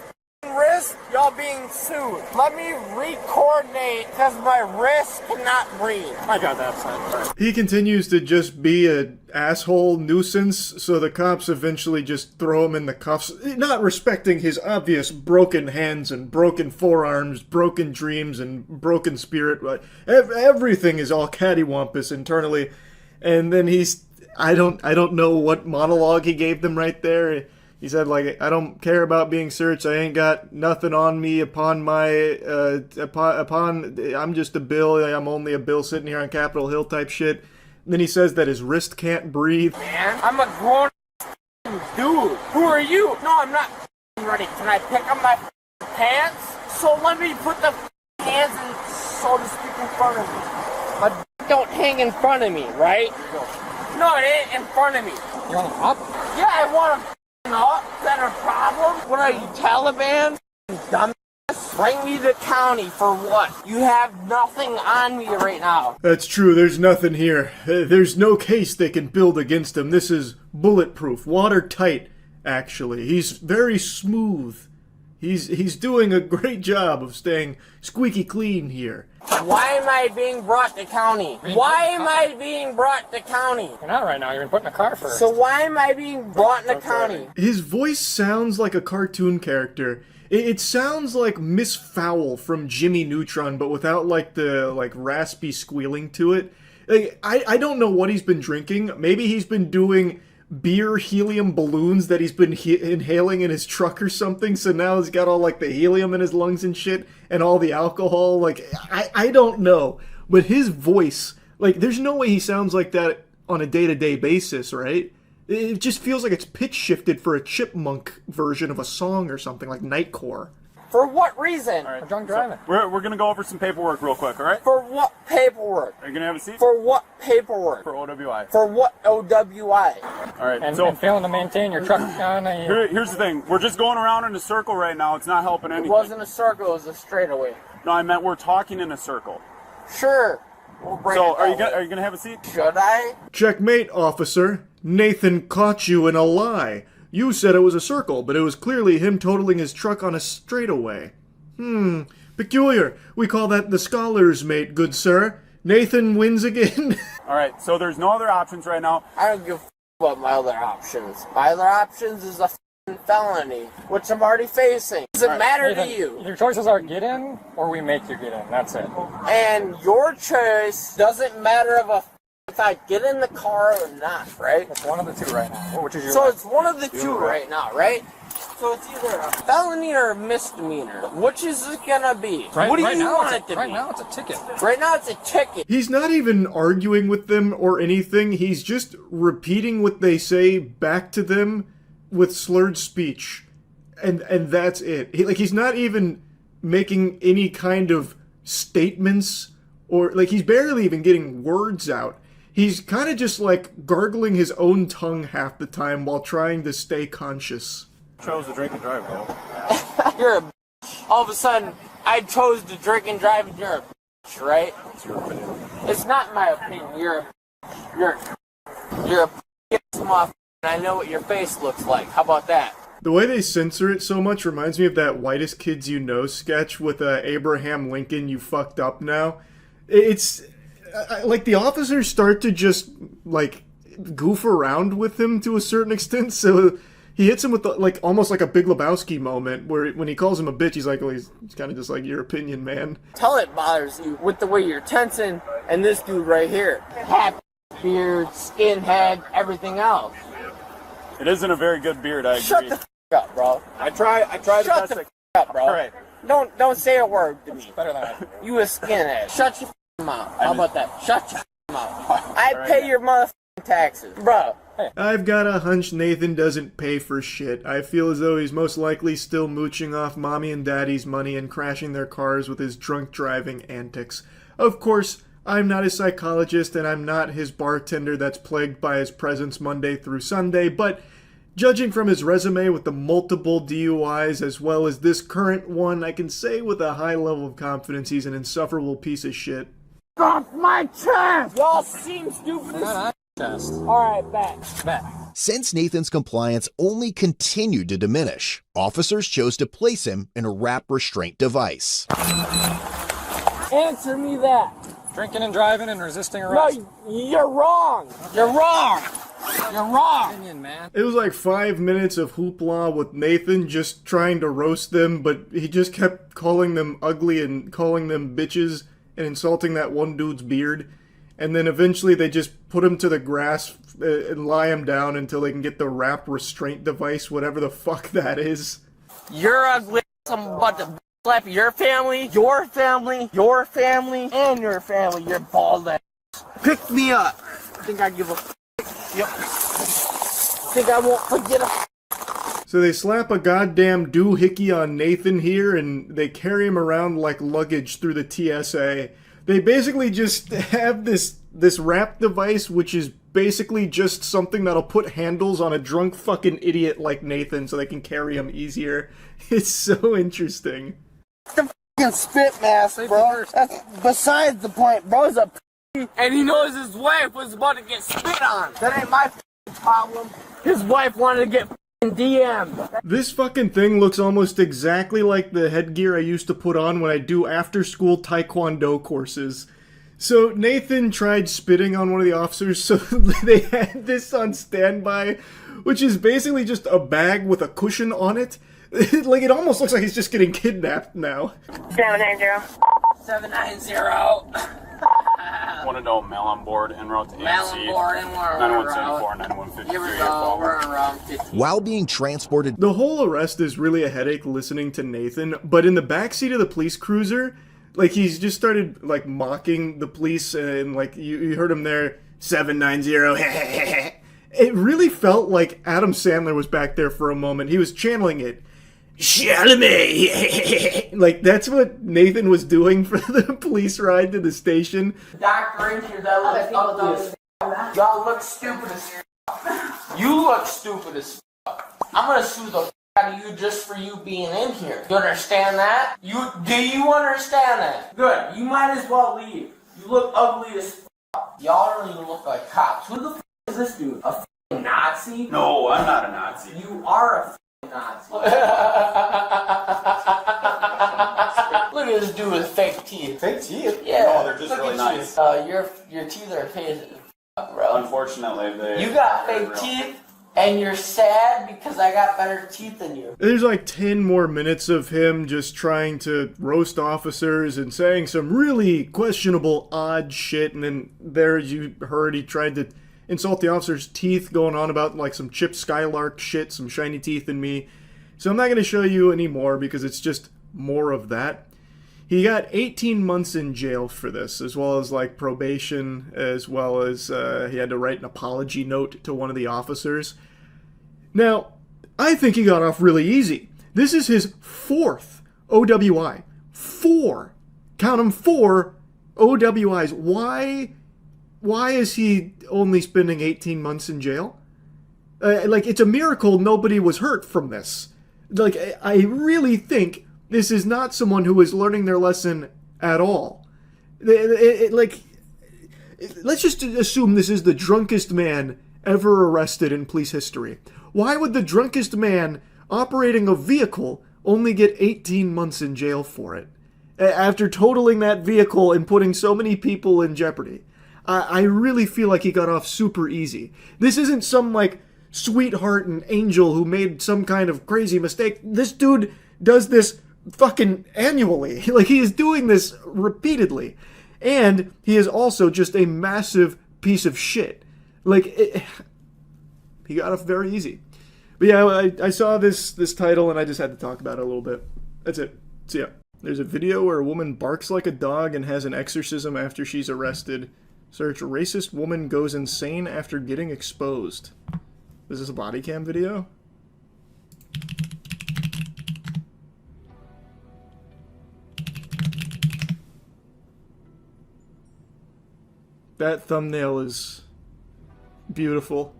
wrist, y'all being sued. Let me re-coordinate because my wrist cannot breathe. I got that side. He continues to just be an asshole nuisance, so the cops eventually just throw him in the cuffs, not respecting his obvious broken hands and broken forearms, broken dreams, and broken spirit. Everything is all cattywampus internally. And then I don't know what monologue he gave them right there. He said, like, I don't care about being searched. I ain't got nothing on me upon my, I'm just a bill. I'm only a bill sitting here on Capitol Hill type shit. And then he says that his wrist can't breathe. Man, I'm a grown dude. Who are you? No, I'm not ready. Can I pick up my pants? So let me put the hands in, so to speak, in front of me. My don't hang in front of me, right? No, it ain't in front of me. You want them up? Yeah, I want them up. Is that a problem? What are you, Taliban? Dumbass? Bring me to county for what? You have nothing on me right now. That's true, there's nothing here. There's no case they can build against him. This is bulletproof, watertight, actually. He's very smooth. He's doing a great job of staying squeaky clean here. Why am I being brought to county? Why am I being brought to county? You're not right now. You're put in a car first. So why am I being brought to county? His voice sounds like a cartoon character. It sounds like Miss Fowl from Jimmy Neutron, but without like the raspy squealing to it. Like, I don't know what he's been drinking. Maybe he's been doing beer helium balloons that he's been inhaling in his truck or something, so now he's got all like the helium in his lungs and shit and all the alcohol. Like, I don't know, but his voice, like, there's no way he sounds like that on a day-to-day basis, right? It just feels like it's pitch shifted for a chipmunk version of a song or something, like Nightcore. For what reason? For drunk driving. We're going to go over some paperwork real quick, all right? For what paperwork? Are you going to have a seat? For what paperwork? For OWI. For what OWI? All right, And, so and failing to maintain your truck on a... here's the thing. We're just going around in a circle right now. It's not helping anything. It wasn't a circle, it was a straightaway. No, I meant we're talking in a circle. Sure. We'll bring So, it are you that way. going to have a seat? Should I? Checkmate, officer. Nathan caught you in a lie. You said it was a circle, but it was clearly him totaling his truck on a straightaway. Peculiar. We call that the scholar's mate, good sir. Nathan wins again. All right, so there's no other options right now. I don't give a about my other options. My other options is a felony, which I'm already facing. Does it matter to you? Your choices are get in, or we make you get in. That's it. And your choice doesn't matter if I get in the car or not, right? It's one of the two right now. Which is your So it's one of the two right now, right? So it's either a felony or a misdemeanor. Which is it gonna be? What do you want it to be? Right now it's a ticket. Right now it's a ticket. He's not even arguing with them or anything. He's just repeating what they say back to them with slurred speech. And that's it. He's not even making any kind of statements or he's barely even getting words out. He's kind of just gargling his own tongue half the time while trying to stay conscious. Chose to drink and drive, though. You're a bitch. All of a sudden, I chose to drink and drive and you're a bitch, right? It's your opinion. It's not my opinion. You're a bitch, and I know what your face looks like. How about that? The way they censor it so much reminds me of that Whitest Kids You Know sketch with Abraham Lincoln, you fucked up now. It's... the officers start to just, goof around with him to a certain extent, so he hits him with, almost like a Big Lebowski moment, where when he calls him a bitch, he's like, well, he's kind of just like, your opinion, man. Tell it bothers you with the way you're tensing, and this dude right here. Hat, beard, skinhead, everything else. It isn't a very good beard, I agree. Shut the f*** up, bro. I try the best Shut the f*** up, bro. All right. Don't say a word to me. Better than that. You a skinhead. Shut your mouth. How about that? Shut your mouth. I pay your motherfucking taxes, bro. I've got a hunch Nathan doesn't pay for shit. I feel as though he's most likely still mooching off mommy and daddy's money and crashing their cars with his drunk driving antics. Of course, I'm not a psychologist and I'm not his bartender that's plagued by his presence Monday through Sunday, but judging from his resume with the multiple DUIs as well as this current one, I can say with a high level of confidence he's an insufferable piece of shit. Off my chest! Y'all seem stupid as Chest. Alright, back. Since Nathan's compliance only continued to diminish, officers chose to place him in a wrap restraint device. Answer me that. Drinking and driving and resisting arrest. No, you're wrong. You're wrong. You're wrong. Opinion, man. It was 5 minutes of hoopla with Nathan just trying to roast them, but he just kept calling them ugly and calling them bitches and insulting that one dude's beard. And then eventually they just put him to the grass and lie him down until they can get the wrap restraint device, whatever the fuck that is. You're ugly. I'm about to slap your family, and your family. You're bald ass. Pick me up. Think I give a Yep. Think I won't forget a So they slap a goddamn doohickey on Nathan here and they carry him around like luggage through the TSA. They basically just have this wrap device, which is basically just something that'll put handles on a drunk fucking idiot like Nathan so they can carry him easier. It's so interesting. The fucking spit mask, bro. That's besides the point. Bro's a and he knows his wife was about to get spit on. That ain't my problem. His wife wanted to get DM'd. This fucking thing looks almost exactly like the headgear I used to put on when I do after-school taekwondo courses. So Nathan tried spitting on one of the officers, so they had this on standby, which is basically just a bag with a cushion on it. It almost looks like he's just getting kidnapped now. 790. 790. Want to know mail on board en route to Mail on board en route. 9174, 9153. Here we go. We're around 50. While being transported... The whole arrest is really a headache listening to Nathan, but in the backseat of the police cruiser, he's just started, mocking the police, and, you heard him there, 790, It really felt like Adam Sandler was back there for a moment. He was channeling it. Chalamet! Like, that's what Nathan was doing for the police ride to the station. Doctor in here that looks ugly as f***. Y'all look stupid as f***. You look stupid as f***. I'm gonna sue the f*** out of you just for you being in here. You understand that? Do you understand that? Good. You might as well leave. You look ugly as f***. Y'all don't even look like cops. Who the f*** is this dude? A f***ing Nazi? No, I'm not a Nazi. You are a f***ing Nazi. Look at this dude with fake teeth. Fake teeth? Yeah. No, they're just Look really at nice. You. Your teeth are fake, bro. Unfortunately, they. You got they're fake real. teeth, and you're sad because I got better teeth than you. There's like 10 more minutes of him just trying to roast officers and saying some really questionable, odd shit, and then there you heard he tried to insult the officer's teeth, going on about like some Chip Skylark shit, some shiny teeth in me. So I'm not going to show you any more because it's just more of that. He got 18 months in jail for this, as well as like probation, as well as he had to write an apology note to one of the officers. Now, I think he got off really easy. This is his 4th OWI. 4. Count them, 4 OWIs. Why is he only spending 18 months in jail? Like, it's a miracle nobody was hurt from this. Like, I really think this is not someone who is learning their lesson at all. Like, let's just assume this is the drunkest man ever arrested in police history. Why would the drunkest man operating a vehicle only get 18 months in jail for it? After totaling that vehicle and putting so many people in jeopardy. I really feel like he got off super easy. This isn't some, like, sweetheart and angel who made some kind of crazy mistake. This dude does this fucking annually. Like, he is doing this repeatedly. And he is also just a massive piece of shit. Like, he got off very easy. But yeah, I saw this title and I just had to talk about it a little bit. That's it. See ya. There's a video where a woman barks like a dog and has an exorcism after she's arrested. Search racist woman goes insane after getting exposed. Is this a body cam video? That thumbnail is beautiful.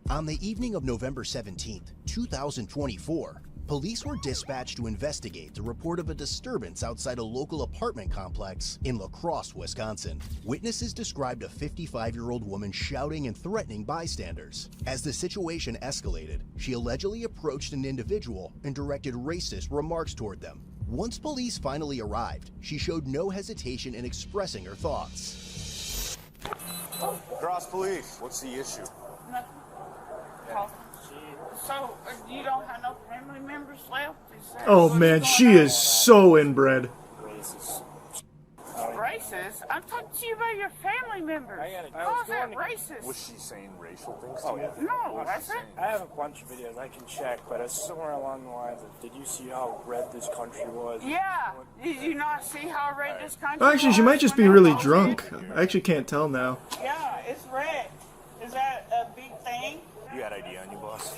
On the evening of November 17th, 2024, police were dispatched to investigate the report of a disturbance outside a local apartment complex in La Crosse, Wisconsin. Witnesses described a 55-year-old woman shouting and threatening bystanders. As the situation escalated, she allegedly approached an individual and directed racist remarks toward them. Once police finally arrived, she showed no hesitation in expressing her thoughts. Cross police, what's the issue? So, you don't have no family members left? Oh man, she is so inbred. Racist? I'm talking to you about your family members. How's that racist? Was she saying racial things Oh, to yeah. you? No, that's it. I have a bunch of videos I can check, but it's somewhere along the lines of, did you see how red this country was? Yeah. Did you not see how red this country Well, actually, she might just be really drunk. I actually can't tell now. Yeah, it's red. Is that a big thing? You had ID on you, boss?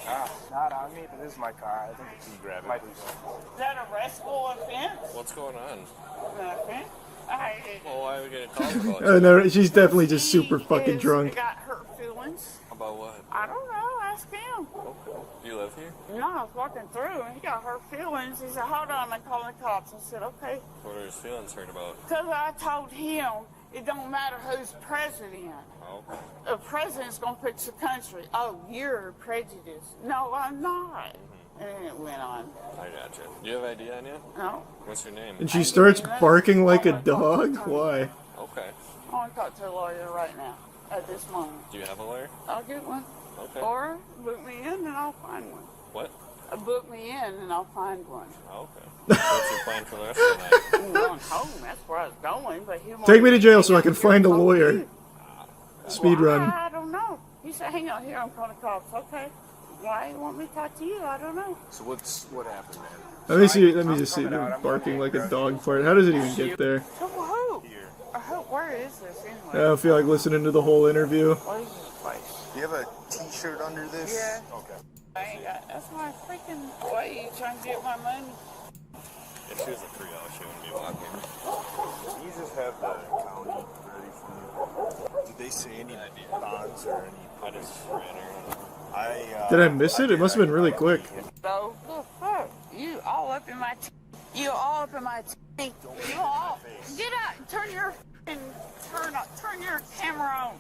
Not on me, but this is my car. I think Can you grab it, please? Is that a arrestable offense? What's going on? An offense? Well, why are we getting called about Oh no, she's definitely just super fucking drunk. Got hurt feelings. About what? I don't know. Ask him. Okay. Do you live here? No, I was walking through and he got hurt feelings. He said, hold on, I'm calling the cops. I said, okay. What are his feelings hurt about? Because I told him it don't matter who's president. Okay. The president's going to fix the country. Oh, you're prejudiced. No, I'm not. And it went on. I gotcha. Do you have ID on you? No. What's your name? And she starts barking like a dog? Why? Okay. I want to talk to a lawyer right now, at this moment. Do you have a lawyer? I'll get one. Okay. Or book me in and I'll find one. What? Book me in and I'll find one. Okay. What's your plan for the rest of the night? I'm going home. That's where I was going. But he Take me to jail so I can find a lawyer. Speed run. I don't know. He said, hang out here. I'm calling the cops. Okay. Why you want me to talk to you? I don't know. So what happened, man? Let me see. Let me just see the barking like a dog part. How does it even get there? So who? Where is this anyway? I don't feel like listening to the whole interview. What is this place? Do you have a T-shirt shirt under this? Yeah. Okay. I ain't got, that's my freaking, why are you trying to get my money? If she was a 3 she wouldn't be walking. You just have the county ready for you. Did they say any bonds or any? I just ran her. Did I miss it? It must have been really quick. So, the fuck? You all up in my you all up in my You all, get out and turn your turn your camera on.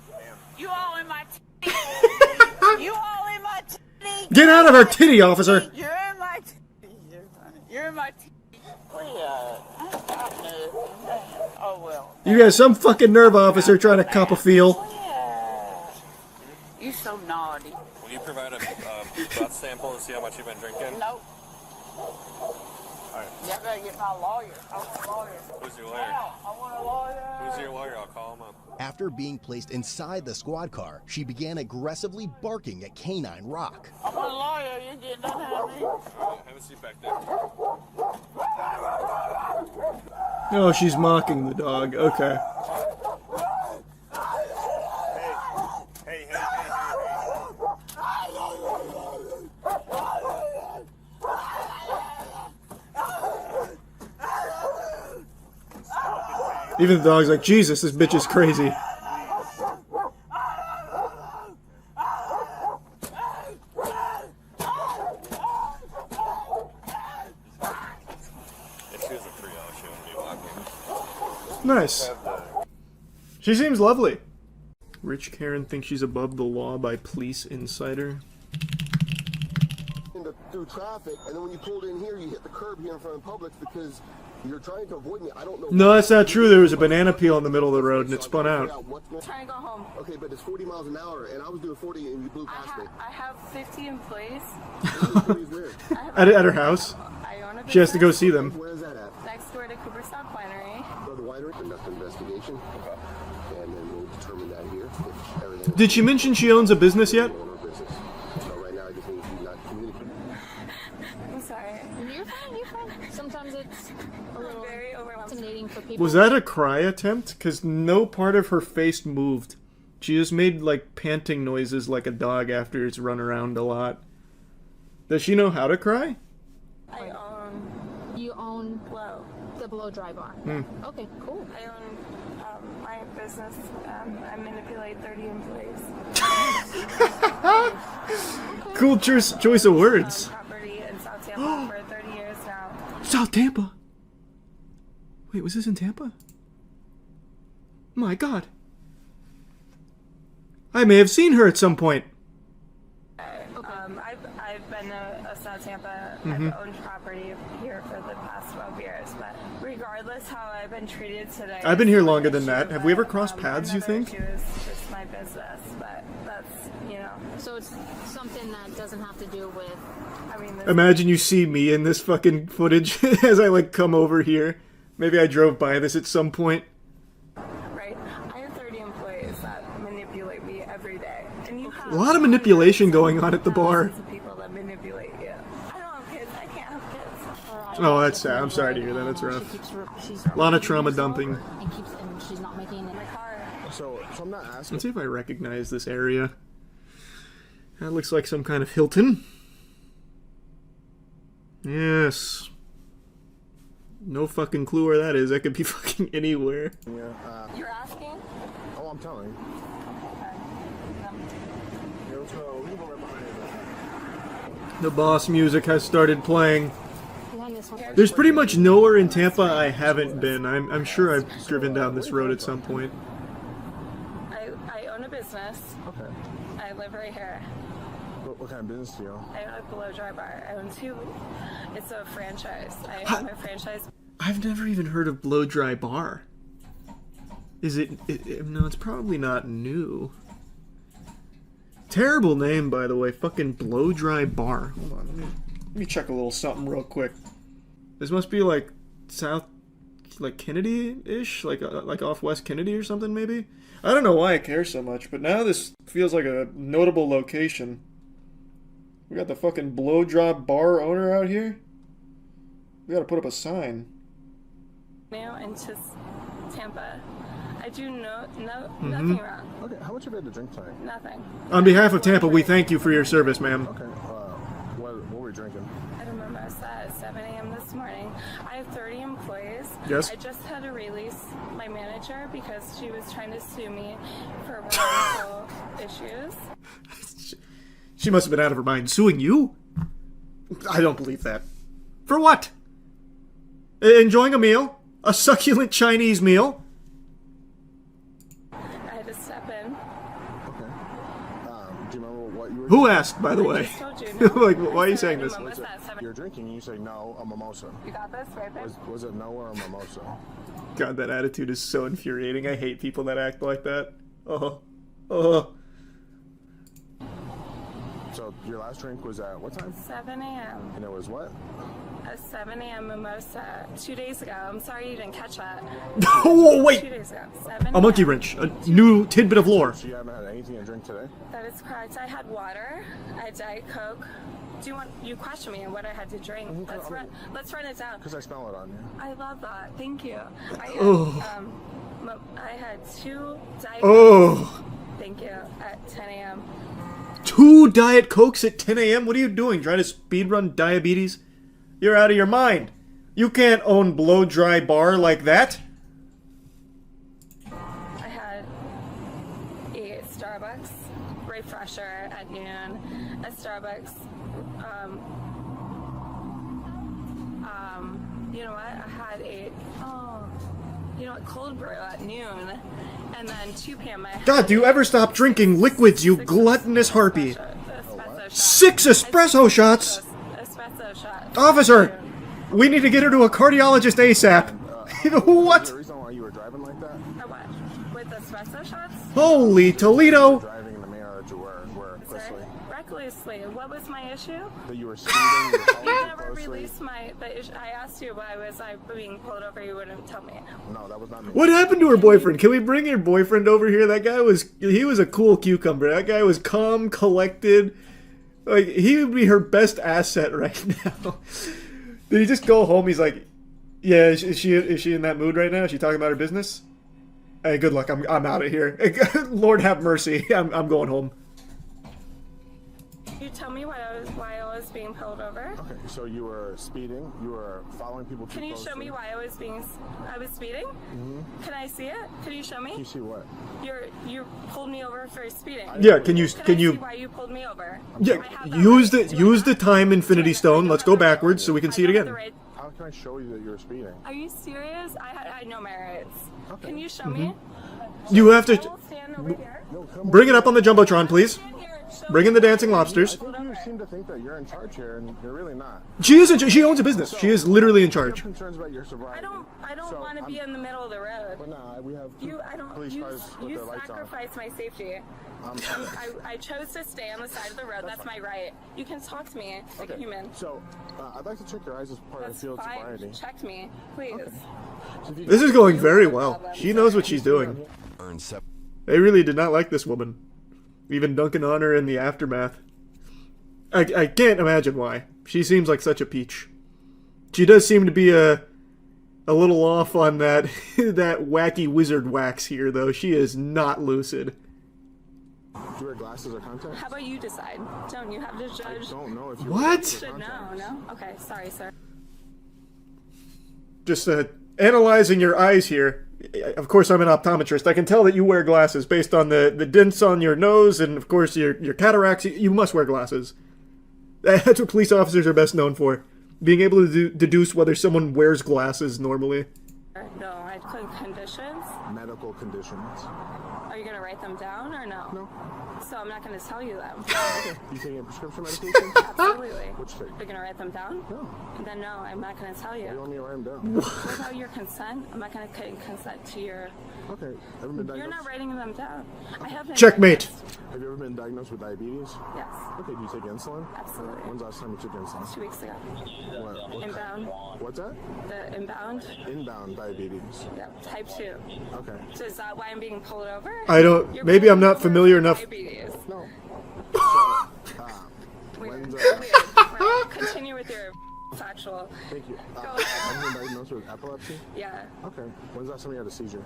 You all in my You all in my Get out of our titty, officer! You're in my You're in my oh well. You got some fucking nerve officer trying to cop a feel. You so naughty. Will you provide a breath sample to see how much you've been drinking? Nope. Alright. You gotta get my lawyer. I want a lawyer. Who's your lawyer? I want a lawyer. Who's your lawyer? I'll call him up. After being placed inside the squad car, she began aggressively barking at Canine Rock. I want a lawyer. You getting done at me? Have a seat back there. Oh, she's mocking the dog. Okay. Even the dog's like, Jesus, this bitch is crazy. If she was a 3 she wouldn't be walking. Nice. She seems lovely. Rich Karen thinks she's above the law by police insider. Through traffic, and then when you pulled in here, you hit the curb here in front of Publix because you're trying to avoid me. I don't know. No, that's not true. There was a banana peel in the middle of the road and it spun out. Trying to go home. Okay, but it's 40 miles an hour, and I was doing 40 and you blew past me. I have 50 employees. At her house. I own a She has to go see them. Where is that at? next door to Cooperstock Winery. Go to the winery, conduct an investigation, and then we'll determine that here. If everything Did she mention she owns a business yet? So right now, I just need you not to communicate. I'm sorry. You're fine, you're fine. Sometimes it's a little very intimidating for people. Was that a cry attempt? Because no part of her face moved. She just made, like, panting noises like a dog after it's run around a lot. Does she know how to cry? You own the blow dry bar. Okay, cool. I own my business. I manipulate 30 employees. Cool choice of words. Property in South Tampa for 30 years now. South Tampa? Wait, was this in Tampa? My God. I may have seen her at some point. I've been a South Tampa. Mhm. I've owned property here for the past 12 years, but regardless how I've been treated today, I've been here longer than that. Have we ever crossed paths, you think? it's just my business, but that's, So it's something that doesn't have to do with, Imagine you see me in this fucking footage as I, like, come over here. Maybe I drove by this at some point. right? I have 30 employees that manipulate me every day. And you have A lot of manipulation going on at the bar. thousands of people that manipulate you. I don't have kids. I can't have kids. Oh, that's sad. I'm sorry to hear that. That's rough. A lot of trauma dumping. And she's not making it in my car. So I'm not asking. Let's see if I recognize this area. That looks like some kind of Hilton. Yes. No fucking clue where that is. That could be fucking anywhere. Yeah. You're asking? Oh, I'm telling. The boss music has started playing. There's pretty much nowhere in Tampa I haven't been. I'm sure I've driven down this road at some point. I own a business. Okay. I live right here. What kind of business do you own? I own a below dry bar. I own 2. It's a franchise. I own my franchise. I've never even heard of Blow Dry Bar. Is it no, it's probably not new. Terrible name, by the way. Fucking Blow Dry Bar. Hold on, let me check a little something real quick. This must be like South, like Kennedy-ish, like off West Kennedy or something, maybe. I don't know why I care so much, but now this feels like a notable location. We got the fucking Blow Dry Bar owner out here. We gotta put up a sign. New into Tampa. I do nothing wrong. Okay, how much have you had to drink tonight? Nothing. On behalf of Tampa, we thank you for your service, ma'am. Okay, what were you drinking? I don't remember. I saw it at 7 a.m. this morning. I have 30 employees. Yes. I just had to release my manager because she was trying to sue me for wrongful issues. She must have been out of her mind. Suing you? I don't believe that. For what? Enjoying a meal? A succulent Chinese meal? I had to step in. Okay. Do you remember what you were Who asked, by the way? I just told you, no. Like, why are you saying this? You're drinking and you say no, a mimosa. You got this right there? Was it no or a mimosa? God, that attitude is so infuriating. I hate people that act like that. Oh. So your last drink was at what time? 7 a.m. And it was what? A 7 a.m. mimosa 2 days ago. I'm sorry you didn't catch that. Oh, wait! 2 days ago. 7 A monkey wrench. A new tidbit of lore. So you haven't had anything to drink today? That is correct. I had water. I had Diet Coke. Do you want? You question me on what I had to drink. Let's run it down. Because I smell it on you. I love that. Thank you. I had, Oh. I had 2 Diet Oh. Cokes. Thank you. At 10 a.m. 2 Diet Cokes at 10 a.m.? What are you doing? Trying to speedrun diabetes? You're out of your mind. You can't own blow-dry bar like that. I had a Starbucks refresher at noon. A Starbucks. You know what? I had cold brew at noon, and then 2 p.m. I had God, do you ever stop drinking liquids, you gluttonous harpy? espresso shot. 6 espresso shots? Espresso shot. Officer! We need to get her to a cardiologist ASAP. What? The reason why you were driving like that? Or what? With espresso shots? Holy Toledo! Driving in the manner that you were recklessly. Recklessly. What was my issue? That you were speeding, you were following You too never closely. released the issue. I asked you why was I being pulled over. You wouldn't tell me. No, that was not me. What happened to her boyfriend? Can we bring her boyfriend over here? That guy he was a cool cucumber. That guy was calm, collected. Like, he would be her best asset right now. Did he just go home? He's like, yeah, is she in that mood right now? Is she talking about her business? Hey, good luck. I'm out of here. Lord have mercy. I'm going home. Can you tell me why I was being pulled over? Okay, so you were speeding, you were following people too Can you closely. show me why I was speeding? Mm-hmm. Can I see it? Can you show me? Can you see what? You pulled me over for speeding. Yeah, can you I see why you pulled me over? Yeah, use the time Infinity Stone. Let's go backwards so we can see it again. How can I show you that you're speeding? Are you serious? I know my rights. Can you show me? You have to Stand over here. bring it up on the Jumbotron, please. Bring in the dancing lobsters. I think you seem to think that you're in charge here, and you're really not. She is. She owns a business. She is literally in charge. I have concerns about your sobriety. I don't want to be in the middle of the road. But nah, we have police cars with You their lights on. sacrifice my safety. I chose to stay on the side of the road. That's my right. You can talk to me like a human. So, I'd like to check your eyes as part of the field sobriety. Check me, please. This is going very well. She knows what she's doing. They really did not like this woman. Even dunking on her in the aftermath. I can't imagine why. She seems like such a peach. She does seem to be a little off on that that wacky wizard wax here, though. She is not lucid. Do you wear glasses or contacts? How about you decide? Don't you have to judge? I don't know if you What? Should know, no? Okay, sorry, sir. Just analyzing your eyes here. Of course, I'm an optometrist. I can tell that you wear glasses based on the dents on your nose and, of course, your cataracts. You must wear glasses. That's what police officers are best known for. Being able to deduce whether someone wears glasses normally. No, I put conditions. Medical conditions. Are you going to write them down or no? No. So I'm not going to tell you them. Okay. You taking prescription medication? Absolutely. Which thing? You're going to write them down? No. Then no, I'm not going to tell you. You want me to write them down? Without your consent, I'm not going to consent to your... Okay. Ever been diagnosed? You're not writing them down. I have been Checkmate. Have you ever been diagnosed with diabetes? Yes. Okay, do you take insulin? Absolutely. When's the last time you took insulin? 2 weeks ago. What? Inbound. What's that? The inbound? Inbound diabetes. Yeah, type 2. Okay. So is that why I'm being pulled over? I don't... Maybe I'm not familiar enough. Diabetes. No. So, when's Continue with your factual. Thank you. Go ahead. Have you been diagnosed with epilepsy? Yeah. Okay. When's the last time you had a seizure?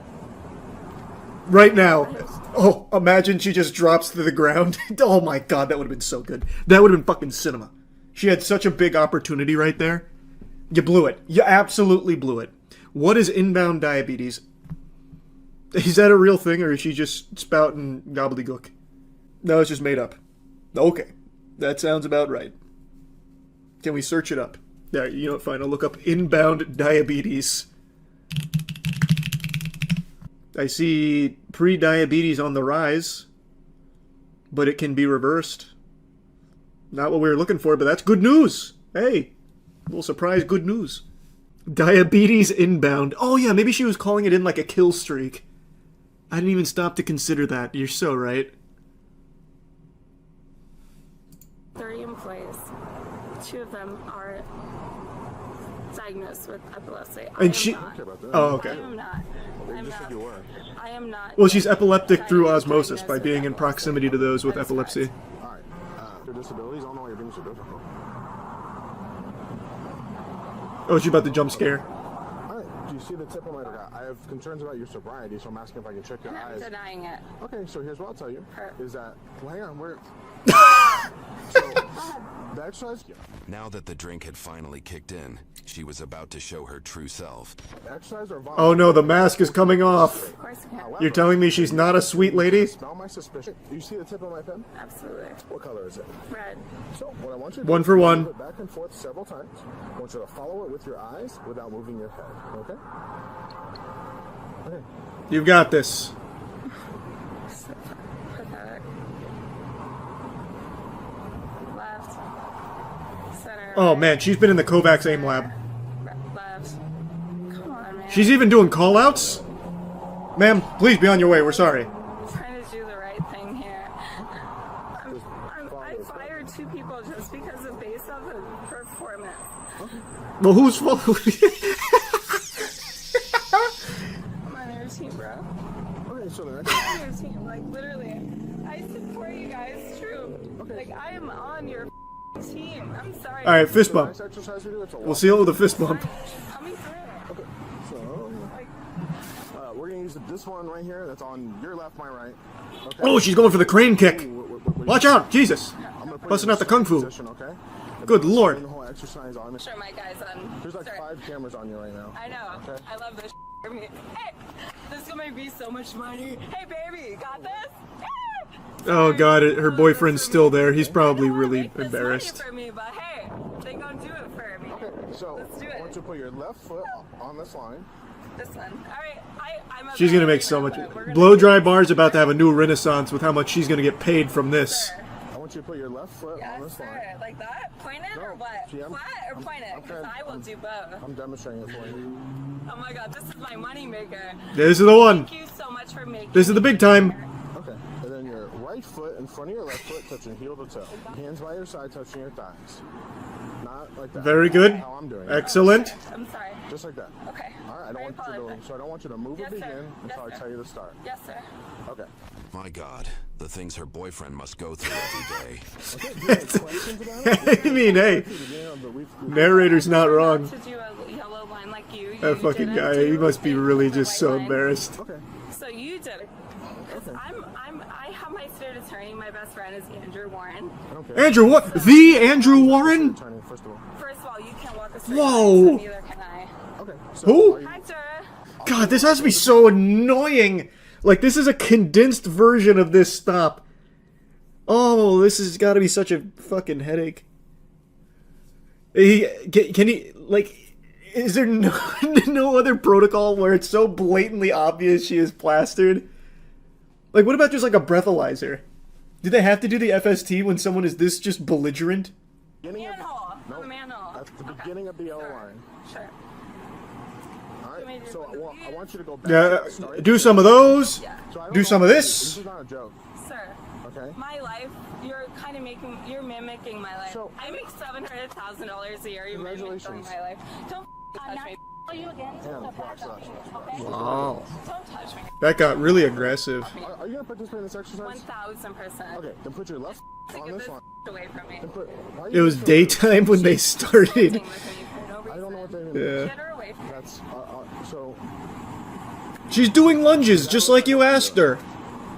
Right now. Oh, imagine she just drops to the ground. Oh my god, that would have been so good. That would have been fucking cinema. She had such a big opportunity right there. You blew it. You absolutely blew it. What is inbound diabetes? Is that a real thing, or is she just spouting gobbledygook? No, it's just made up. Okay. That sounds about right. Can we search it up? There, you know what, fine. I'll look up inbound diabetes. I see pre-diabetes on the rise, but it can be reversed. Not what we were looking for, but that's good news. Hey, a little surprise good news. Diabetes inbound. Oh yeah, maybe she was calling it in like a kill streak. I didn't even stop to consider that. You're so right. 30 employees. 2 of them are diagnosed with epilepsy. And she... Oh, okay. I am not. I am not. Well, she's epileptic through osmosis by being in proximity to those with epilepsy. Alright, your disabilities, I don't know why you're being so difficult. Oh, she's about to jump scare. Alright, do you see the tip of my... I have concerns about your sobriety, so I'm asking if I can check your eyes. I'm denying it. Okay, so here's what I'll tell you. Is that... Well, hang on, we're... The exercise... Now that the drink had finally kicked in, she was about to show her true self. Exercise or Oh no, the mask is coming off. You're telling me she's not a sweet lady? Smell my suspicion. Do you see the tip of my pen? Absolutely. What color is it? Red. So, what I want you to One do for is one. move it back and forth several times. I want you to follow it with your eyes without moving your head, okay? Okay. You've got this. Pathetic. Left. Center. Oh man, she's been in the Kovacs AIM lab. Left. Come on, man. She's even doing call-outs? Ma'am, please be on your way, we're sorry. I'm trying to do the right thing here. I fired 2 people just because of based on the performance. Well, whose fault? I'm on your team, bro. Okay, so the I'm next... on your team, like literally. I support you guys, true. Like I am on your team. I'm sorry. Alright, fist bump. We'll seal it with a fist bump. Coming through. Okay, so... we're gonna use this one right here. That's on your left, my right. Okay. Oh, she's going for the crane kick. Watch out, Jesus. Busting out the kung fu. Okay? Good lord. The whole exercise on. Sure, my guy's on. There's like 5 cameras on you right now. I know. Okay. I love this for me. Hey, this is gonna make me so much money. Hey, baby, you got this? Oh god, her boyfriend's still there. He's probably really embarrassed. For me, but hey, they gonna do it for me. Okay, so let's do I it. want you to put your left foot on this line. This one. All right, I'm. She's gonna make so much. Blow Dry Bar's about to have a new renaissance with how much she's gonna get paid from this. I want you to put your left foot on this line. Like that? Point it or what? See, Flat or point it? Because I will do both. I'm demonstrating it for you. Oh my god, this is my money maker. This is the one. Thank you so much for making. This is the big time. Okay, and then your right foot in front of your left foot touching heel to toe. Hands by your side touching your thighs. Not like that. Very good. How I'm doing. Excellent. I'm sorry. Just like that. Okay. All right. I don't want you to move or begin until I tell you to start. Yes, sir. Okay. My God, the things her boyfriend must go through every day. I mean, hey, narrator's not wrong. To do a yellow line like you. That fucking guy, he must be really just so embarrassed. Okay. So you did it. I have my state attorney. My best friend is Andrew Warren. Andrew, what? The Andrew Warren? First of all, you can't walk a straight Whoa. line, so neither can I. Okay. Who? Hector. God, this has to be so annoying. Like, this is a condensed version of this stop. Oh, this has got to be such a fucking headache. Can he, like, is there no other protocol where it's so blatantly obvious she is plastered? Like, what about just, like, a breathalyzer? Do they have to do the FST when someone is this just belligerent? Manhole. No, manhole. at the beginning of the yellow line. Sure. Alright, so I want you to go back. Yeah, do some of those. So I don't Do know some of what- this. This is not a joke. Sir. Okay. My life, you're kind of mimicking my life. I make $700,000 a year. You're mimicking my life. Don't touch me. You again. Wow. Don't touch me. That got really aggressive. Are you going to participate in this exercise? 1,000%. Okay, then put your left on this line. Away from me. It was daytime when they started. I don't know what they mean. Yeah. Get her away from me. That's, so... She's doing lunges just like you asked her.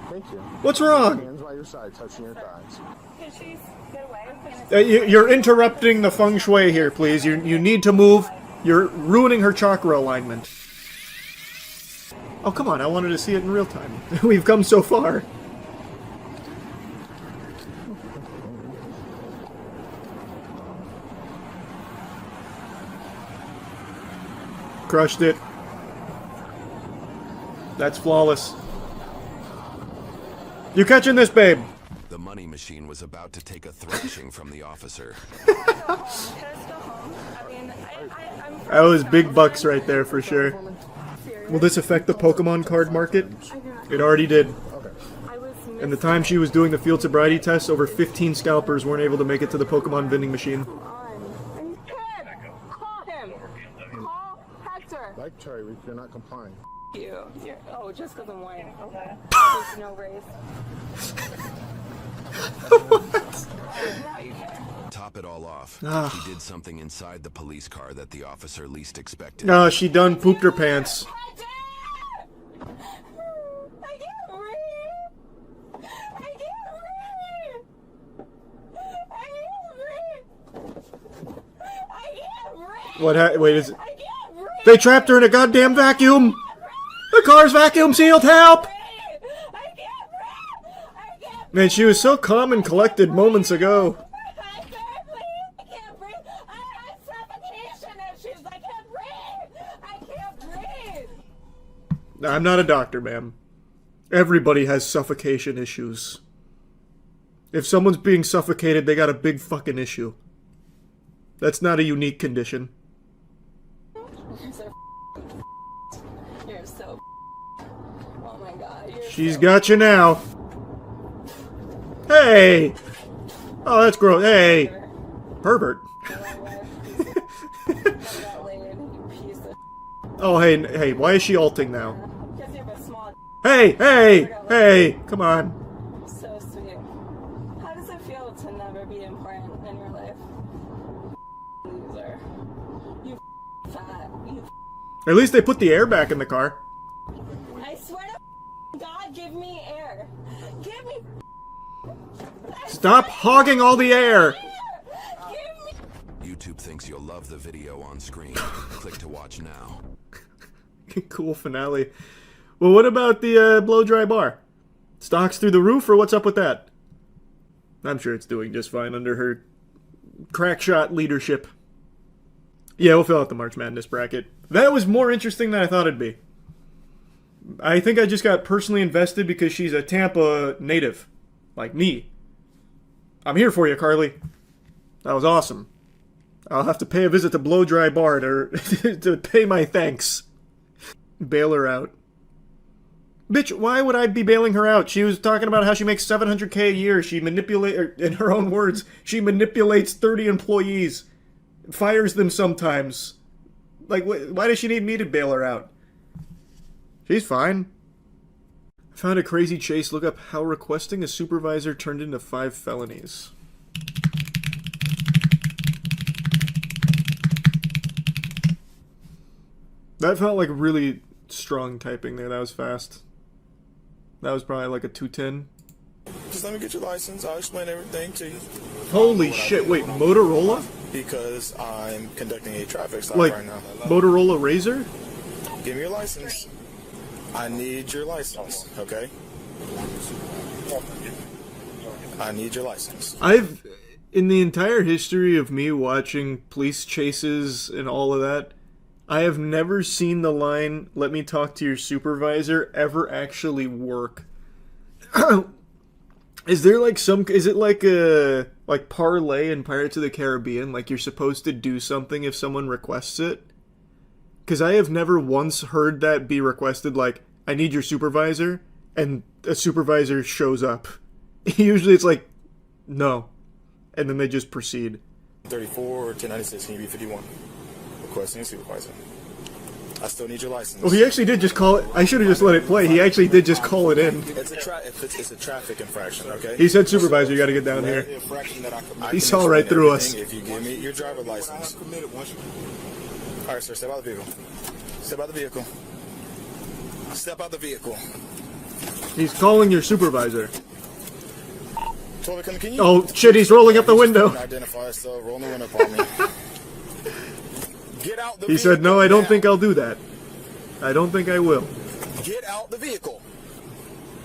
Thank you. What's wrong? Hands by your side, touching your thighs. Can she get away? You're interrupting the feng shui here, please. You need to move. You're ruining her chakra alignment. Oh, come on. I wanted to see it in real time. We've come so far. Crushed it. That's flawless. You catching this, babe? The money machine was about to take a thrashing from the officer. That was big bucks right there for sure. Will this affect the Pokemon card market? It already did. In the time she was doing the field sobriety test, over 15 scalpers weren't able to make it to the Pokemon vending machine. Like Tyreek, you're not complying. Oh, just because I'm white. Okay. There's no race. Top it all off. She did something inside the police car that the officer least expected. No, she done pooped her pants. What? Wait, is it? They trapped her in a goddamn vacuum. The car's vacuum sealed. Help! Man, she was so calm and collected moments ago. I'm not a doctor, ma'am. Everybody has suffocation issues. If someone's being suffocated, they got a big fucking issue. That's not a unique condition. You're so oh my god. She's got you now. Hey! Oh, that's gross. Hey! Pervert. Oh, hey, why is she alting now? Hey! Come on. So sweet. How does it feel to never be important in your life? Loser. You fat. You At least they put the air back in the car. I swear to God, give me air. Give me. Stop hogging all the air! YouTube thinks you'll love the video on screen. Click to watch now. Cool finale. Well, what about the blow-dry bar? Stocks through the roof, or what's up with that? I'm sure it's doing just fine under her crackshot leadership. Yeah, we'll fill out the March Madness bracket. That was more interesting than I thought it'd be. I think I just got personally invested because she's a Tampa native. Like me. I'm here for you, Carly. That was awesome. I'll have to pay a visit to Blow Dry Bar to pay my thanks. Bail her out. Bitch, why would I be bailing her out? She was talking about how she makes $700K a year. She in her own words, she manipulates 30 employees. Fires them sometimes. Like, why does she need me to bail her out? She's fine. I found a crazy chase. Look up how requesting a supervisor turned into 5 felonies. That felt like really strong typing there. That was fast. That was probably like a 210. Just let me get your license. I'll explain everything to you. Holy shit, wait, Motorola? Because I'm conducting a traffic stop like, right now. Motorola Razr? Give me your license. I need your license, okay? I need your license. In the entire history of me watching police chases and all of that, I have never seen the line, "Let me talk to your supervisor," ever actually work. Is there like is it like a parlay in Pirates of the Caribbean? Like you're supposed to do something if someone requests it? Because I have never once heard that be requested, like, I need your supervisor, and a supervisor shows up. Usually it's like, no. And then they just proceed. 34 or 1096, can you be 51? Requesting a supervisor. I still need your license. Well, he actually did just call it. I should have just let it play. He actually did just call it in. It's a traffic infraction, okay? He said, supervisor, you got to get down here. He saw right through us. If you give me your driver's license. All right, sir, step out of the vehicle. Step out of the vehicle. Step out the vehicle. He's calling your supervisor. Can you Oh shit, he's rolling up the window. Identify, so roll the window upon me. Get out the He said, no, I don't think I'll do that. I don't think I will. Get out the vehicle.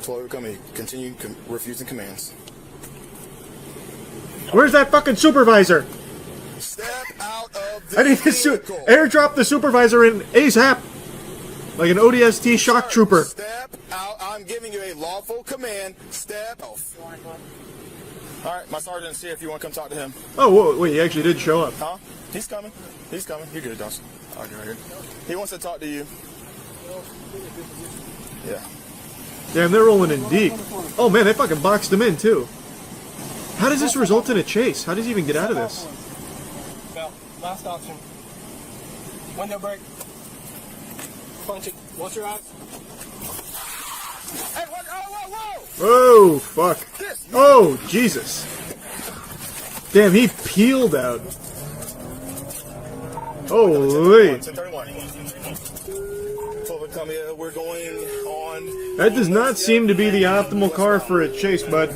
12, come here. Continue refusing commands. Where's that fucking supervisor? Step out of the I need to airdrop the supervisor in ASAP. Like an ODST shock trooper. Step out. I'm giving you a lawful command. Step off. Alright, my sergeant's here if you want to come talk to him. Oh, whoa, wait, he actually did show up. Huh? He's coming. He's coming. You're good, Dawson. I'll get right here. He wants to talk to you. Yeah. Damn, they're rolling in deep. Oh man, they fucking boxed him in too. How does this result in a chase? How does he even get out of this? Well, last option. Window break. Punch it. Watch your eyes. Hey, what? Oh, whoa, whoa! Oh, fuck. Oh, Jesus. Damn, he peeled out. Holy. 1031. We're going on. That does not seem to be the optimal car for a chase, bud.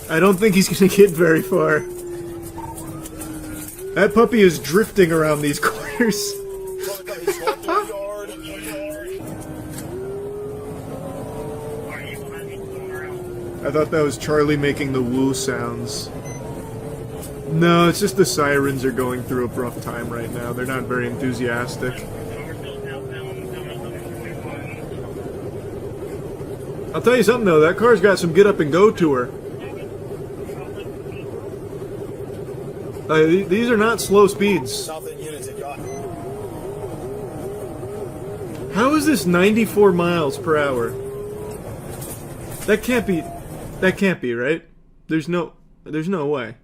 I don't think he's going to get very far. That puppy is drifting around these corners. I thought that was Charlie making the woo sounds. No, it's just the sirens are going through a rough time right now. They're not very enthusiastic. I'll tell you something though, that car's got some get up and go to her. These are not slow speeds. How is this 94 miles per hour? That can't be, right? There's no way.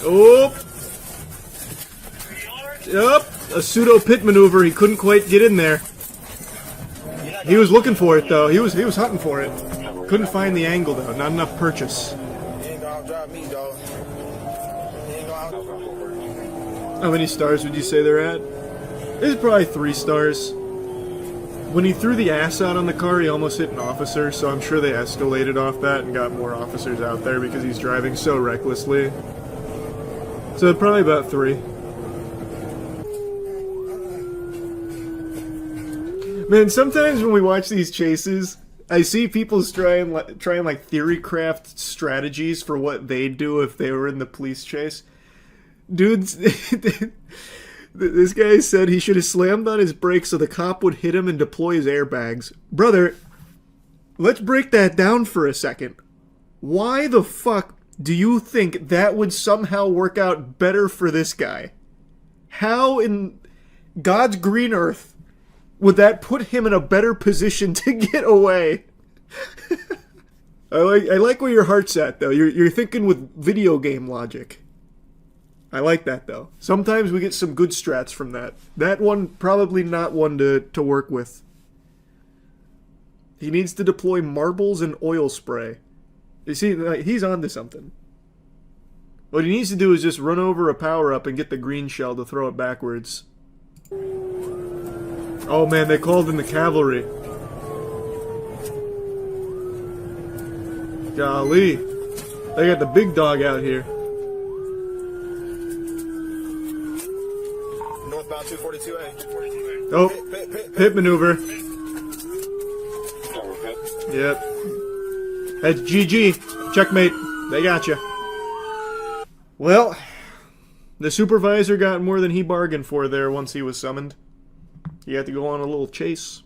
Oh! Yup! A pseudo pit maneuver, he couldn't quite get in there. He was looking for it though, he was hunting for it. Couldn't find the angle though, not enough purchase. How many stars would you say they're at? This is probably 3 stars. When he threw the ass out on the car, he almost hit an officer, so I'm sure they escalated off that and got more officers out there because he's driving so recklessly. So probably about 3. Man, sometimes when we watch these chases, I see people trying like theory craft strategies for what they'd do if they were in the police chase. Dudes, this guy said he should have slammed on his brakes so the cop would hit him and deploy his airbags. Brother, let's break that down for a second. Why the fuck do you think that would somehow work out better for this guy? How in God's green earth would that put him in a better position to get away? I like where your heart's at though. You're thinking with video game logic. I like that though. Sometimes we get some good strats from that. That one probably not one to work with. He needs to deploy marbles and oil spray. You see, like, he's onto something. What he needs to do is just run over a power-up and get the green shell to throw it backwards. Oh man, they called in the cavalry. Golly. They got the big dog out here. Northbound 242A. Oh, pit maneuver. Yep. That's GG. Checkmate. They got you. Well, the supervisor got more than he bargained for there once he was summoned. He had to go on a little chase.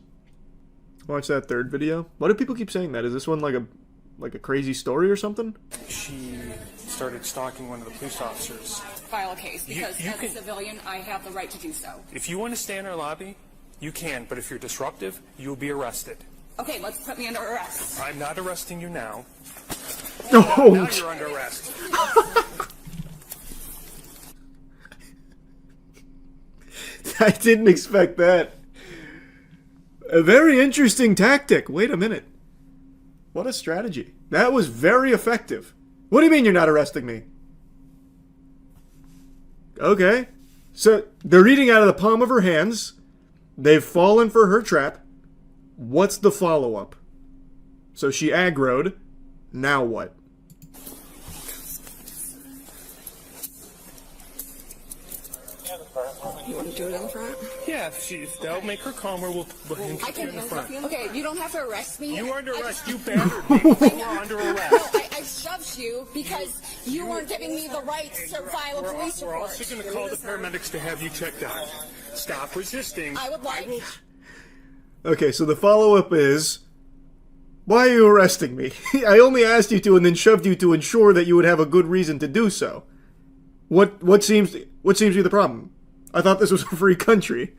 Watch that third video. Why do people keep saying that? Is this one like a crazy story or something? She started stalking one of the police officers. File a case, because as a civilian, I have the right to do so. If you want to stay in our lobby, you can, but if you're disruptive, you will be arrested. Okay, let's put me under arrest. I'm not arresting you now. Oh, now you're under arrest. I didn't expect that. A very interesting tactic. Wait a minute. What a strategy. That was very effective. What do you mean you're not arresting me? Okay. So, they're eating out of the palm of her hands. They've fallen for her trap. What's the follow-up? So she aggroed. Now what? You want to do it in the front? Yeah, if that'll make her calmer, we'll I can in the front. Okay, you don't have to arrest me. You are under arrest. You battered me. You are under arrest. No, I shoved you because you weren't giving me the right to file a police report. We're also going to call the paramedics to have you checked out. Stop resisting. I would like... Okay, so the follow-up is... Why are you arresting me? I only asked you to and then shoved you to ensure that you would have a good reason to do so. What seems to be the problem? I thought this was a free country.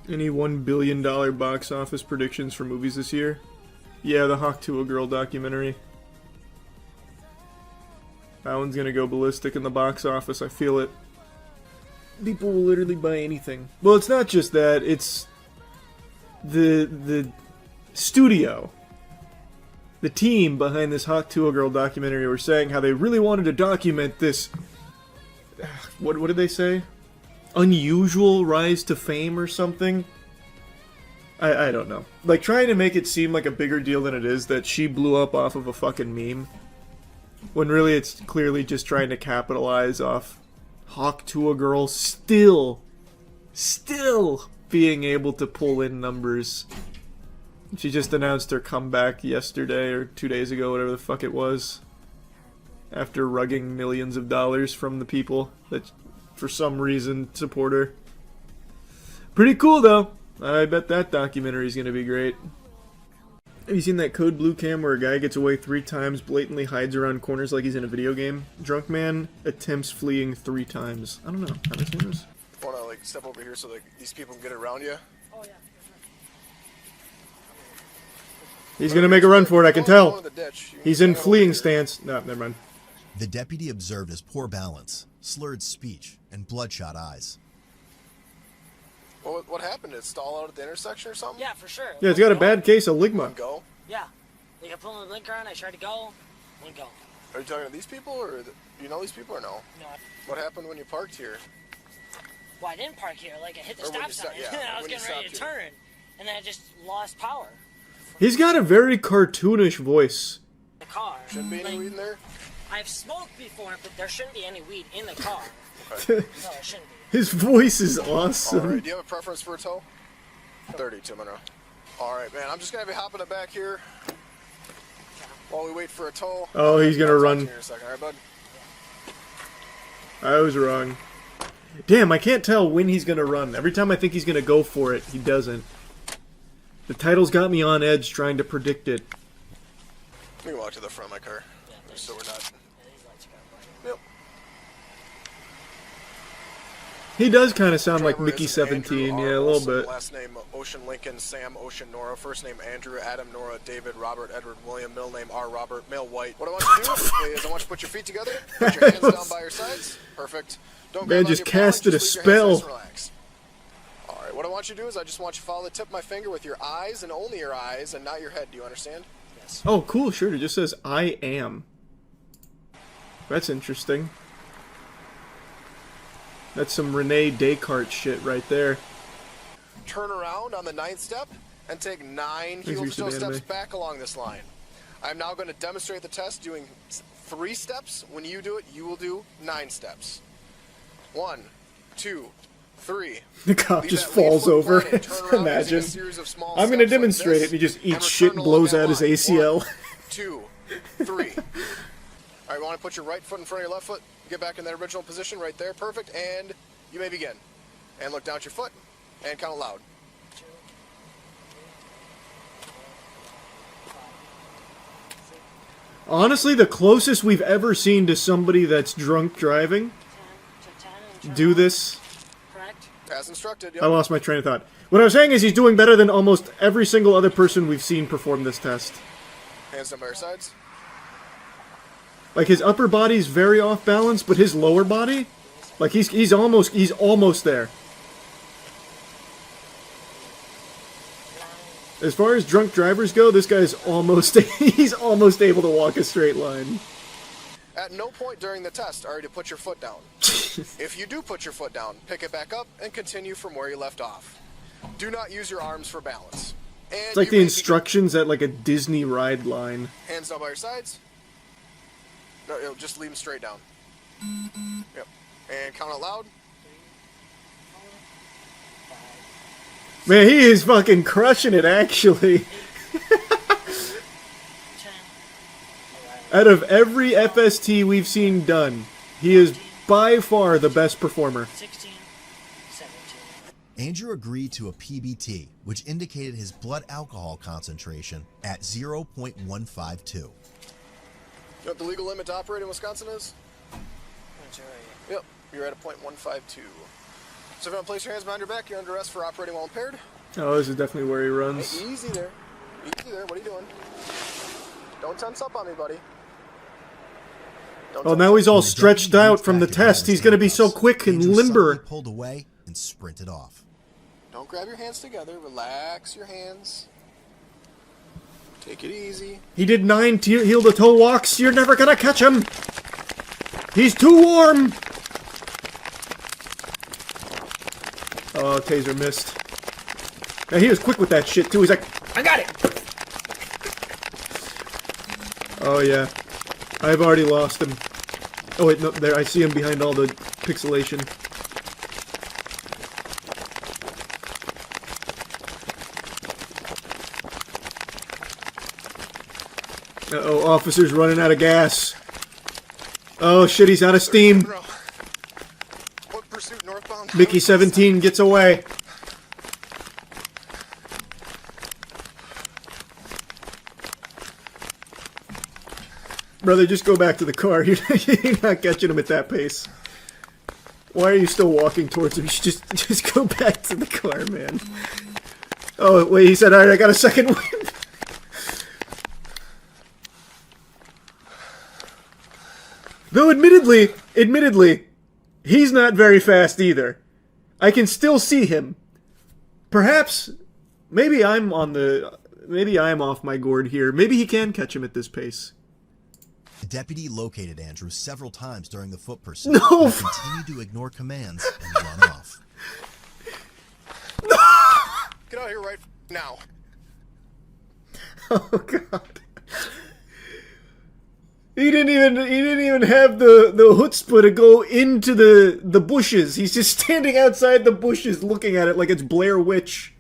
Any $1 billion box office predictions for movies this year? Yeah, the Hawk to a Girl documentary. That one's gonna go ballistic in the box office, I feel it. People will literally buy anything. Well, it's not just that, it's... The studio. The team behind this Hawk to a Girl documentary were saying how they really wanted to document this... What did they say? Unusual rise to fame or something? I don't know. Like, trying to make it seem like a bigger deal than it is that she blew up off of a fucking meme. When really it's clearly just trying to capitalize off Hawk to a Girl still being able to pull in numbers. She just announced her comeback yesterday or 2 days ago, whatever the fuck it was. After rugging millions of dollars from the people that, for some reason, support her. Pretty cool, though. I bet that documentary is going to be great. Have you seen that Code Blue cam where a guy gets away 3 times, blatantly hides around corners like he's in a video game? Drunk man attempts fleeing 3 times. I don't know. Have I seen this? Want to, like, step over here so, like, these people can get around you? Oh, yeah. He's going to make a run for it, I can tell. He's in fleeing stance. No, never mind. The deputy observed his poor balance, slurred speech, and bloodshot eyes. What happened? Did it stall out at the intersection or something? Yeah, for sure. Yeah, it's got a bad case of ligma. Go? Yeah. Like I pulled the blinker on, I tried to go, wouldn't go. Are you talking to these people, or do you know these people, or no? No. What happened when you parked here? Well, I didn't park here. Like I hit the Or when stop you sign, sta- yeah, and I was when you getting ready to stopped turn, and then I just lost power. He's got a very cartoonish voice. The car. Shouldn't be any weed in there? I've smoked before, but there shouldn't be any weed in the car. Okay. No, there shouldn't be. His voice is awesome. Alright, do you have a preference for a tow? 32 minutes. Alright, man, I'm just going to be hopping it back here while we wait for a tow. Oh, he's going to run. In a second. Alright, bud? I was wrong. Damn, I can't tell when he's going to run. Every time I think he's going to go for it, he doesn't. The title's got me on edge trying to predict it. We can walk to the front of my car, so we're not... Yep. He does kind of sound like Driver Mickey is 17, Andrew yeah, R. a little Wilson, bit. Last name Ocean Lincoln, Sam Ocean Nora. First name Andrew, Adam Nora, David, Robert, Edward, William. Middle name R. Robert, male white. What I want you to do is I want you to put your feet together, put your hands down by your sides. Perfect. Don't grab Man onto just your palm, casted a just leave your hands nice spell. and relax. Alright, what I want you to do is I just want you to follow the tip of my finger with your eyes and only your eyes and not your head. Do you understand? Yes. Oh, cool shirt. It just says, I am. That's interesting. That's some Rene Descartes shit right there. Turn around on the 9th step and take 9 Thanks, heel-to-toe Mr. steps Anime. back along this line. I'm now going to demonstrate the test doing 3 steps. When you do it, you will do 9 steps. 1, 2, 3. The cop Leave just that lead falls foot over. planted. Turn around Imagine. using a series of small I'm gonna steps like demonstrate this, it. He just and eats shit and return along blows that out his line. ACL. 1, 2, 3. Alright, we want to put your right foot in front of your left foot. Get back in that original position right there. Perfect. And you may begin. And look down at your foot. And count loud. Honestly, the closest we've ever seen to somebody that's drunk driving do this. As instructed, I lost my train of thought. What I was saying is he's doing better than almost every single other person we've seen perform this test. Hands down by your sides. Like, his upper body's very off balance, but his lower body, like, he's almost there. As far as drunk drivers go, this guy's almost he's almost able to walk a straight line. At no point during the test are you to put your foot down. If you do put your foot down, pick it back up and continue from where you left off. Do not use your arms for balance. And It's like the instructions at like a Disney ride line. hands down by your sides. No, just leave them straight down. Yep. And count out loud. Man, he is fucking crushing it, actually. Out of every FST we've seen done, he is by far the best performer. Andrew agreed to a PBT, which indicated his blood alcohol concentration at 0.152. You know what the legal limit to operate in Wisconsin is? Yep, you're at a .152. So if you want to place your hands behind your back, you're under arrest for operating while impaired. Oh, this is definitely where he runs. Hey, easy there. Easy there. What are you doing? Don't tense up on me, buddy. Oh, now he's all stretched out from the test. He's gonna be so quick and limber. Pulled away and sprinted off. Don't grab your hands together. Relax your hands. Take it easy. He did 9 heel-to-toe walks. You're never gonna catch him. He's too warm. Oh, taser missed. And he was quick with that shit too. He's like, I got it. Oh yeah, I've already lost him. Oh wait, no, there I see him behind all the pixelation. Uh-oh, officer's running out of gas. Oh shit, he's out of steam. What pursuit northbound? Mickey 17 gets away. Brother, just go back to the car. You're not catching him at that pace. Why are you still walking towards him? You should just go back to the car, man. Oh, wait, he said, alright, I got a second wind. Though, admittedly, he's not very fast either. I can still see him. Perhaps, maybe I'm off my gourd here. Maybe he can catch him at this pace. The deputy located Andrew several times during the foot pursuit. No! He continued to ignore commands and run off. Get out of here right now. Oh god. He didn't even have the chutzpah to go into the bushes. He's just standing outside the bushes looking at it like it's Blair Witch.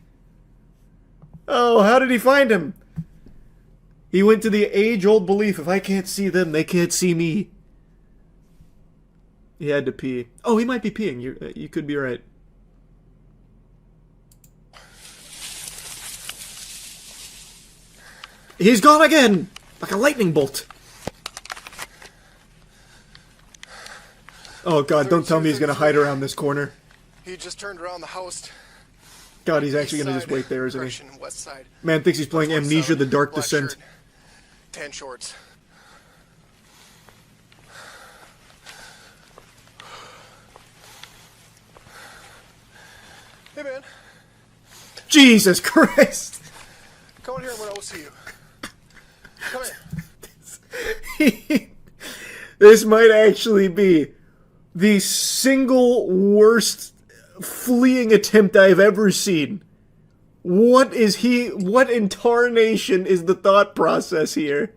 Oh, how did he find him? He went to the age-old belief, if I can't see them, they can't see me. He had to pee. Oh, he might be peeing. You could be right. He's gone again! Like a lightning bolt. Oh god, don't tell me he's gonna hide around this corner. He just turned around the house. God, he's actually gonna just wait there, isn't he? West side. Man thinks he's playing Amnesia: The Dark Descent. Shirt, tan shorts. Hey man. Jesus Christ! Come on here, I'm gonna OC you. Come here. This might actually be the single worst fleeing attempt I've ever seen. What in tarnation is the thought process here?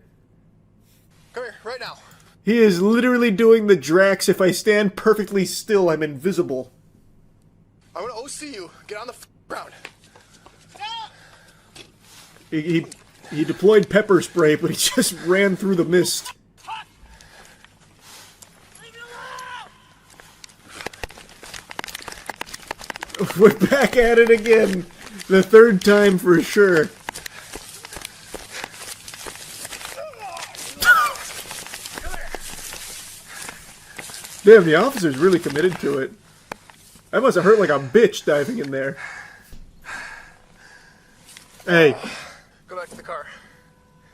Come here, right now. He is literally doing the Drax, if I stand perfectly still, I'm invisible. I'm gonna OC you. Get on the ground. He deployed pepper spray, but he just ran through the mist. We're back at it again. The third time for sure. Damn, the officer's really committed to it. That must have hurt like a bitch diving in there. Hey. Go back to the car.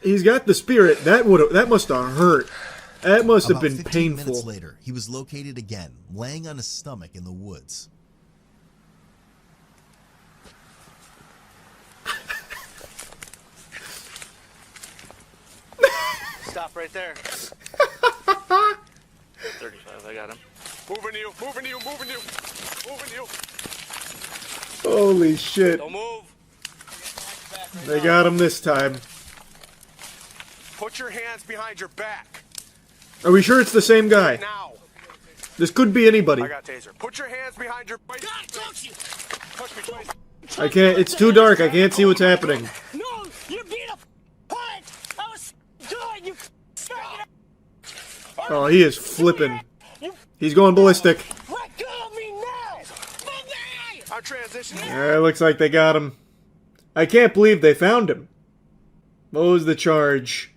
He's got the spirit. That must have hurt. That must have been 15 painful. minutes later, he was located again, laying on his stomach in the woods. Stop right there. 35, I got him. Moving you, moving you, moving you, moving you. Holy shit. Don't move. They got him this time. Put your hands behind your back. Are we sure it's the same guy? Now. This could be anybody. I got taser. Put your hands behind your back. God, don't you? Push me twice. I can't, it's too dark, I can't see what's happening. No, you beat a punch. I was good. You faggot. Oh, he is flipping. He's going ballistic. Let go of me now. I'm transitioning. It looks like they got him. I can't believe they found him. What was the charge?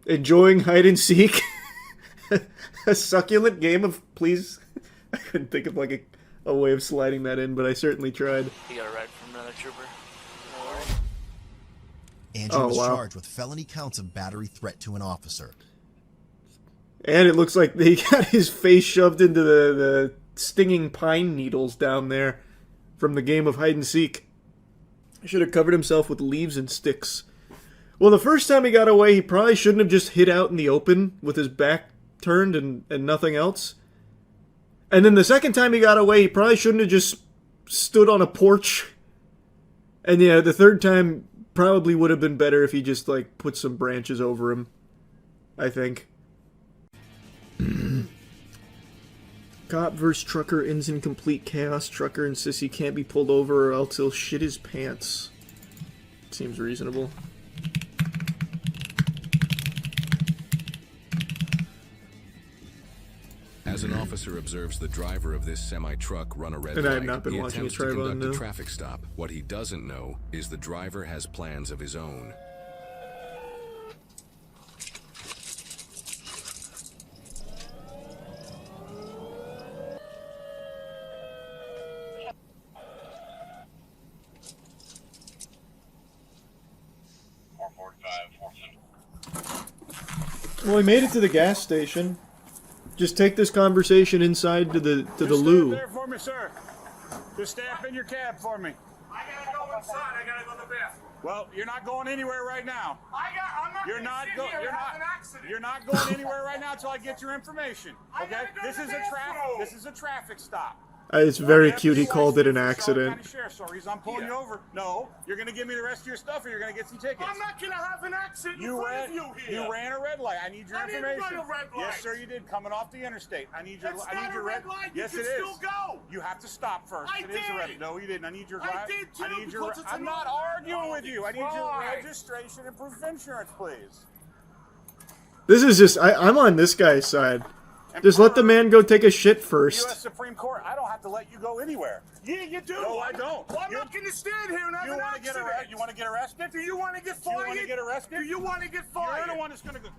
Enjoying hide and seek? A succulent game of please? I couldn't think of like a way of sliding that in, but I certainly tried. You got a ride from another trooper. Andrew was charged with felony counts of battery threat to an officer. And it looks like he got his face shoved into the stinging pine needles down there from the game of hide and seek. He should have covered himself with leaves and sticks. Well, the first time he got away, he probably shouldn't have just hid out in the open with his back turned and nothing else. And then the second time he got away, he probably shouldn't have just stood on a porch. And yeah, the third time probably would have been better if he just, like, put some branches over him. I think. Cop versus trucker ends in complete chaos. Trucker insists he can't be pulled over or else he'll shit his pants. Seems reasonable. As an officer observes the driver of this semi-truck run a red light, I have not been he watching attempts a to Trayvon, conduct no. a traffic stop. What he doesn't know is the driver has plans of his own. Well, he made it to the gas station. Just take this conversation inside to the loo. Stay up there for me, sir. Just stay up in your cab for me. I gotta go inside. I gotta go to the bathroom. Well, you're not going anywhere right now. I'm not You're gonna not sit going. here You're and not. have an accident. You're not going anywhere right now until I get your information. I Okay? gotta go This to is the a traffic. bathroom. This is a traffic stop. It's very cute he called it an accident. Sorry, I'm pulling you over. No, you're gonna give me the rest of your stuff, or you're gonna get some tickets. I'm not gonna have an accident You in front ran. of you here. You ran a red light. I need your I didn't information. run a red light. Yes, sir, you did. Coming off the interstate. I need your. It's I need not your a red light. Yes, You it can is. still go. You have to stop first. I It is a red. did. No, you didn't. I need your. I did too, I need your. because it's I'm a not no- arguing with you. I need your Why? registration and proof of insurance, please. This is just, I'm on this guy's side. Just let the man go take a shit U.S. first. Supreme Court. I don't have to let you go anywhere. Yeah, you do. No, I don't. Well, I'm not gonna stand here and have You an want to get accident. arrested? You want to get arrested? Do you want to get You fired? want to get arrested? Do you want to get fired? You're the one that's gonna go.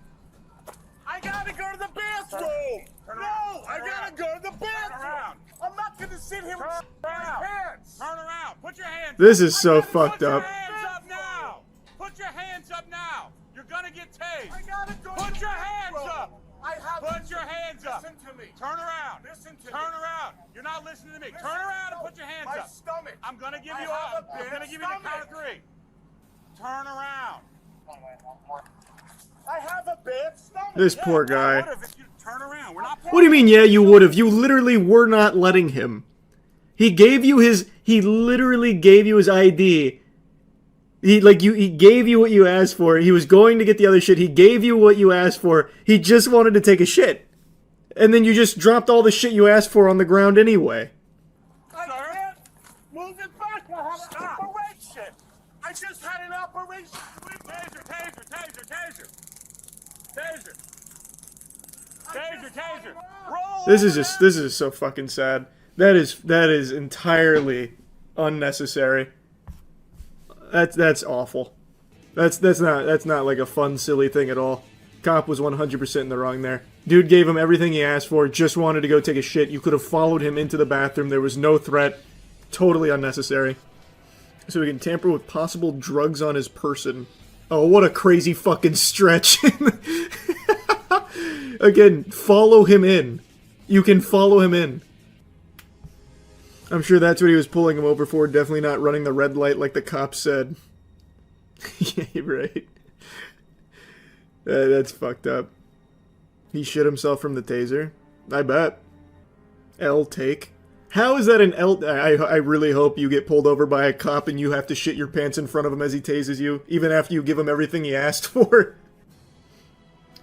I gotta go to the bathroom. Turn No, around. I Turn gotta around. go to the bathroom. around. I'm not gonna sit here Turn with my around. pants. Turn around. Put your hands. This is so fucked Put your up. hands up now. Put your hands up now. You're gonna get tased. I gotta go. Put to your the hands bathroom. up. I have. Put your hands up. Listen to me. Turn around. Listen to Turn me. around. You're not listening to me. Listen, Turn around and put your hands my up. stomach. I'm gonna give I you have I'm a gonna bad give you the count of stomach. 3. Turn around. I have a bad stomach. This poor guy. What if you turn around? We're not. What do you mean, yeah, you would have? You literally were not letting him. He literally gave you his ID. He gave you what you asked for. He was going to get the other shit. He gave you what you asked for. He just wanted to take a shit. And then you just dropped all the shit you asked for on the ground anyway. I can't move it back. I have an operation. I just had an operation. Taser, taser, taser, taser. Taser. Taser, taser. Roll. This is so fucking sad. That is entirely unnecessary. That's awful. That's not like a fun, silly thing at all. Cop was 100% in the wrong there. Dude gave him everything he asked for, just wanted to go take a shit. You could have followed him into the bathroom. There was no threat. Totally unnecessary. So we can tamper with possible drugs on his person. Oh, what a crazy fucking stretch. Again, follow him in. You can follow him in. I'm sure that's what he was pulling him over for. Definitely not running the red light like the cop said. Yeah, you're right. That's fucked up. He shit himself from the taser? I bet. L take. How is that an L? I really hope you get pulled over by a cop and you have to shit your pants in front of him as he tases you, even after you give him everything he asked for.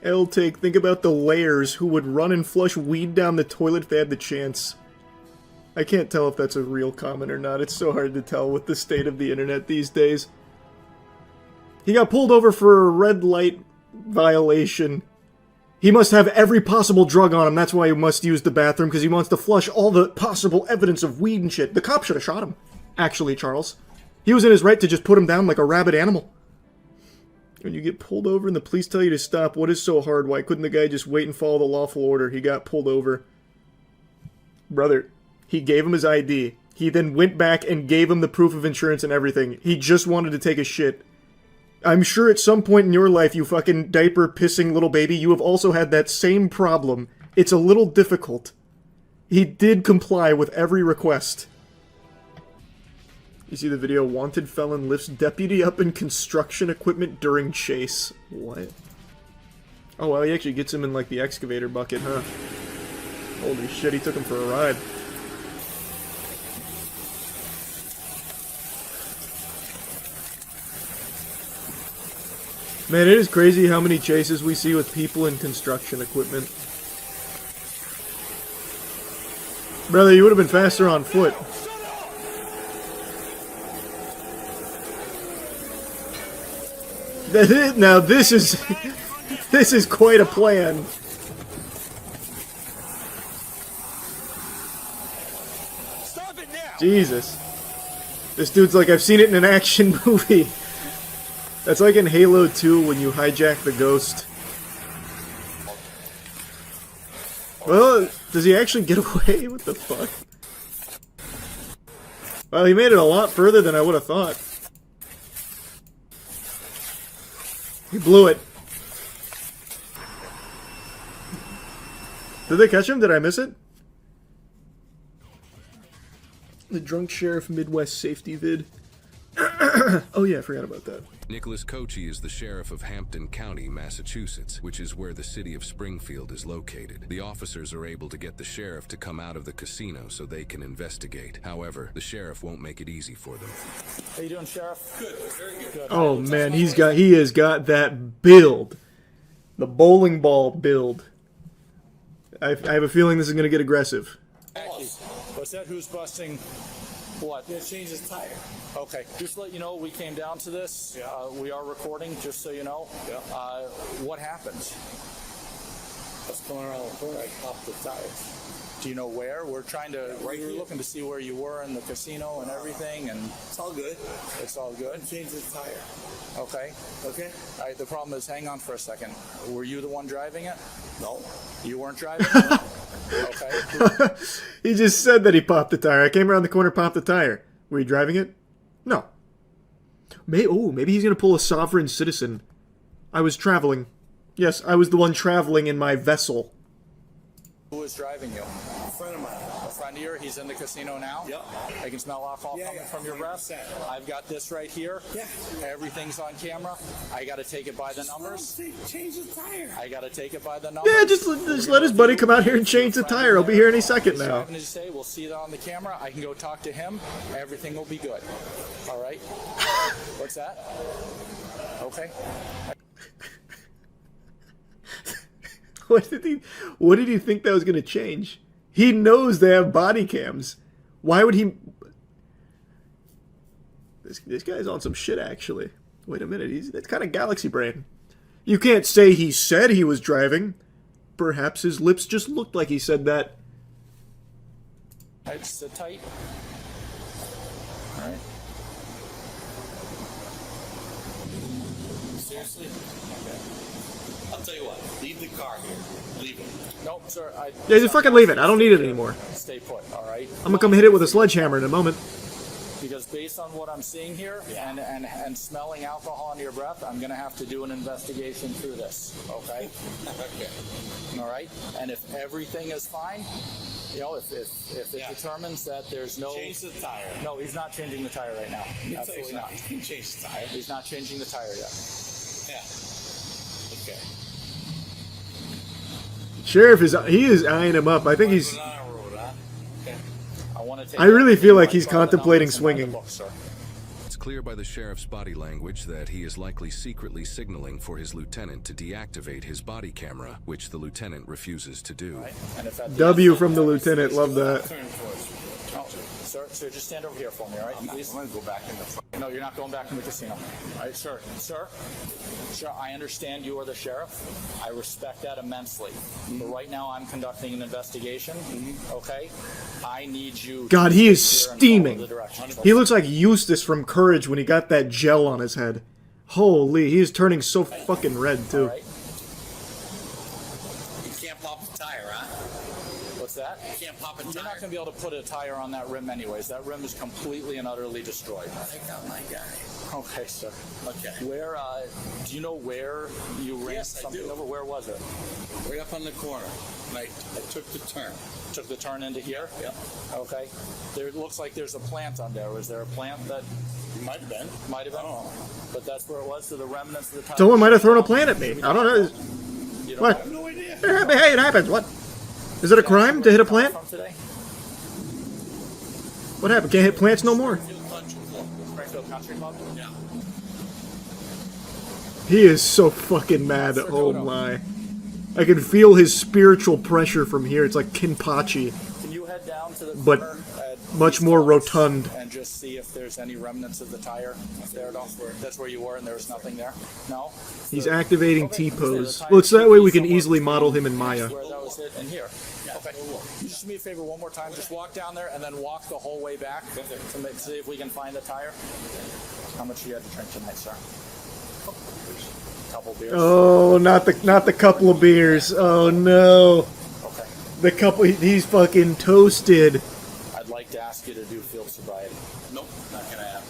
L take. Think about the layers who would run and flush weed down the toilet if they had the chance. I can't tell if that's a real comment or not. It's so hard to tell with the state of the internet these days. He got pulled over for a red light violation. He must have every possible drug on him. That's why he must use the bathroom, because he wants to flush all the possible evidence of weed and shit. The cop should have shot him, actually, Charles. He was in his right to just put him down like a rabid animal. When you get pulled over and the police tell you to stop, what is so hard? Why couldn't the guy just wait and follow the lawful order? He got pulled over. Brother, he gave him his ID. He then went back and gave him the proof of insurance and everything. He just wanted to take a shit. I'm sure at some point in your life, you fucking diaper-pissing little baby, you have also had that same problem. It's a little difficult. He did comply with every request. You see the video, wanted felon lifts deputy up in construction equipment during chase. What? Oh, well, he actually gets him in, like, the excavator bucket, huh? Holy shit, he took him for a ride. Man, it is crazy how many chases we see with people in construction equipment. Brother, you would have been faster on foot. Now this is this is quite a plan. Jesus. This dude's like, I've seen it in an action movie. That's like in Halo 2 when you hijack the ghost. Well, does he actually get away? What the fuck? Well, he made it a lot further than I would have thought. He blew it. Did they catch him? Did I miss it? The drunk sheriff Midwest safety vid. Oh yeah, I forgot about that. Nicholas Kochi is the sheriff of Hampton County, Massachusetts, which is where the city of Springfield is located. The officers are able to get the sheriff to come out of the casino so they can investigate. However, the sheriff won't make it easy for them. How you doing, Sheriff? Good, very good. Oh man, he has got that build. The bowling ball build. I have a feeling this is going to get aggressive. What's that? Who's busting what? Yeah, change his tire. Okay, just to let you know, we came down to this. We are recording, just so you know. Yeah. What happened? What's going on the corner? I popped the tires. Do you know where? We're trying to. We were looking to see where you were in the casino and everything, and it's all good. It's all good. Change the tire. Okay. Okay. All right. The problem is, hang on for a second. Were you the one driving it? No. You weren't driving it? Okay. He just said that he popped the tire. I came around the corner, popped the tire. Were you driving it? No. Maybe he's gonna pull a sovereign citizen. I was traveling. Yes, I was the one traveling in my vessel. Who was driving you? A friend of mine. A friend of yours? He's in the casino now? Yep. I can smell alcohol coming from your breath? I've got this right here. Yeah. Everything's on camera. I got to take it by the numbers. Change the tire. I got to take it by the numbers. Yeah, just let his buddy come out here and change the tire. He'll be here any second now. We'll see that on the camera. I can go talk to him. Everything will be good. All right? What's that? Okay. What did he think that was going to change? He knows they have body cams. Why would he... This guy's on some shit, actually. Wait a minute, that's kind of galaxy brain. You can't say he said he was driving. Perhaps his lips just looked like he said that. It's tight. All right. Seriously? Okay. I'll tell you what. Leave the car here. Leave it. Nope, sir. Yeah, just fucking leave it. I don't need it anymore. Stay put, all right? I'm gonna come hit it with a sledgehammer in a moment. Because based on what I'm seeing here and smelling alcohol in your breath, I'm going to have to do an investigation through this, okay? Okay. All right? And if everything is fine, you know, if it determines that there's no... Change the tire. No, he's not changing the tire right now. Absolutely not. He can change the tire. He's not changing the tire yet. Yeah. Okay. Sheriff is eyeing him up. I think he's... want to take I really feel like he's contemplating swinging. It's clear by the sheriff's body language that he is likely secretly signaling for his lieutenant to deactivate his body camera, which the lieutenant refuses to do. W from the lieutenant, love that. Sir, just stand over here for me, all right? Please. I'm going to go back in the... No, you're not going back in the casino. All right, sir. Sir, I understand you are the sheriff. I respect that immensely. But right now, I'm conducting an investigation, okay? I need you... God, he is steaming. He looks like Eustace from Courage when he got that gel on his head. Holy, he is turning so fucking red, too. Right. You can't pop the tire, huh? What's that? You can't pop a tire. You're not going to be able to put a tire on that rim anyways. That rim is completely and utterly destroyed. I got my guy. Okay, sir. Okay. Where, do you know where you ran something over? Where was it? Right up on the corner. I took the turn. Took the turn into here? Yeah. Okay. There looks like there's a plant on there. Was there a plant that... Might have been. Might have been. Oh. But that's where it was, so the remnants of the tire... Someone might have thrown a plant at me. I don't know. What? I have no idea. Hey, it happens. What? Is it a crime to hit a plant? What happened? Can't hit plants no more. He is so fucking mad. Oh my. I can feel his spiritual pressure from here. It's like Kinpachi. Can you head down to the but much more rotund. And just see if there's any remnants of the tire there at all. That's where you were and there was nothing there? No? He's activating T-pose. Well, it's that way we can easily model him in Maya. Where that was it, and here. Okay. You just do me a favor one more time. Just walk down there and then walk the whole way back to see if we can find the tire. How much you had to drink tonight, sir? Couple beers. Oh, not the couple of beers. Oh no. Okay. The couple. He's fucking toasted. I'd like to ask you to do field sobriety. Nope, not gonna happen.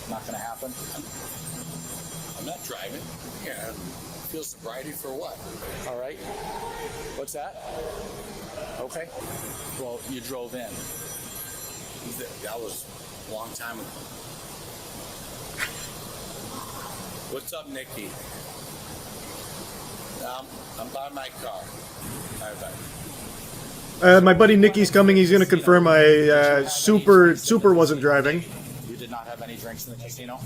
Not gonna happen. I'm not driving. Yeah. Field sobriety for what? All right. What's that? Okay. Well, you drove in. That was a long time ago. What's up, Nikki? I'm by my car. Bye-bye. My buddy Nicky's coming. He's going to confirm my super wasn't driving. You did not have any drinks in the casino?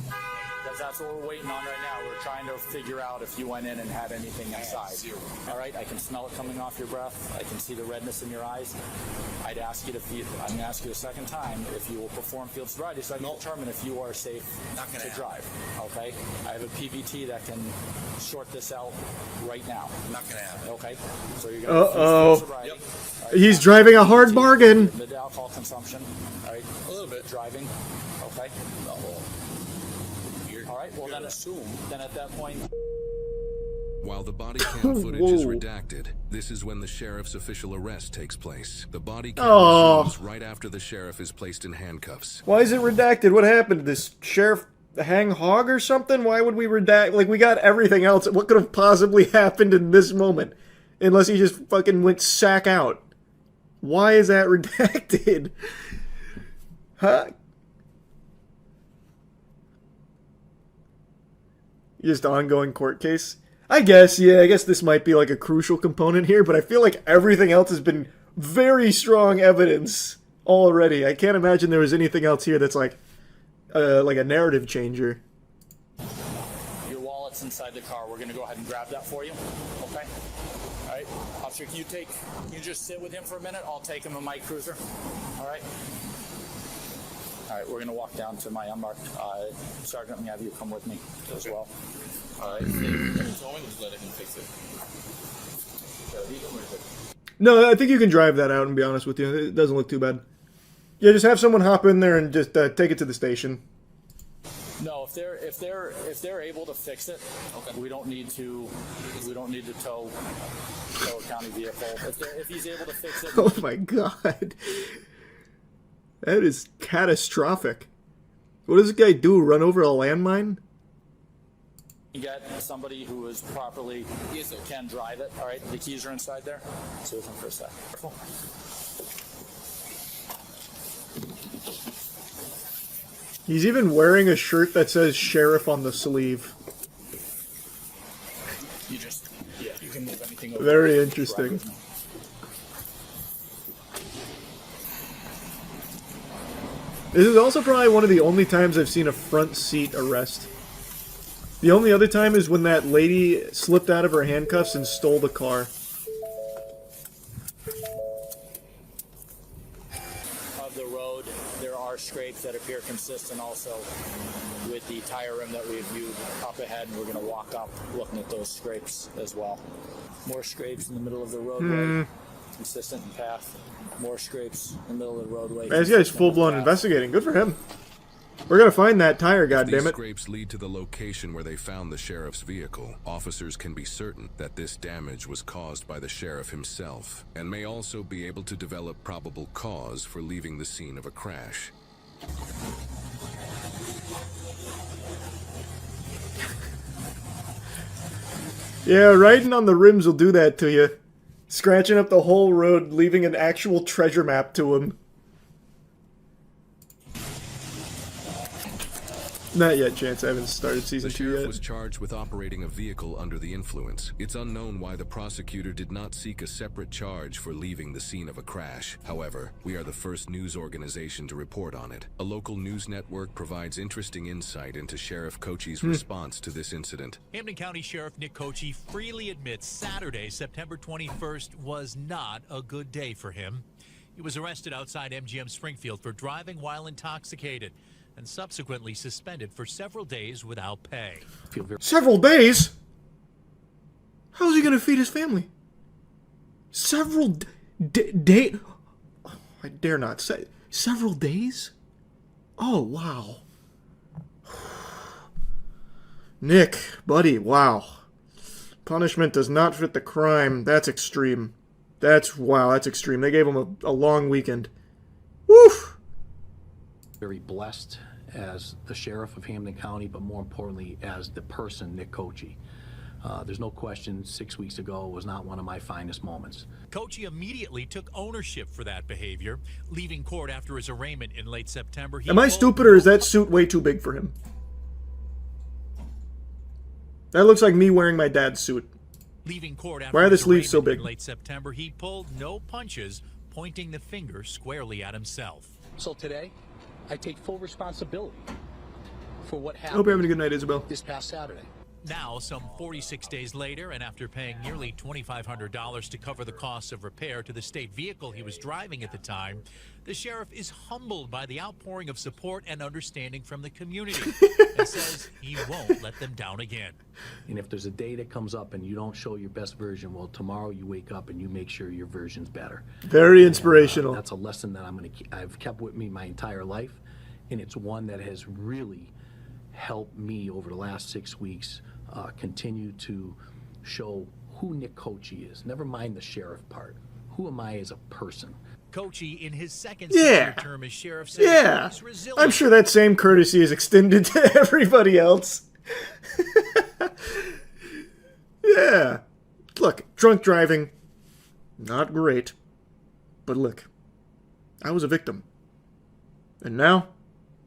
Because that's what we're waiting on right now. We're trying to figure out if you went in and had anything inside. All right, I can smell it coming off your breath. I can see the redness in your eyes. I'm going to ask you a second time if you will perform field sobriety so I can determine if you are safe to drive. Okay? I have a PBT that can sort this out right now. Not going to happen. Okay? So you're going to field sobriety. Yep. Right, he's driving a hard bargain. The alcohol consumption. All right? A little bit. Driving. Okay? All right, well then at that point... While the body cam footage is redacted, this is when the sheriff's official arrest takes place. The body cam resumes right after the sheriff is placed in handcuffs. Why is it redacted? What happened? Did this sheriff hang hog or something? Why would we redact? Like, we got everything else. What could have possibly happened in this moment? Unless he just fucking went sack out. Why is that redacted? Huh? Just ongoing court case? I guess, yeah, I guess this might be like a crucial component here, but I feel like everything else has been very strong evidence already. I can't imagine there was anything else here that's like a narrative changer. Your wallet's inside the car. We're going to go ahead and grab that for you. Okay? All right. Officer, you just sit with him for a minute. I'll take him in my cruiser. All right? All right, we're going to walk down to my unmarked. Sergeant, let me have you come with me as well. All right. No, I think you can drive that out and be honest with you. It doesn't look too bad. Yeah, just have someone hop in there and just take it to the station. No, if they're able to fix it, okay. we don't need to tow a county vehicle. If he's able to fix it. Oh my god. That is catastrophic. What does this guy do? Run over a landmine? You get somebody who is properly can drive it. All right, the keys are inside there. Stay with him for a sec. Careful. He's even wearing a shirt that says sheriff on the sleeve. You can move anything over. Very interesting. This is also probably one of the only times I've seen a front seat arrest. The only other time is when that lady slipped out of her handcuffs and stole the car. Of the road, there are scrapes that appear consistent also with the tire rim that we viewed up ahead, and we're going to walk up looking at those scrapes as well. More scrapes in the middle of the roadway, consistent in path. More scrapes in the middle of the roadway. Man, this guy's full-blown investigating. Good for him. We're gonna find that tire, goddammit. These scrapes lead to the location where they found the sheriff's vehicle. Officers can be certain that this damage was caused by the sheriff himself, and may also be able to develop probable cause for leaving the scene of a crash. Yeah, riding on the rims will do that to you. Scratching up the whole road, leaving an actual treasure map to him. Not yet, Chance. I haven't started season 2 yet. The sheriff was charged with operating a vehicle under the influence. It's unknown why the prosecutor did not seek a separate charge for leaving the scene of a crash. However, we are the first news organization to report on it. A local news network provides interesting insight into Sheriff Kochi's response to this incident. Hampden County Sheriff Nick Kochi freely admits Saturday, September 21st, was not a good day for him. He was arrested outside MGM Springfield for driving while intoxicated, and subsequently suspended for several days without pay. Several days? How's he gonna feed his family? Several days? Oh, I dare not say. Several days? Oh, wow. Nick, buddy, wow. Punishment does not fit the crime. That's extreme. Wow, that's extreme. They gave him a long weekend. Woof! Very blessed as the sheriff of Hampden County, but more importantly as the person, Nick Kochi. There's no question 6 weeks ago was not one of my finest moments. Kochi immediately took ownership for that behavior, leaving court after his arraignment in late September. Am I stupid, or is that suit way too big for him? That looks like me wearing my dad's suit. Leaving court after Why are the his sleeves so arraignment big? in late September, he pulled no punches, pointing the finger squarely at himself. So today, I take full responsibility for what I happened. hope you're having a good night, Isabel. This past Saturday. Now, some 46 days later, and after paying nearly $2,500 to cover the costs of repair to the state vehicle he was driving at the time, the sheriff is humbled by the outpouring of support and understanding from the community, and says he won't let them down again. And if there's a day that comes up and you don't show your best version, well, tomorrow you wake up and you make sure your version's better. Very inspirational. And, that's a lesson that I've kept with me my entire life, and it's one that has really helped me over the last 6 weeks continue to show who Nick Kochi is. Never mind the sheriff part. Who am I as a person? Kochi, in his second Yeah. term as sheriff, says Yeah. he's resilient. I'm sure that same courtesy is extended to everybody else. Yeah. Look, drunk driving, not great. But look, I was a victim. And now,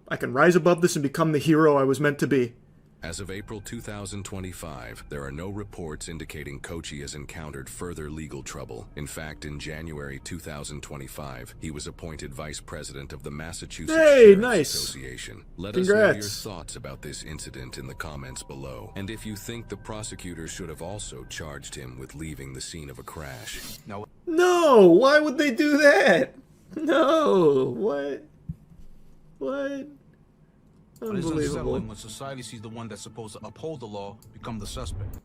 I can rise above this and become the hero I was meant to be. As of April 2025, there are no reports indicating Kochi has encountered further legal trouble. In fact, in January 2025, he was appointed vice president of the Massachusetts Sheriff's nice. Association. Let us know your thoughts about this incident in the comments below. And if you think the prosecutor should have also charged him with leaving the scene of a crash. No! Why would they do that? No! What? But it's Unbelievable. unsettling when society sees the one that's supposed to uphold the law become the suspect.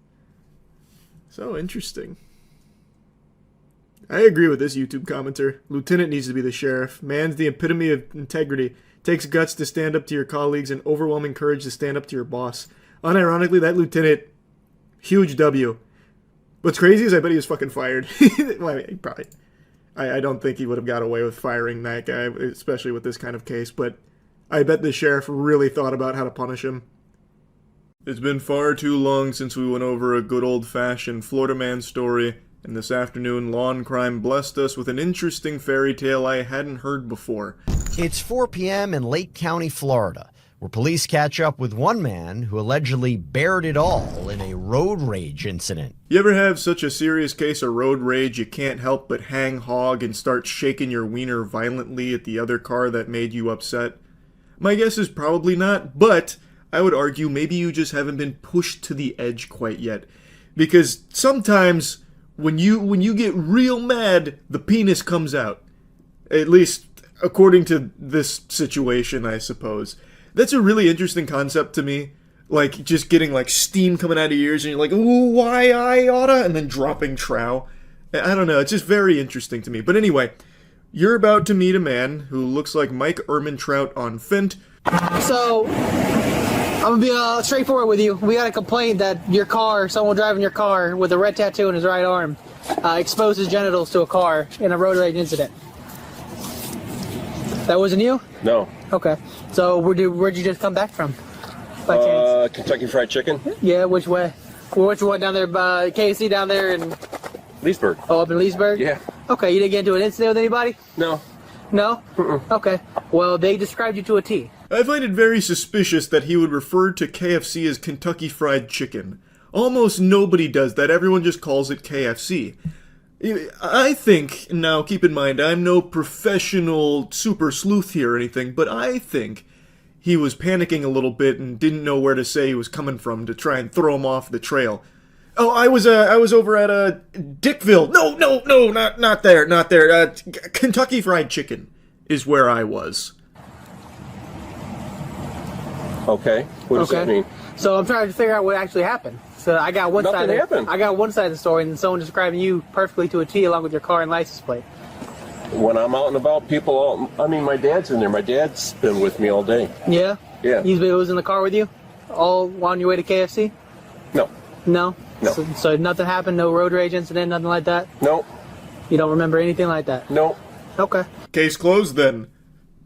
So interesting. I agree with this YouTube commenter. Lieutenant needs to be the sheriff. Man's the epitome of integrity. Takes guts to stand up to your colleagues and overwhelming courage to stand up to your boss. Unironically, that lieutenant, huge W. What's crazy is I bet he was fucking fired. Well, I mean, probably. I don't think he would have got away with firing that guy, especially with this kind of case, but I bet the sheriff really thought about how to punish him. It's been far too long since we went over a good old-fashioned Florida man story, and this afternoon Lawn Crime blessed us with an interesting fairy tale I hadn't heard before. It's 4 p.m. in Lake County, Florida, where police catch up with one man who allegedly bared it all in a road rage incident. You ever have such a serious case of road rage you can't help but hang hog and start shaking your wiener violently at the other car that made you upset? My guess is probably not, but I would argue maybe you just haven't been pushed to the edge quite yet. Because sometimes when you get real mad, the penis comes out. At least according to this situation, I suppose. That's a really interesting concept to me. Like, just getting, like, steam coming out of your ears, and you're like, ooh, why I oughta, and then dropping trow. I don't know, it's just very interesting to me. But anyway, you're about to meet a man who looks like Mike Ehrmantraut on Fint. So, I'm gonna be straightforward with you. We got a complaint that your car, someone driving your car with a red tattoo on his right arm, exposed his genitals to a car in a road rage incident. That wasn't you? No. Okay. So, where'd you just come back from? By chance? Kentucky Fried Chicken. Yeah, which way? Which one down there by KFC down there in Leesburg. Oh, up in Leesburg? Yeah. Okay, you didn't get into an incident with anybody? No. No? Okay. Well, they described you to a T. I find it very suspicious that he would refer to KFC as Kentucky Fried Chicken. Almost nobody does that, everyone just calls it KFC. I think, now keep in mind, I'm no professional super sleuth here or anything, but I think he was panicking a little bit and didn't know where to say he was coming from to try and throw him off the trail. Oh, I was over at Dickville. No, not there. Kentucky Fried Chicken is where I was. Okay. What does that mean? So I'm trying to figure out what actually happened. So I got one Nothing side. happened. I got one side of the story, and someone describing you perfectly to a T, along with your car and license plate. When I'm out and about, my dad's in there. My dad's been with me all day. Yeah. Yeah. He was in the car with you, all on your way to KFC. No. No. No. So nothing happened. No road rage incident. Nothing like that. No. You don't remember anything like that. No. Okay. Case closed then.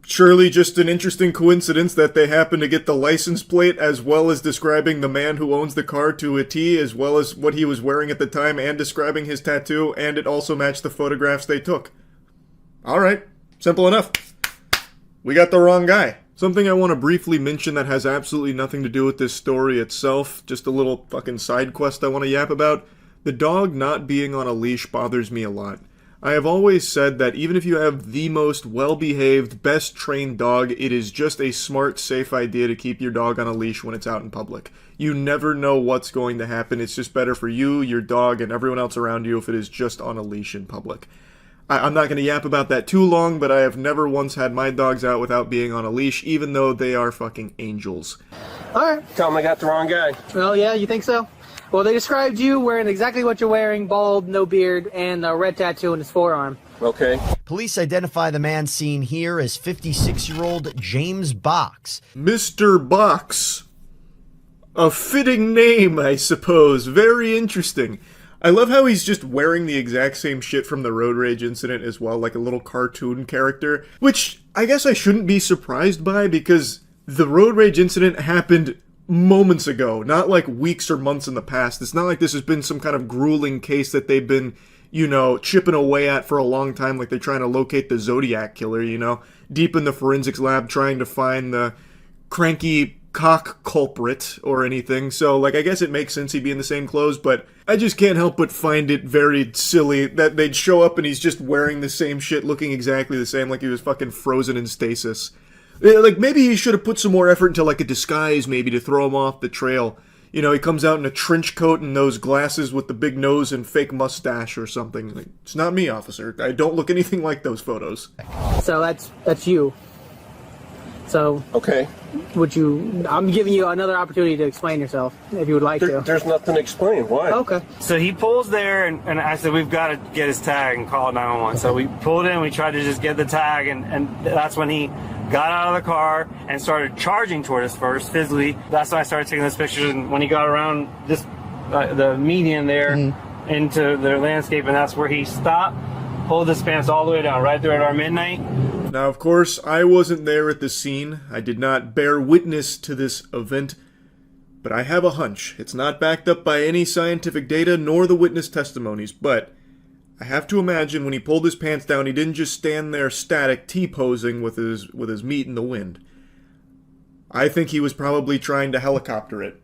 Surely just an interesting coincidence that they happen to get the license plate as well as describing the man who owns the car to a T, as well as what he was wearing at the time and describing his tattoo, and it also matched the photographs they took. Alright, simple enough. We got the wrong guy. Something I want to briefly mention that has absolutely nothing to do with this story itself, just a little fucking side quest I want to yap about. The dog not being on a leash bothers me a lot. I have always said that even if you have the most well-behaved, best-trained dog, it is just a smart, safe idea to keep your dog on a leash when it's out in public. You never know what's going to happen. It's just better for you, your dog, and everyone else around you if it is just on a leash in public. I'm not going to yap about that too long, but I have never once had my dogs out without being on a leash, even though they are fucking angels. Alright. Tell them I got the wrong guy. Well, yeah, you think so? Well, they described you wearing exactly what you're wearing, bald, no beard, and a red tattoo on his forearm. Okay. Police identify the man seen here as 56-year-old James Box. Mr. Box. A fitting name, I suppose. Very interesting. I love how he's just wearing the exact same shit from the road rage incident as well, like a little cartoon character, which I guess I shouldn't be surprised by because the road rage incident happened moments ago, not like weeks or months in the past. It's not like this has been some kind of grueling case that they've been, you know, chipping away at for a long time, like they're trying to locate the Zodiac killer, you know, deep in the forensics lab trying to find the cranky cock culprit or anything. So, like, I guess it makes sense he'd be in the same clothes, but I just can't help but find it very silly that they'd show up and he's just wearing the same shit, looking exactly the same, like he was fucking frozen in stasis. Like, maybe he should have put some more effort into, like, a disguise, maybe, to throw him off the trail. You know, he comes out in a trench coat and those glasses with the big nose and fake mustache or something. Like, it's not me, officer. I don't look anything like those photos. So that's you. So, okay. I'm giving you another opportunity to explain yourself, if you would like to. There's nothing to explain. Why? Okay. So he pulls there, and I said, we've got to get his tag and call 911. So we pulled in, we tried to just get the tag, and that's when he got out of the car and started charging toward us first, physically. That's when I started taking those pictures, and when he got around this, the median there into the landscape, and that's where he stopped, pulled his pants all the way down, right there at our midnight. Now, of course, I wasn't there at the scene. I did not bear witness to this event, but I have a hunch. It's not backed up by any scientific data nor the witness testimonies, but I have to imagine when he pulled his pants down, he didn't just stand there static T-posing with his meat in the wind. I think he was probably trying to helicopter it.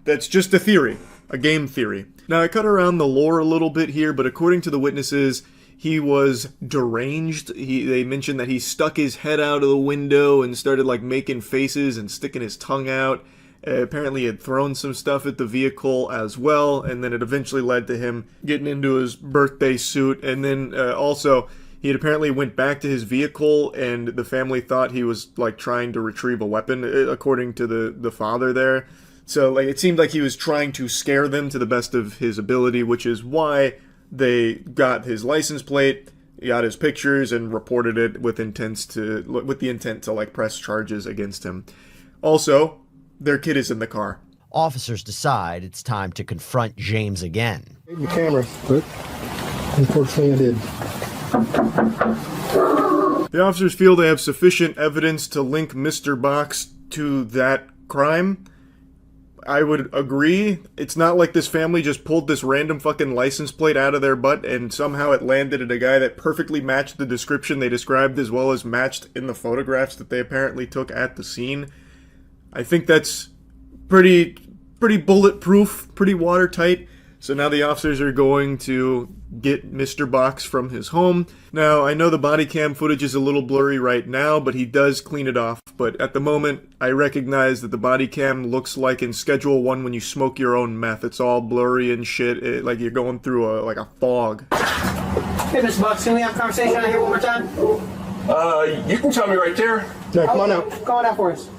That's just a theory, a game theory. Now, I cut around the lore a little bit here, but according to the witnesses, he was deranged. They mentioned that he stuck his head out of the window and started like making faces and sticking his tongue out. Apparently he had thrown some stuff at the vehicle as well, and then it eventually led to him getting into his birthday suit. And then also he had apparently went back to his vehicle, and the family thought he was like trying to retrieve a weapon, according to the father there. So like it seemed like he was trying to scare them to the best of his ability, which is why they got his license plate, got his pictures, and reported it with the intent to like press charges against him. Also, their kid is in the car. Officers decide it's time to confront James again. The camera, but unfortunately I did. The officers feel they have sufficient evidence to link Mr. Box to that crime. I would agree. It's not like this family just pulled this random fucking license plate out of their butt and somehow it landed at a guy that perfectly matched the description they described as well as matched in the photographs that they apparently took at the scene. I think that's pretty bulletproof, pretty watertight. So now the officers are going to get Mr. Box from his home. Now, I know the body cam footage is a little blurry right now, but he does clean it off. But at the moment, I recognize that the body cam looks like in Schedule 1 when you smoke your own meth. It's all blurry and shit, like you're going through a fog. Hey, Mr. Box, can we have a conversation out here one more time? You can tell me right there. No, come on out. Come on out for us.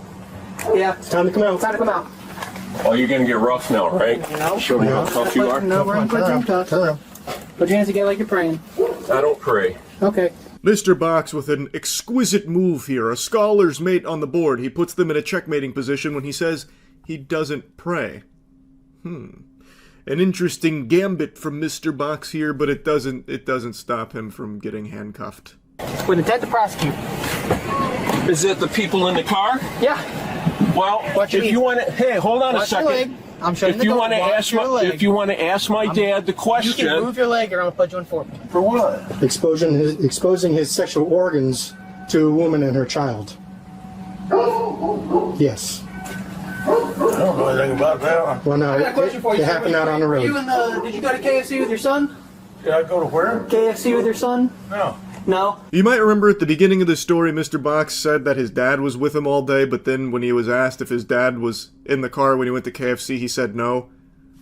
Yeah. It's time to come out. Time to come out. Oh, you're gonna get rough now, right? No. Show me how tough you are. No, we're gonna put dream tough. Put your hands together like you're praying. I don't pray. Okay. Mr. Box with an exquisite move here, a scholar's mate on the board. He puts them in a checkmating position when he says he doesn't pray. An interesting gambit from Mr. Box here, but it doesn't stop him from getting handcuffed. With intent to prosecute. Is it the people in the car? Yeah. Well, if you want to, hey, hold on a second. I'm showing if you want to ask my dad the question, you can move your leg, or I'm gonna put you in forfeit. For what? Exposing his sexual organs to a woman and her child. Yes. I don't know anything about that. Well, no, I got a question for you. it happened out on the road. Did you go to KFC with your son? Did I go to where? KFC with your son? No. No? You might remember at the beginning of the story, Mr. Box said that his dad was with him all day, but then when he was asked if his dad was in the car when he went to KFC, he said no,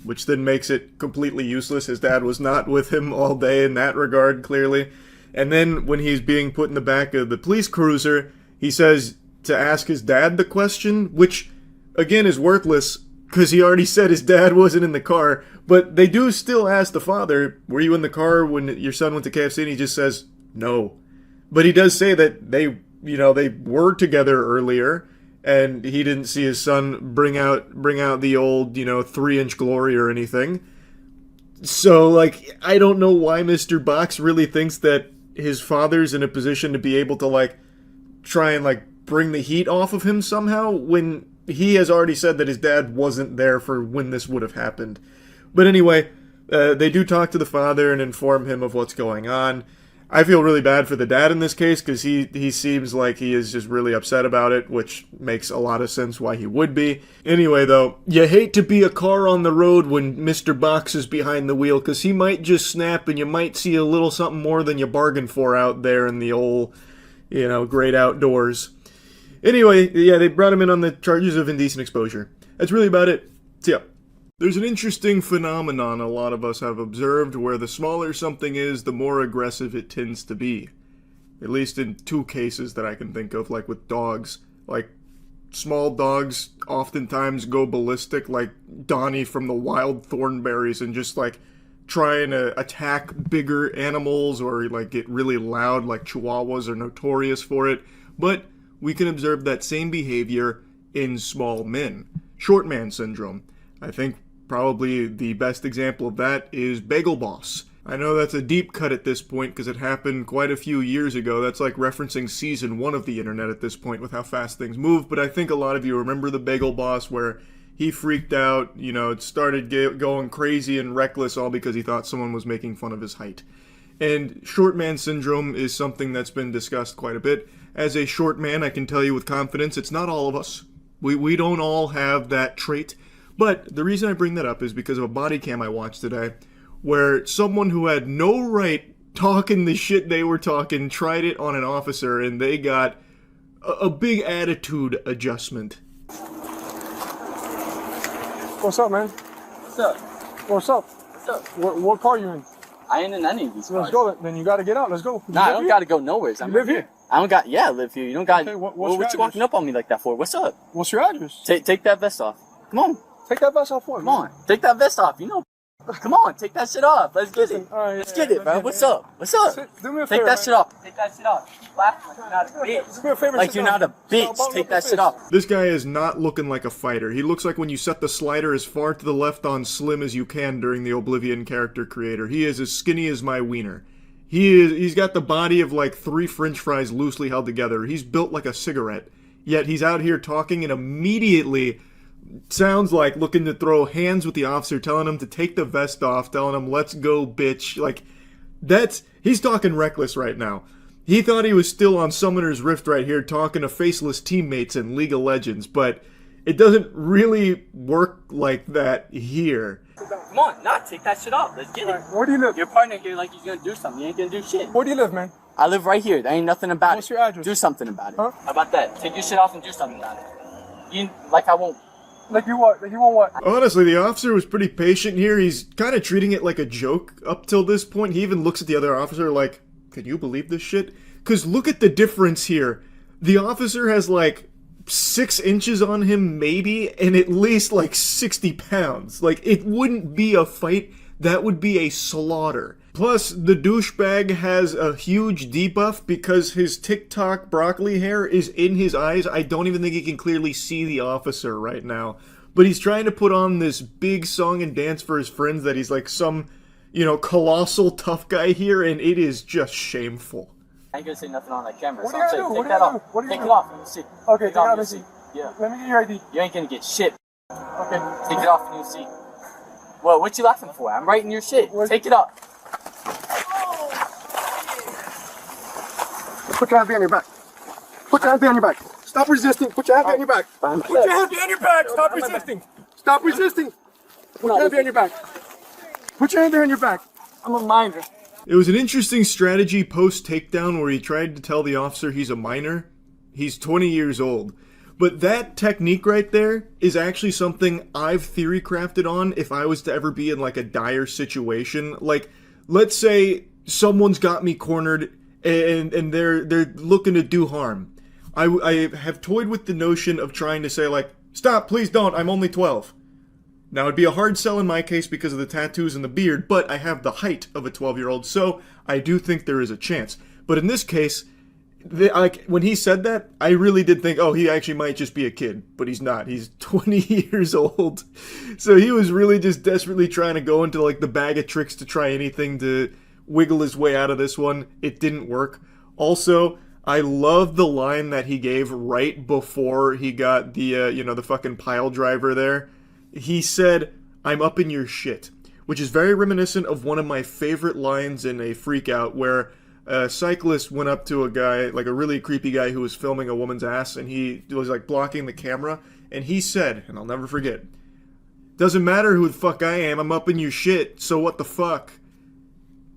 which then makes it completely useless. His dad was not with him all day in that regard, clearly. And then when he's being put in the back of the police cruiser, he says to ask his dad the question, which, again, is worthless, because he already said his dad wasn't in the car. But they do still ask the father, were you in the car when your son went to KFC? And he just says no. But he does say that they were together earlier, and he didn't see his son bring out the old, 3-inch glory or anything. So, like, I don't know why Mr. Box really thinks that his father's in a position to be able to, like, try and, like, bring the heat off of him somehow, when he has already said that his dad wasn't there for when this would have happened. But anyway, they do talk to the father and inform him of what's going on. I feel really bad for the dad in this case, because he seems like he is just really upset about it, which makes a lot of sense why he would be. Anyway, though, you hate to be a car on the road when Mr. Box is behind the wheel, because he might just snap and you might see a little something more than you bargained for out there in the old, great outdoors. Anyway, yeah, they brought him in on the charges of indecent exposure. That's really about it. So, yeah. There's an interesting phenomenon a lot of us have observed where the smaller something is, the more aggressive it tends to be. At least in 2 cases that I can think of, like with dogs. Like, small dogs oftentimes go ballistic, like Donnie from the Wild Thornberries, and just, like, trying to attack bigger animals or, like, get really loud, like Chihuahuas are notorious for it. But we can observe that same behavior in small men. Short man syndrome. I think probably the best example of that is Bagel Boss. I know that's a deep cut at this point because it happened quite a few years ago. That's like referencing season 1 of the internet at this point with how fast things move. But I think a lot of you remember the Bagel Boss where he freaked out, it started going crazy and reckless all because he thought someone was making fun of his height. And short man syndrome is something that's been discussed quite a bit. As a short man, I can tell you with confidence, it's not all of us. We don't all have that trait. But the reason I bring that up is because of a body cam I watched today where someone who had no right talking the shit they were talking, tried it on an officer, and they got a big attitude adjustment. What's up, man? What's up? What's up? What's up? What car you in? I ain't in any of these cars. Let's go. Then you got to get out. Let's go. Nah, I don't got to go nowhere. You live here? I don't got. Yeah, I live here. You don't got. Okay, what what's you your walking up on me like that for? What's up? What's your address? Take that vest off. Come on. Take that vest off for me. Come on. Take that vest off. You know. Come on. Take that shit off. Let's get it. All right, Let's get it, bro. What's up? What's up? Do me a Take favor, that man. shit off. Take that shit off. Laugh like you're not a bitch. Do me a favor. Like you're not a bitch. Take that shit off. This guy is not looking like a fighter. He looks like when you set the slider as far to the left on slim as you can during the Oblivion character creator. He is as skinny as my wiener. He's got the body of like 3 French fries loosely held together. He's built like a cigarette. Yet he's out here talking and immediately sounds like looking to throw hands with the officer, telling him to take the vest off, telling him, let's go, bitch. Like, he's talking reckless right now. He thought he was still on Summoner's Rift right here talking to faceless teammates in League of Legends, but it doesn't really work like that here. Come on, take that shit off. Let's get it. Where do you live? Your partner here like he's gonna do something. You ain't gonna do shit. Where do you live, man? I live right here. There ain't nothing about What's it. your address? Do something about it. Huh? How about that? Take your shit off and do something about it. You like I won't. Like you what? Like you want what? Honestly, the officer was pretty patient here. He's kind of treating it like a joke up till this point. He even looks at the other officer like, can you believe this shit? Because look at the difference here. The officer has like 6 inches on him maybe, and at least like 60 pounds. Like, it wouldn't be a fight. That would be a slaughter. Plus, the douchebag has a huge debuff because his TikTok broccoli hair is in his eyes. I don't even think he can clearly see the officer right now. But he's trying to put on this big song and dance for his friends that he's like some, colossal tough guy here, and it is just shameful. I ain't gonna say nothing on that camera. What so are you I'm gonna saying, do? take that off. Take it off and you'll see. Okay, take it off and see. see. Yeah. Let me get your ID. You ain't gonna get shit. Okay. Take it off and you'll see. Well, what you laughing for? I'm writing your shit. Take it off. Put your hand behind your back. Put your hand behind your back. Stop resisting. Put your hand behind your back. Put your hand behind your back. Stop resisting. Stop resisting. Put your hand behind your back. Put your hand behind your back. I'm a minor. It was an interesting strategy post-takedown where he tried to tell the officer he's a minor. He's 20 years old. But that technique right there is actually something I've theory crafted on if I was to ever be in like a dire situation. Like, let's say someone's got me cornered and they're looking to do harm. I have toyed with the notion of trying to say like, stop, please don't, I'm only 12. Now it'd be a hard sell in my case because of the tattoos and the beard, but I have the height of a 12-year-old, so I do think there is a chance. But in this case, when he said that, I really did think, oh, he actually might just be a kid, but he's not. He's 20 years old. So he was really just desperately trying to go into like the bag of tricks to try anything to wiggle his way out of this one. It didn't work. Also, I love the line that he gave right before he got the, the fucking pile driver there. He said, I'm up in your shit, which is very reminiscent of one of my favorite lines in a Freak Out where a cyclist went up to a guy, like a really creepy guy who was filming a woman's ass, and he was like blocking the camera, and he said, and I'll never forget, doesn't matter who the fuck I am, I'm up in your shit, so what the fuck?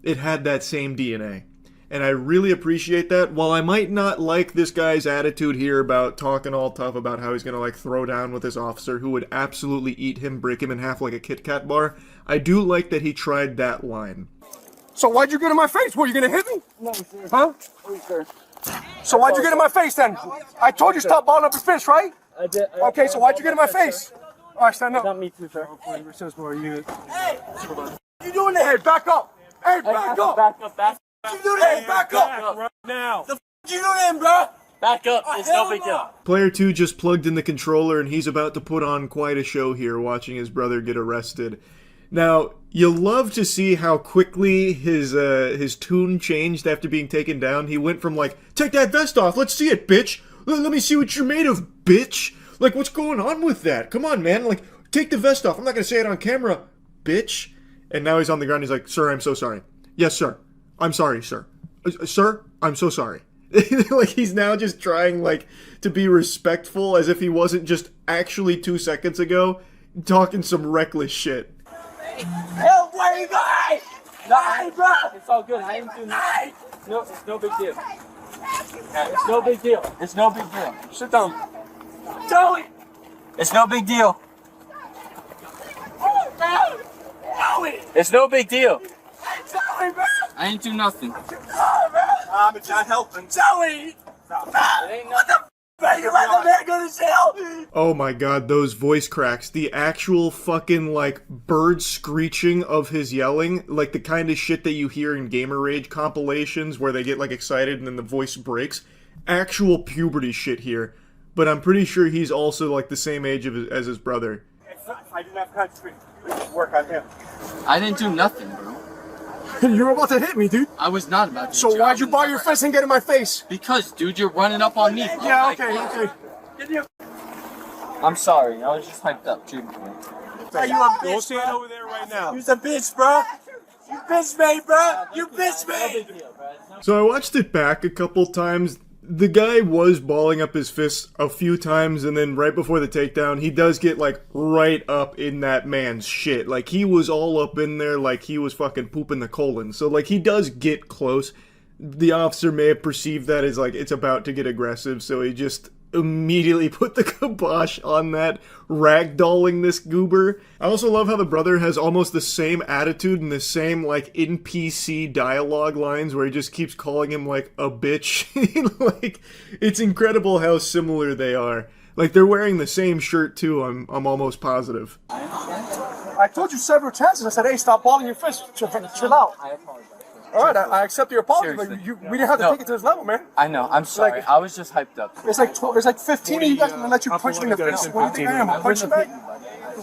It had that same DNA. And I really appreciate that. While I might not like this guy's attitude here about talking all tough about how he's gonna like throw down with this officer who would absolutely eat him, break him in half like a Kit Kat bar, I do like that he tried that line. So why'd you get in my face? What, you gonna hit me? No, sir. Huh? No, sir. So why'd you get in my face then? I told you stop balling up your fist, right? I did. Okay, so why'd you get in my face? All right, stand up. Not me too, sir. Hey, you doing the head? Back up. Hey, back up. Back up, back up. You do that? Back up. Right now. The f you doing, bro? Back up. It's no big deal. Player 2 just plugged in the controller and he's about to put on quite a show here watching his brother get arrested. Now, you love to see how quickly his tune changed after being taken down. He went from like, take that vest off, let's see it, bitch. Let me see what you're made of, bitch. Like, what's going on with that? Come on, man. Like, take the vest off. I'm not going to say it on camera, bitch. And now he's on the ground. He's like, sir, I'm so sorry. Yes, sir. I'm sorry, sir. Sir, I'm so sorry. Like, he's now just trying, like, to be respectful as if he wasn't just actually 2 seconds ago talking some reckless shit. Help, where are you going? Nah, bro. It's all good. I ain't doing nothing. No, it's no big deal. It's no big deal. It's no big deal. Sit down. Joey! It's no big deal. It's no big deal. I ain't do nothing. I'm not helping. Joey! It ain't nothing. You let the man go to jail! Oh my god, those voice cracks. The actual fucking, like, bird screeching of his yelling. Like the kind of shit that you hear in Gamer Rage compilations where they get, like, excited and then the voice breaks. Actual puberty shit here. But I'm pretty sure he's also, like, the same age as his brother. If I didn't have time to work on him. I didn't do nothing, bro. You were about to hit me, dude. I was not about to. So why'd you bar your fist and get in my face? Because, dude, you're running up on me. Bro. Yeah, okay. I'm sorry. I was just hyped up, dude. Are you a bitch, go stand over there right now. You're a bitch, bro. You bitch me, bro. You bitch me. So I watched it back a couple times. The guy was balling up his fists a few times, and then right before the takedown, he does get, like, right up in that man's shit. Like, he was all up in there like he was fucking pooping the colon. So, like, he does get close. The officer may have perceived that as, like, it's about to get aggressive, so he just immediately put the kibosh on that, ragdolling this goober. I also love how the brother has almost the same attitude and the same, like, NPC dialogue lines where he just keeps calling him, like, a bitch. Like, it's incredible how similar they are. Like, they're wearing the same shirt, too, I'm almost positive. I told you several chances. I said, hey, stop balling your fist. Chill out. I apologize. All right, I accept your apology, Seriously. but we didn't have to take it to this level, man. I know. I'm sorry. I was just hyped up. There's like 15 of you guys gonna let you punch me in the face. What do you think I am? I'll punch you back?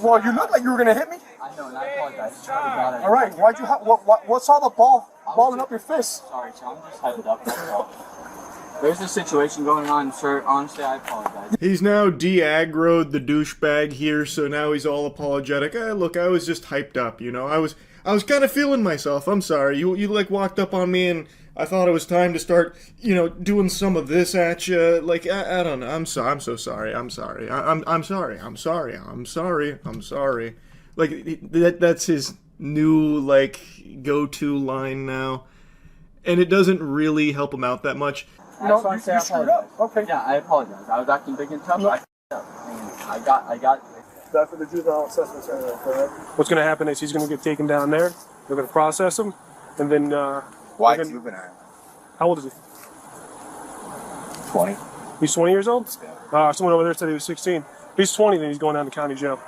Well, you look like you were gonna hit me. I know, and I apologize. All right, why'd you have what's all the balling up your fist? Sorry, so I'm just hyped up. That's all. There's a situation going on, sir. Honestly, I apologize. He's now de-aggroed the douchebag here, so now he's all apologetic. Look, I was just hyped up, you know? I was kind of feeling myself. I'm sorry. You like walked up on me and I thought it was time to start, you know, doing some of this at you. Like, I don't know. I'm so sorry. I'm sorry. I'm sorry. I'm sorry. I'm sorry. I'm sorry. Like, that's his new, like, go-to line now. And it doesn't really help him out that much. No, you screwed up. Okay. Yeah, I apologize. I was acting big and tough. I f***ed up. And I got That's for the juvenile assessment center, correct? What's going to happen is he's going to get taken down there. They're going to process him, and then. Why juvenile? How old is he? 20. He's 20 years old? Someone over there said he was 16. If he's 20, then he's going down to county jail.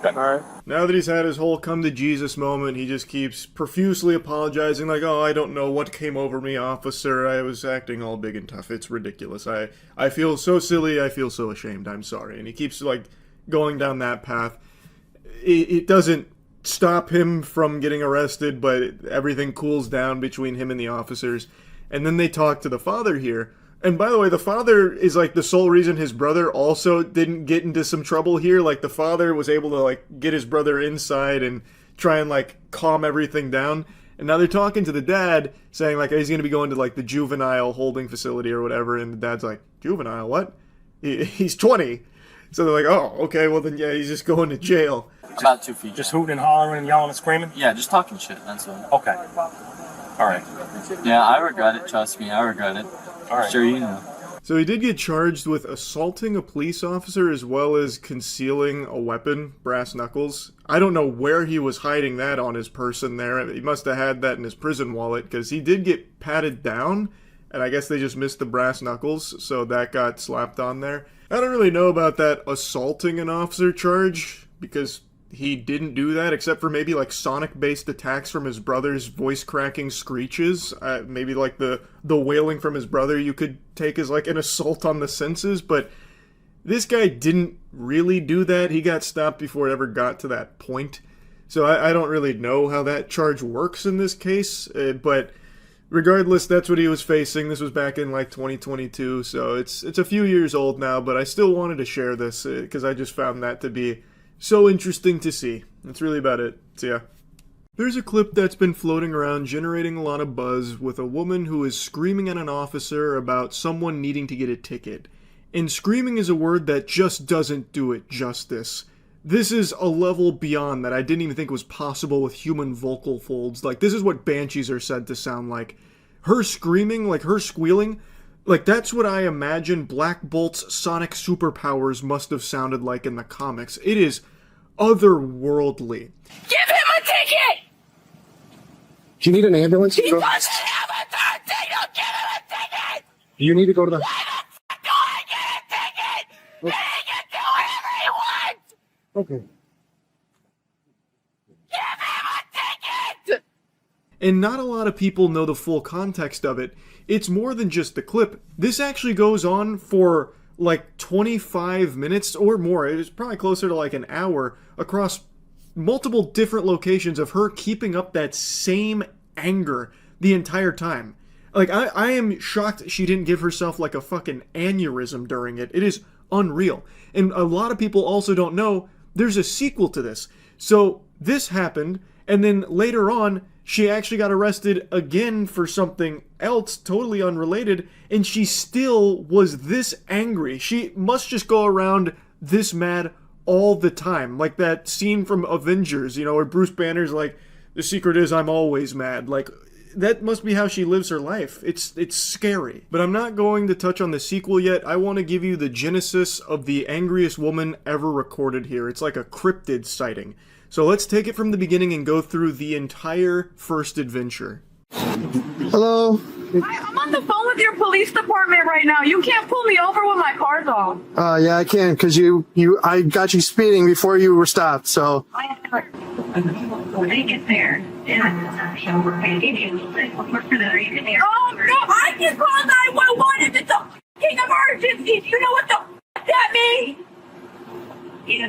All right. Now that he's had his whole come to Jesus moment, he just keeps profusely apologizing, like, oh, I don't know what came over me, officer. I was acting all big and tough. It's ridiculous. I feel so silly. I feel so ashamed. I'm sorry. And he keeps, like, going down that path. It doesn't stop him from getting arrested, but everything cools down between him and the officers. And then they talk to the father here. And by the way, the father is like the sole reason his brother also didn't get into some trouble here. Like, the father was able to, like, get his brother inside and try and, like, calm everything down. And now they're talking to the dad, saying, like, he's going to be going to, like, the juvenile holding facility or whatever. And the dad's like, juvenile, what? He's 20. So they're like, oh, okay, well then, yeah, he's just going to jail. about 2 feet. Just hooting and hollering and yelling and screaming? Yeah, just talking shit, that's all. Okay. All right. Yeah, I regret it, trust me, I regret it. All right. Sure you know. So he did get charged with assaulting a police officer as well as concealing a weapon, brass knuckles. I don't know where he was hiding that on his person there. He must have had that in his prison wallet, because he did get patted down, and I guess they just missed the brass knuckles, so that got slapped on there. I don't really know about that assaulting an officer charge, because he didn't do that, except for maybe like Sonic-based attacks from his brother's voice-cracking screeches. Maybe like the wailing from his brother you could take as like an assault on the senses, but this guy didn't really do that. He got stopped before it ever got to that point. So I don't really know how that charge works in this case, but regardless, that's what he was facing. This was back in like 2022, so it's a few years old now, but I still wanted to share this because I just found that to be so interesting to see. That's really about it. So yeah. There's a clip that's been floating around generating a lot of buzz with a woman who is screaming at an officer about someone needing to get a ticket. And screaming is a word that just doesn't do it justice. this is a level beyond that I didn't even think was possible with human vocal folds. Like, this is what banshees are said to sound like. Her screaming, like her squealing, like that's what I imagine Black Bolt's sonic superpowers must have sounded like in the comics. It is otherworldly. Give him a ticket! Do you need an ambulance? He doesn't have a third signal! Give him a ticket! Do you need to go to the... Why the fuck do I get a ticket? He can do whatever he wants! Okay. Give him a ticket! And not a lot of people know the full context of it. It's more than just the clip. This actually goes on for like 25 minutes or more. It was probably closer to like an hour across multiple different locations of her keeping up that same anger the entire time. Like, I am shocked she didn't give herself like a fucking aneurysm during it. It is unreal. And a lot of people also don't know there's a sequel to this. So this happened, and then later on, she actually got arrested again for something else totally unrelated, and she still was this angry. She must just go around this mad all the time. Like that scene from Avengers, you know, where Bruce Banner's like, the secret is I'm always mad. Like, that must be how she lives her life. It's scary. But I'm not going to touch on the sequel yet. I want to give you the genesis of the angriest woman ever recorded here. It's like a cryptid sighting. So let's take it from the beginning and go through the entire first adventure. Hello? I'm on the phone with your police department right now. You can't pull me over with my car's off. Yeah, I can, because I got you speeding before you were stopped, so... When I get there, oh, no, I can call 911 if it's a fucking emergency. Do you know what the fuck that means? Yeah,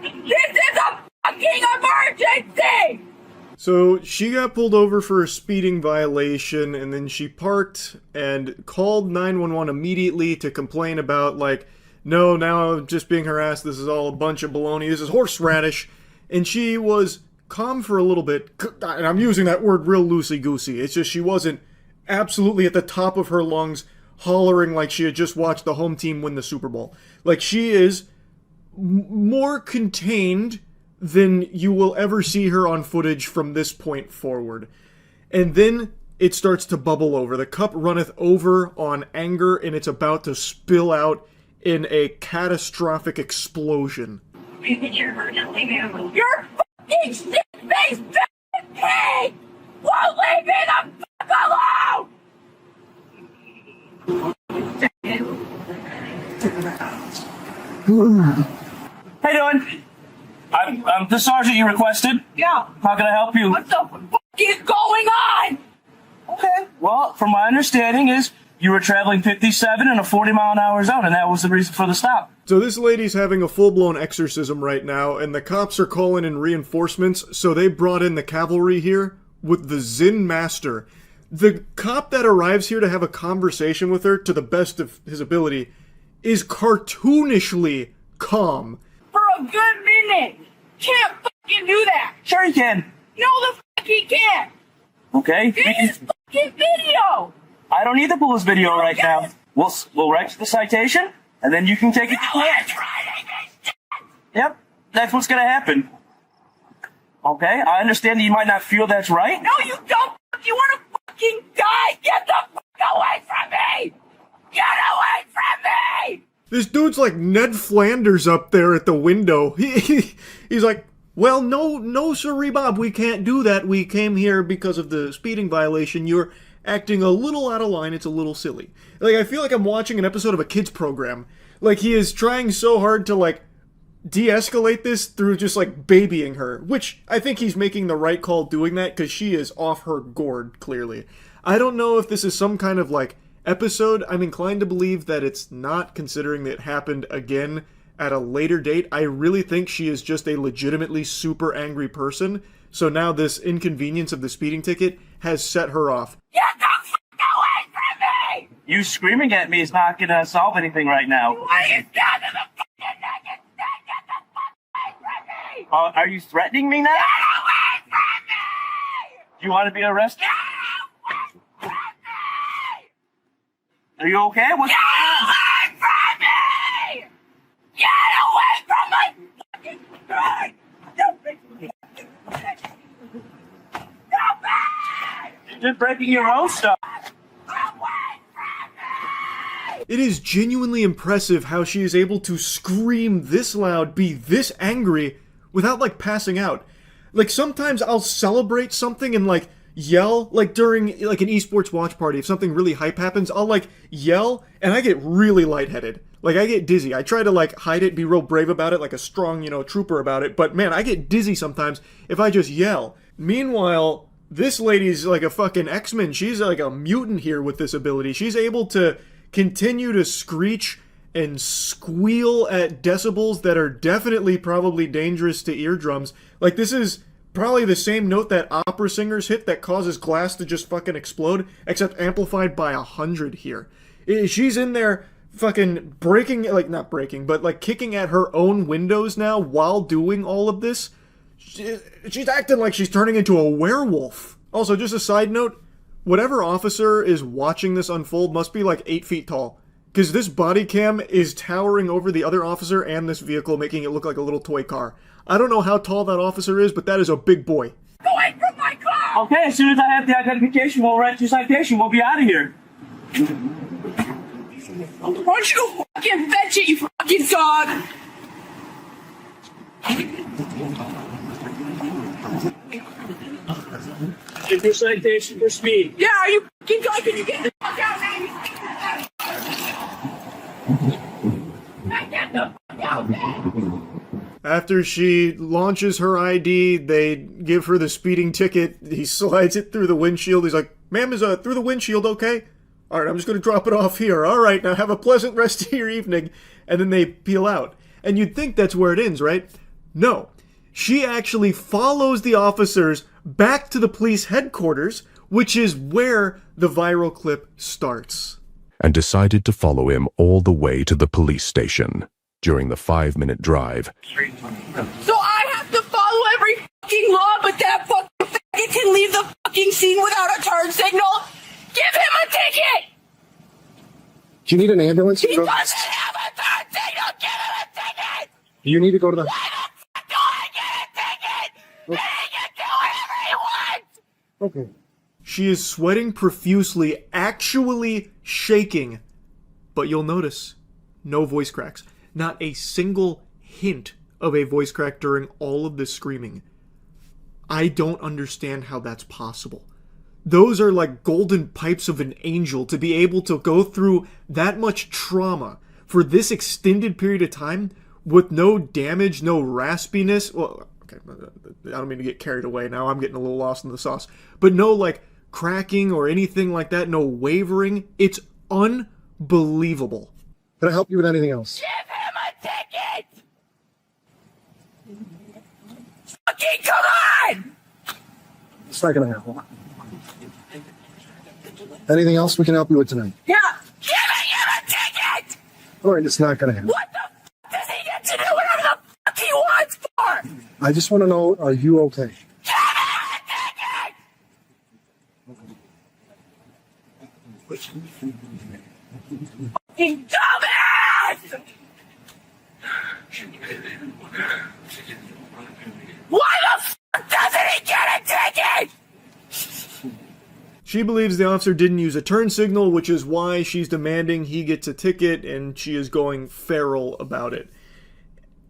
this is a fucking emergency! So she got pulled over for a speeding violation, and then she parked and called 911 immediately to complain about, like, no, now I'm just being harassed, this is all a bunch of baloney, this is horseradish. And she was calm for a little bit, and I'm using that word real loosey-goosey. It's just she wasn't absolutely at the top of her lungs hollering like she had just watched the home team win the Super Bowl. Like, she is more contained than you will ever see her on footage from this point forward. And then it starts to bubble over. The cup runneth over on anger, and it's about to spill out in a catastrophic explosion. You're fucking shit-faced pig! Won't leave me the fuck alone! How you doing? I'm the sergeant you requested. Yeah. How can I help you? What the fuck is going on? Okay. Well, from my understanding is you were traveling 57 in a 40-mile-an-hour zone, and that was the reason for the stop. So this lady's having a full-blown exorcism right now, and the cops are calling in reinforcements, so they brought in the cavalry here with the Zen Master. The cop that arrives here to have a conversation with her, to the best of his ability, is cartoonishly calm. For a good minute. Can't fucking do that. Sure you can. No, the fuck he can't. Okay. This is fucking video. I don't need to pull this video right now. We'll write you the citation, and then you can take it to court. Yep, that's what's gonna happen. Okay, I understand that you might not feel that's right. No, you don't. You want to fucking die? Get the fuck away from me! Get away from me! This dude's like Ned Flanders up there at the window. He's like, well, no, sorry, Bob, we can't do that. We came here because of the speeding violation. You're acting a little out of line. It's a little silly. Like, I feel like I'm watching an episode of a kids program. Like, he is trying so hard to, like, de-escalate this through just, like, babying her. Which, I think he's making the right call doing that, because she is off her gourd, clearly. I don't know if this is some kind of, like, episode. I'm inclined to believe that it's not, considering that it happened again at a later date. I really think she is just a legitimately super angry person. So now this inconvenience of the speeding ticket has set her off. Get the fuck away from me! You screaming at me is not gonna solve anything right now. Why are you down to the fucking naked? Get the fuck away from me! Are you threatening me now? Get away from me! Do you want to be arrested? Get away from me! Are you okay? What's Get away from me! Get away from my You're just breaking your own stuff. It is genuinely impressive how she is able to scream this loud, be this angry, without, like, passing out. Like, sometimes I'll celebrate something and, like, yell, like, during, like, an esports watch party. If something really hype happens, I'll, like, yell, and I get really lightheaded. Like, I get dizzy. I try to, like, hide it, be real brave about it, like a strong, you know, trooper about it, but, man, I get dizzy sometimes if I just yell. Meanwhile, this lady's like a fucking X-Men. She's like a mutant here with this ability. She's able to continue to screech and squeal at decibels that are definitely probably dangerous to eardrums. Like, this is probably the same note that opera singers hit that causes glass to just fucking explode, except amplified by 100 here. She's in there fucking breaking, like, not breaking, but like kicking at her own windows now while doing all of this. She's acting like she's turning into a werewolf. Also, just a side note, whatever officer is watching this unfold must be like 8 feet tall. Because this body cam is towering over the other officer and this vehicle, making it look like a little toy car. I don't know how tall that officer is, but that is a big boy. Away from my car! Okay, as soon as I have the identification, we'll write your citation. We'll be out of here. Why don't you go fucking fetch it, you fucking dog? Give your citation for speed. Yeah, are you fucking dog? Can you get the fuck out, man? Get the fuck out, man! After she launches her ID, they give her the speeding ticket. He slides it through the windshield. He's like, "Ma'am, is through the windshield okay? All right, I'm just going to drop it off here. All right, now have a pleasant rest of your evening." And then they peel out. And you'd think that's where it ends, right? No. She actually follows the officers back to the police headquarters, which is where the viral clip starts. And decided to follow him all the way to the police station. During the 5-minute drive, So I have to follow every fucking law, but that fucking faggot can leave the fucking scene without a turn signal? Give him a ticket! Do you need an ambulance? He doesn't have a turn signal! Give him a ticket! Do you need to go to the... Why the fuck do I get a ticket? He can do whatever he wants! Okay. She is sweating profusely, actually shaking. But you'll notice, no voice cracks. Not a single hint of a voice crack during all of this screaming. I don't understand how that's possible. Those are like golden pipes of an angel to be able to go through that much trauma for this extended period of time with no damage, no raspiness. Well, okay, I don't mean to get carried away. Now I'm getting a little lost in the sauce. But no, like, cracking or anything like that. No wavering. It's unbelievable. Can I help you with anything else? Give him a ticket! Fucking come on! It's not gonna happen. Anything else we can help you with tonight? Yeah, giving him a ticket! All right, it's not gonna happen. What the f does he get to do whatever the fuck he wants for? I just want to know, are you okay? Fucking dumbass! Why the fuck doesn't he get a ticket? She believes the officer didn't use a turn signal, which is why she's demanding he gets a ticket, and she is going feral about it.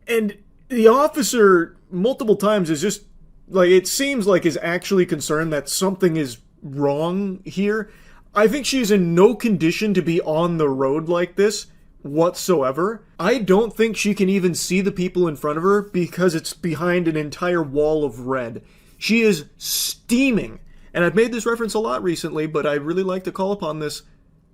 And the officer, multiple times, is just, like, it seems like is actually concerned that something is wrong here. I think she's in no condition to be on the road like this whatsoever. I don't think she can even see the people in front of her because it's behind an entire wall of red. She is steaming. And I've made this reference a lot recently, but I really like to call upon this.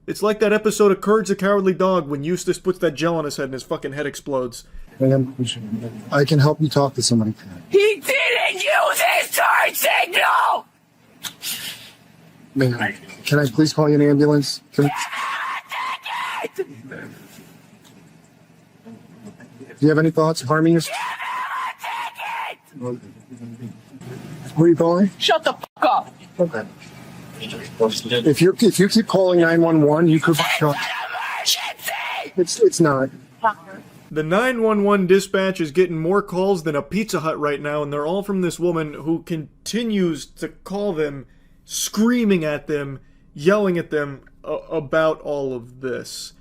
It's like that episode of Courage the Cowardly Dog when Eustace puts that gel on his head and his fucking head explodes. I can help you talk to somebody. He didn't use his turn signal! Man, can I please call you an ambulance? Do you have any thoughts of harming yourself? Who are you calling? Shut the fuck up! Okay. If you keep calling 911, you could be shot. It's not. The 911 dispatch is getting more calls than a Pizza Hut right now, and they're all from this woman who continues to call them, screaming at them, yelling at them about all of this.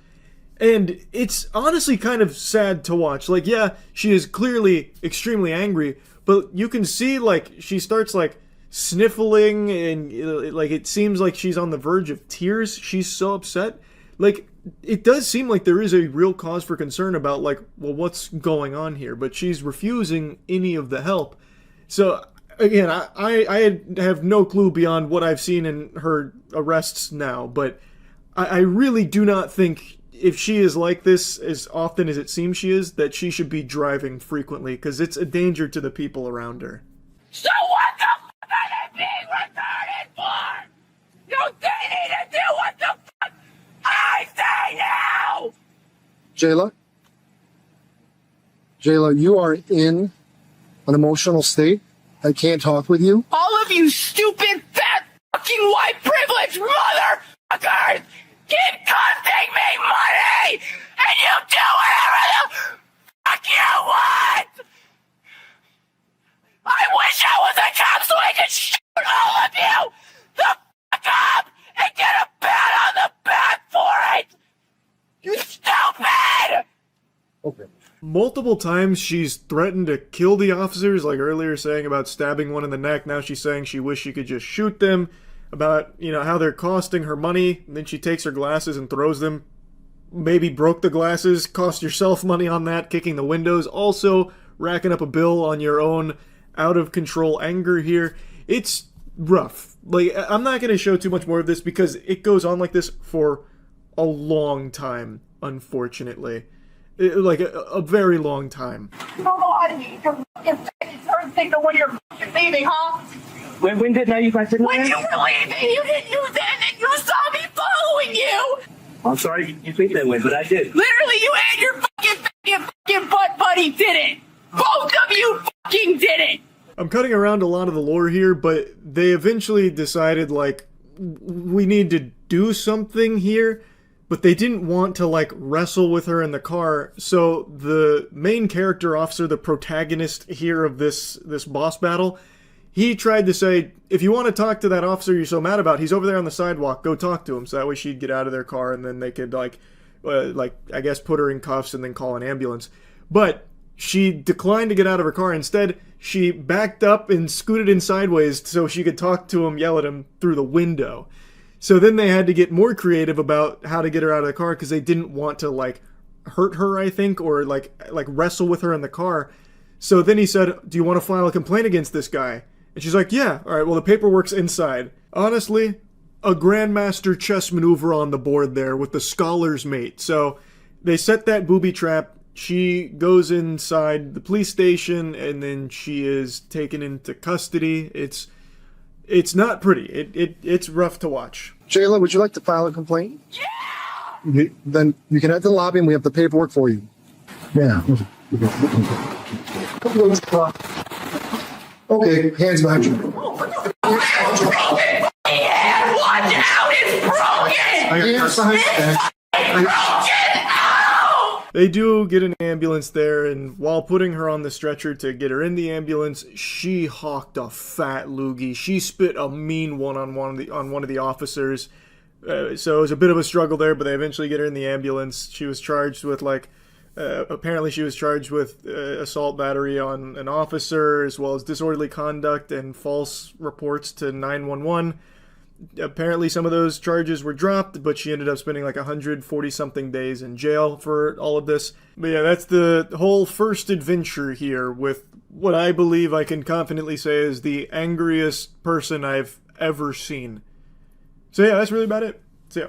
And it's honestly kind of sad to watch. Like, yeah, she is clearly extremely angry, but you can see, like, she starts, like, sniffling, and, like, it seems like she's on the verge of tears. She's so upset. Like, it does seem like there is a real cause for concern about, like, well, what's going on here? But she's refusing any of the help. So, again, I have no clue beyond what I've seen in her arrests now, but I really do not think, if she is like this as often as it seems she is, that she should be driving frequently, because it's a danger to the people around her. So what the fuck are they being retarded for? Don't they need to do what the fuck I say now? Jayla, you are in an emotional state. I can't talk with you. All of you stupid, fat, fucking white privileged motherfuckers keep costing me money, and you do whatever the fuck you want! I wish I was a cop so I could shoot all of you the fuck up and get a pat on the back for it! You stupid! Okay. Multiple times she's threatened to kill the officers, like earlier saying about stabbing one in the neck. Now she's saying she wished she could just shoot them, about, you know, how they're costing her money. And then she takes her glasses and throws them. Maybe broke the glasses, cost yourself money on that, kicking the windows. Also racking up a bill on your own out of control anger here. It's rough. Like, I'm not going to show too much more of this because it goes on like this for a long time, unfortunately. Like a very long time. You don't know how to use your fucking turn signal when you're fucking leaving, huh? When did I use my signal? When you were leaving, you didn't use it, and then you saw me following you! I'm sorry you think that way, but I did. Literally, you and your fucking butt buddy did it! Both of you fucking did it! I'm cutting around a lot of the lore here, but they eventually decided, like, we need to do something here, but they didn't want to, like, wrestle with her in the car, so the main character officer, the protagonist here of this boss battle, he tried to say, if you want to talk to that officer you're so mad about, he's over there on the sidewalk, go talk to him. So that way she'd get out of their car and then they could, like, I guess put her in cuffs and then call an ambulance. But she declined to get out of her car. Instead, she backed up and scooted in sideways so she could talk to him, yell at him through the window. So then they had to get more creative about how to get her out of the car because they didn't want to, like, hurt her, I think, or, like wrestle with her in the car. So then he said, do you want to file a complaint against this guy? And she's like, yeah, alright, well the paperwork's inside. Honestly, a grandmaster chess maneuver on the board there with the scholar's mate. So they set that booby trap. She goes inside the police station and then she is taken into custody. It's not pretty. It's rough to watch. Jayla, would you like to file a complaint? Yeah! Then you can head to the lobby and we have the paperwork for you. Yeah. Okay, hands behind you. Yeah, watch out, it's broken! Hands behind you. They do get an ambulance there, and while putting her on the stretcher to get her in the ambulance, she hawked a fat loogie. She spit a mean one on one of the officers. So it was a bit of a struggle there, but they eventually get her in the ambulance. She was charged with, like, apparently she was charged with assault battery on an officer, as well as disorderly conduct and false reports to 911. Apparently some of those charges were dropped, but she ended up spending like 140-something days in jail for all of this. But yeah, that's the whole first adventure here with what I believe I can confidently say is the angriest person I've ever seen. So yeah, that's really about it. See ya.